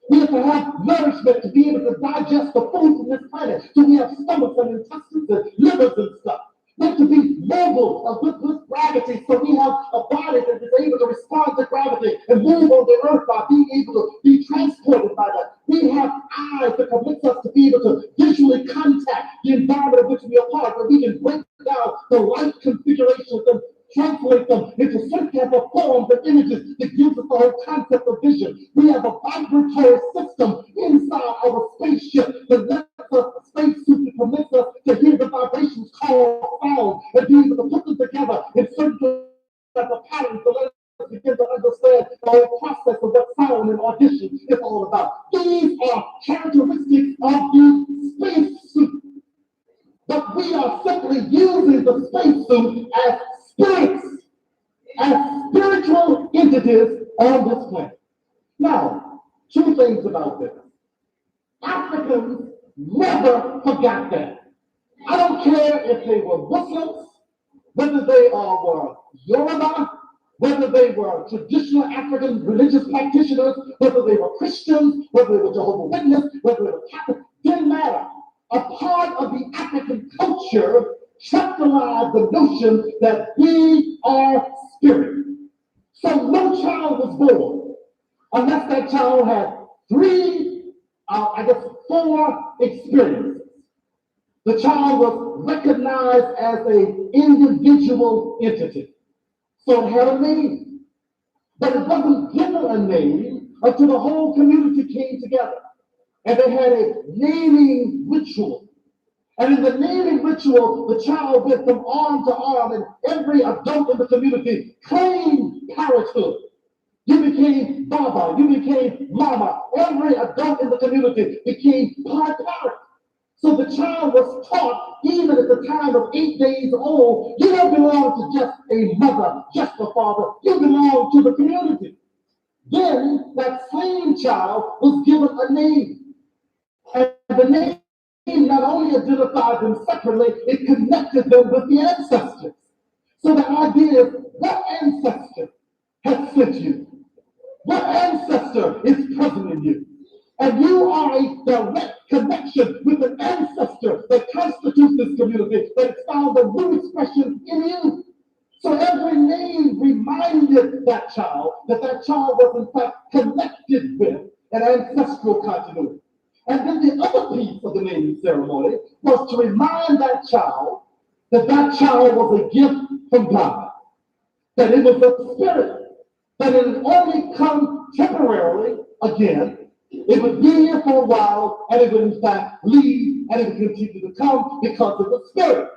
We have to have nourishment to be able to digest the food from this planet. So we have stomachs and intestines and livers and stuff. We have to be mobile with gravity, so we have a body that is able to respond to gravity and move on the earth by being able to be transported by that. We have eyes that permits us to be able to visually contact the environment in which we are part, where we can break down the light configurations and translate them into certain type of forms and images that gives us the whole concept of vision. We have a vibratory system inside our spaceship that lets us, a spacesuit that permits us to hear the vibrations called sound and be able to put them together in certain type of patterns to let us begin to understand the whole process of what sound and audition is all about. These are characteristics of the spacesuit. But we are simply using the spacesuit as spirits, as spiritual entities on this planet. Now, two things about this. Africans never forgot that. I don't care if they were Muslims, whether they were Yoruba, whether they were traditional African religious practitioners, whether they were Christians, whether they were Jehovah's Witness, whether they were Catholic, didn't matter. A part of the African culture kept alive the notion that we are spirit. So no child was born unless that child had four experiences. The child was recognized as an individual entity. So it had a name. But it wasn't given a name until the whole community came together. And they had a naming ritual. And in the naming ritual, the child went from arm to arm, and every adult in the community claimed parenthood. You became Baba, you became Mama. Every adult in the community became part parent. So the child was taught, even at the time of 8 days old, you don't belong to just a mother, just a father. You belong to the community. Then that same child was given a name. And the name not only identified them separately, it connected them with the ancestors. So the idea is, what ancestor has sent you? What ancestor is present in you? And you are a direct connection with an ancestor that constitutes this community, that has found a new expression in you. So every name reminded that child that child was in fact connected with an ancestral continuity. And then the other piece of the naming ceremony was to remind that child that child was a gift from God, that it was a spirit, that it would only come temporarily again. It would be here for a while, and it would in fact leave, and it would continue to come because of the spirit.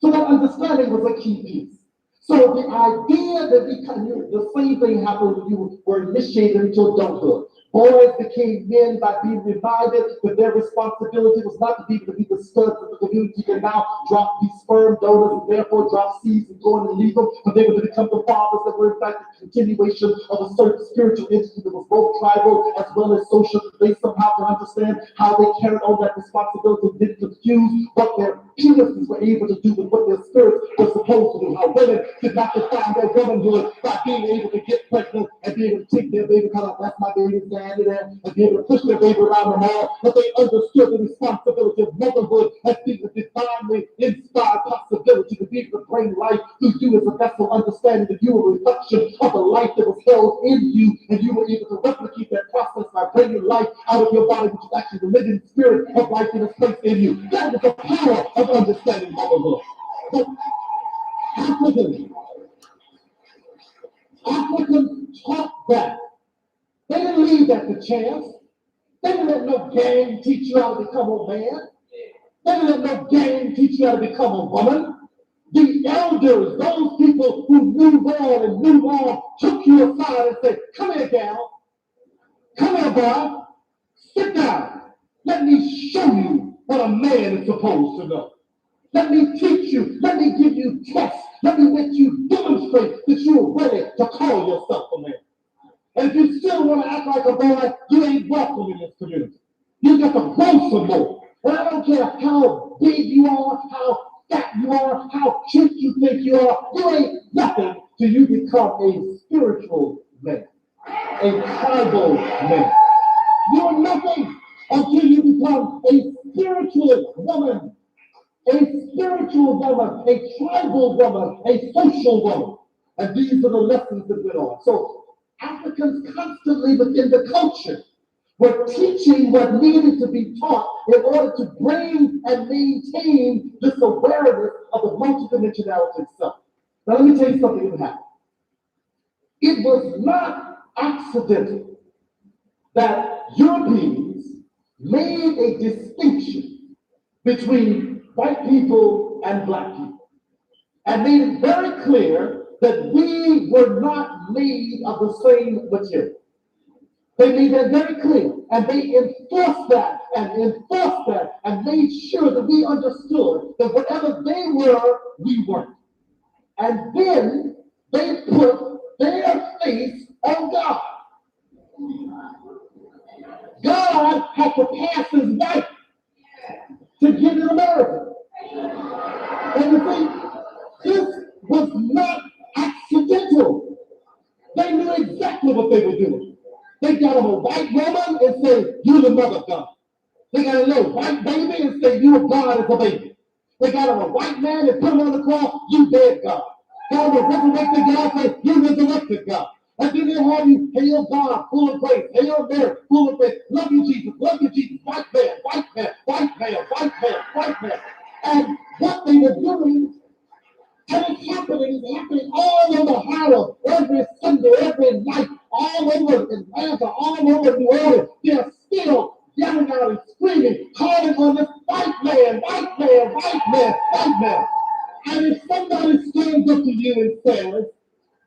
So that understanding was a key piece. So the idea that the same thing happened when you were initiated into adulthood. Boys became men by being reminded that their responsibility was not to be the studs of the community and now drop these sperm donors and therefore drop seeds and go and leave them, but they were to become the fathers that were in fact a continuation of a certain spiritual entity that was both tribal as well as social. They somehow can understand how they carried on that responsibility, didn't confuse what their penises were able to do with what their spirits were supposed to do. How women did not define their womanhood by being able to get pregnant and be able to take their baby, kind of, that's my baby's dad, and be able to push their baby around the mall, but they understood the responsibility of motherhood as being a divinely inspired possibility to be able to bring life through you as a vessel, understanding that you were a reflection of the life that was held in you, and you were able to replicate that process by bringing life out of your body, which is actually the living spirit of life that is placed in you. That is the power of understanding motherhood. But Africans taught that. They didn't leave that to chance. They didn't let no game teach you how to become a man. They didn't let no game teach you how to become a woman. The elders, those people who knew well and knew wrong, took you aside and said, come here, gal. Come on, boy. Sit down. Let me show you what a man is supposed to know. Let me teach you. Let me give you tests. Let me let you demonstrate that you are ready to call yourself a man. And if you still want to act like a boy, you ain't welcome in this community. You got to grow some more. And I don't care how big you are, how fat you are, how cute you think you are. You ain't nothing till you become a spiritual man, a tribal man. You're nothing until you become a spiritual woman, a spiritual woman, a tribal woman, a social woman. And these are the lessons that went on. So Africans constantly within the culture were teaching what needed to be taught in order to bring and maintain this awareness of the multidimensionality itself. Now let me tell you something that happened. It was not accidental that Europeans made a distinction between white people and black people and made it very clear that we were not made of the same material. They made that very clear, and they enforced that and made sure that we understood that whatever they were, we weren't. And then they put their faith on God. God had to pass his wife to get in America. And you see, this was not accidental. They knew exactly what they were doing. They got him a white woman and said, "You the mother of God." They got a little white baby and said, "You are God as a baby." They got him a white man and put him on the cross, "You dead God." Got him a resurrected God and said, "You resurrected God." And then they have you, "Hail God, full of grace. Hail Mary, full of grace. Love you, Jesus. Love you, Jesus." White man, white man, white man, white man, white man. And what they were doing, and it's happening all over Harlem, every Sunday, every night, all over Atlanta, all over New Orleans. They're still yelling out and screaming, calling on this white man, white man, white man, white man. And if somebody stands up to you and says,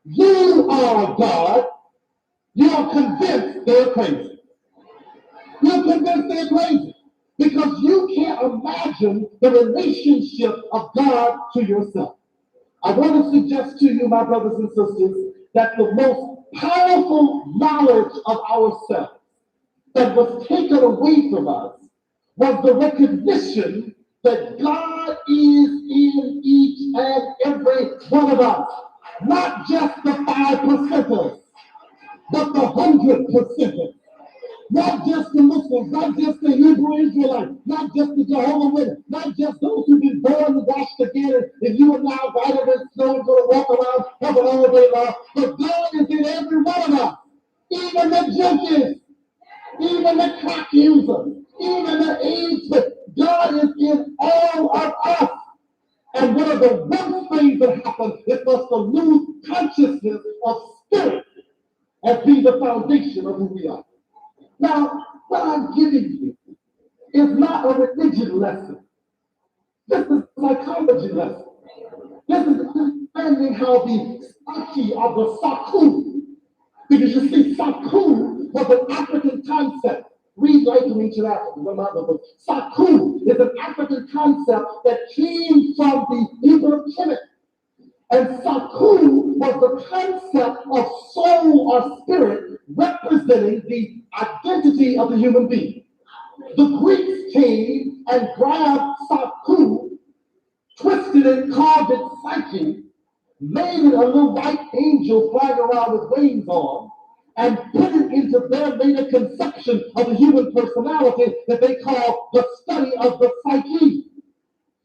"You are God," you are convinced they're crazy. You're convinced they're crazy because you can't imagine the relationship of God to yourself. I want to suggest to you, my brothers and sisters, that the most powerful knowledge of ourselves that was taken away from us was the recognition that God is in each and every one of us. Not just the 5%ers, but the 100%ers. Not just the Muslims, not just the Hebrew Israelites, not just the Jehovah's Witnesses, not just those who've been born and washed again, and you are now whiter than snow and going to walk around heaven all day long. But God is in every one of us, even the junkies, even the crack users, even the AIDS. God is in all of us. And one of the worst things that happens is for us to lose consciousness of spirit as being the foundation of who we are. Now, what I'm giving you is not a religion lesson. This is a psychology lesson. This is understanding how the psyche of the Saku, because you see, Saku was an African concept. Read like in ancient Africa, one of my other books. Saku is an African concept that came from the Hebrew Kemet. And Saku was the concept of soul or spirit representing the identity of the human being. The Greeks came and grabbed Saku, twisted it, carved it Psyche, made it a little white angel flying around with wings on, and put it into their later conception of the human personality that they call the study of the psyche.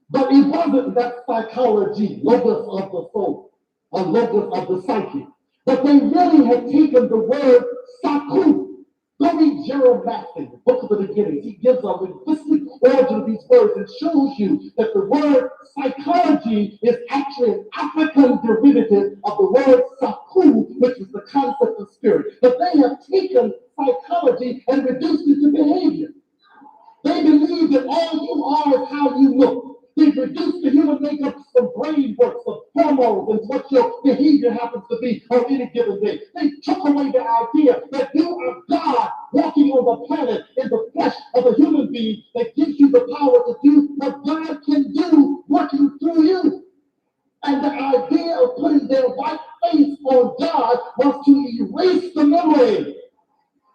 But it wasn't that psychology, logos of the soul, or logos of the psyche. But they really had taken the word Saku. Go read Gerald Massey, the Book of the Beginnings. He gives a linguistic origin of these words and shows you that the word psychology is actually an African derivative of the word Saku, which is the concept of spirit. But they have taken psychology and reduced it to behavior. They believe that all you are is how you look. They've reduced the human makeup to some brain work, some hormones and what your behavior happens to be on any given day. They took away the idea that you are God walking on the planet in the flesh of a human being that gives you the power to do what God can do working through you. And the idea of putting their white face on God was to erase the memory,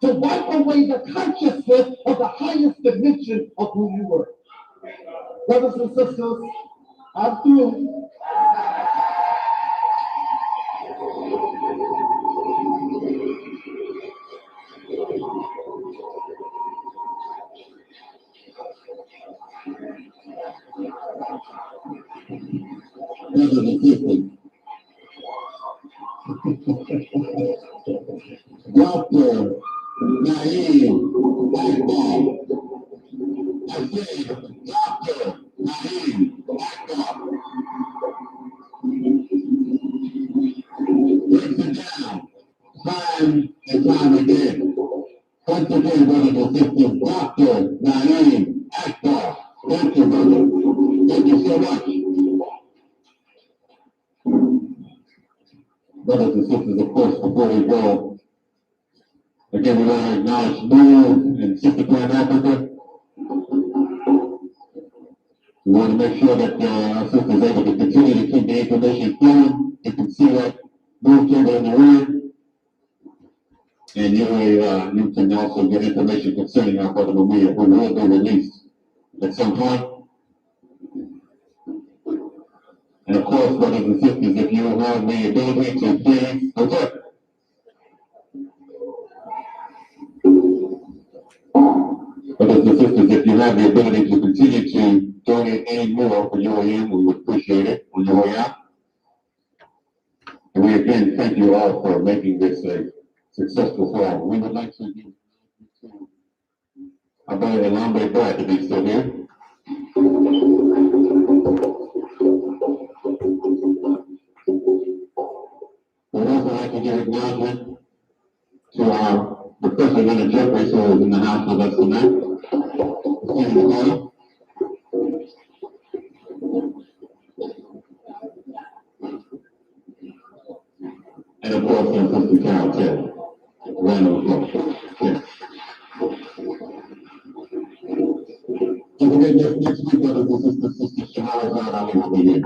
to wipe away the consciousness of the highest dimension of who you were. Brothers and sisters, I'm through. Brothers and sisters, Dr. Naeem Akbar. I said, Dr. Naeem Akbar. Breaks it down time and time again. Once again, brothers and sisters, Dr. Naeem Akbar. Thank you, brother. Thank you so much. Brothers and sisters, of course, before we go, again, we want to acknowledge Noel and Sister Twa Africa. We want to make sure that our sister is able to continue to keep the information flowing. You can see that move table in the room. And you can also get information concerning our brother Mumia, who will be released at some point. And of course, brothers and sisters, if you have the ability to please, okay. Brothers and sisters, if you have the ability to continue to donate any more for UAM, we would appreciate it on your way out. And we again thank you all for making this a successful forum. We would like to give our brother Elambe Brad to be still here. We'd also like to give acknowledgement to our Professor Leonard Jeffries, who is in the house with us tonight. And of course, our Sister Carol Taylor. Round of applause. Yes. Don't forget, next week, brothers and sisters, Sister Shahara Ali will be here.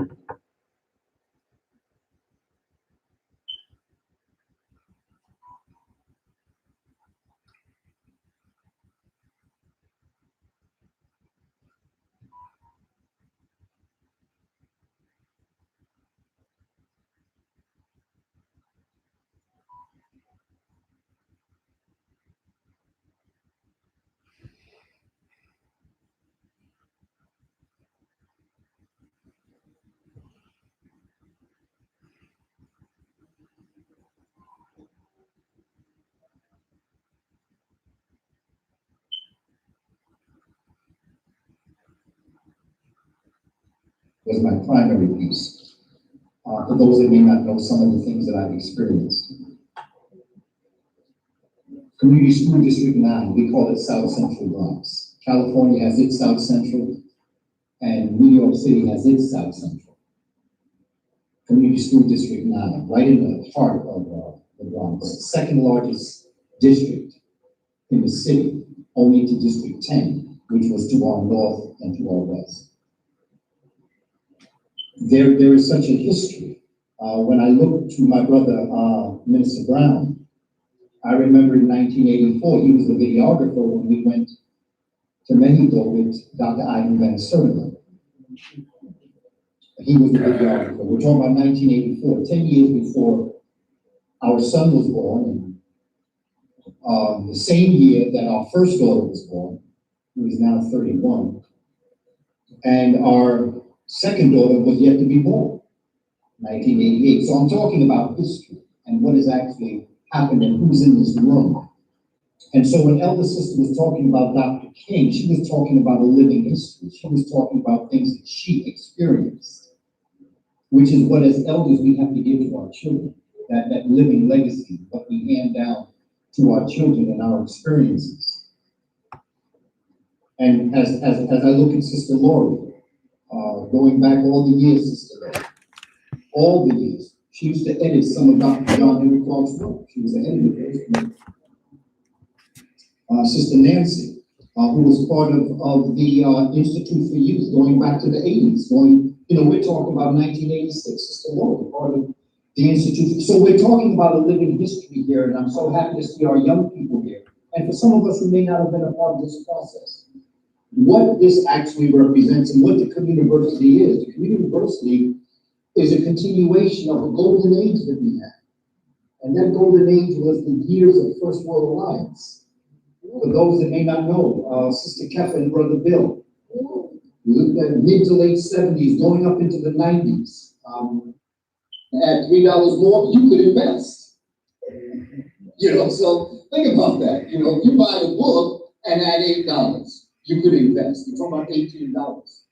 Was my primary piece. For those that may not know some of the things that I've experienced. Community School District 9, we call it South Central Bronx. California has its South Central, and New York City has its South Central. Community School District 9, right in the heart of the Bronx. Second largest district in the city, only to District 10, which was to our north and to our west. There is such a history. When I look to my brother, Minister Brown, I remember in 1984, he was the videographer when we went to Mexico with Dr. Ivan Van Sertima. He was the videographer. We're talking about 1984, 10 years before our son was born, and the same year that our first daughter was born, who is now 31, and our second daughter was yet to be born, 1988. So I'm talking about history and what has actually happened and who's in this room. And so when Elder Sister was talking about Dr. King, she was talking about a living history. She was talking about things that she experienced, which is what as elders we have to give to our children, that living legacy, what we hand down to our children and our experiences. And as I look at Sister Lori, going back all the years, Sister Lori, all the years. She used to edit some of Dr. John Henry Clark's work. She was the editor. Sister Nancy, who was part of the Institute for Youth going back to the 80s. We're talking about 1986. Sister Laura, part of the Institute. So we're talking about a living history here, and I'm so happy to see our young people here. And for some of us who may not have been a part of this process, what this actually represents and what the community is. The community is a continuation of a golden age that we had. And that golden age was the years of First World Alliance. For those that may not know, Sister Keffa and Brother Bill, we looked at mid to late 70s, going up into the 90s. At $3 more, you could invest. So think about that. If you buy a book and at $8, you could invest. You're talking about $18.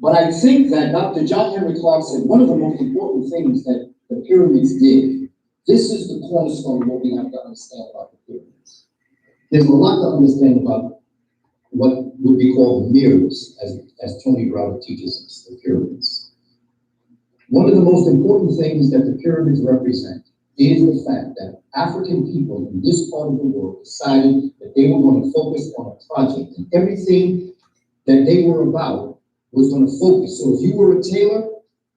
But I think that Dr. John Henry Clark said one of the most important things that the pyramids did, this is the cornerstone of what we have to understand about the pyramids. There's a lot to understand about what would be called mirrors, as Tony Browder teaches us, the pyramids. One of the most important things that the pyramids represent is the fact that African people in this part of the world decided that they were going to focus on a project, and everything that they were about was going to focus. So if you were a tailor,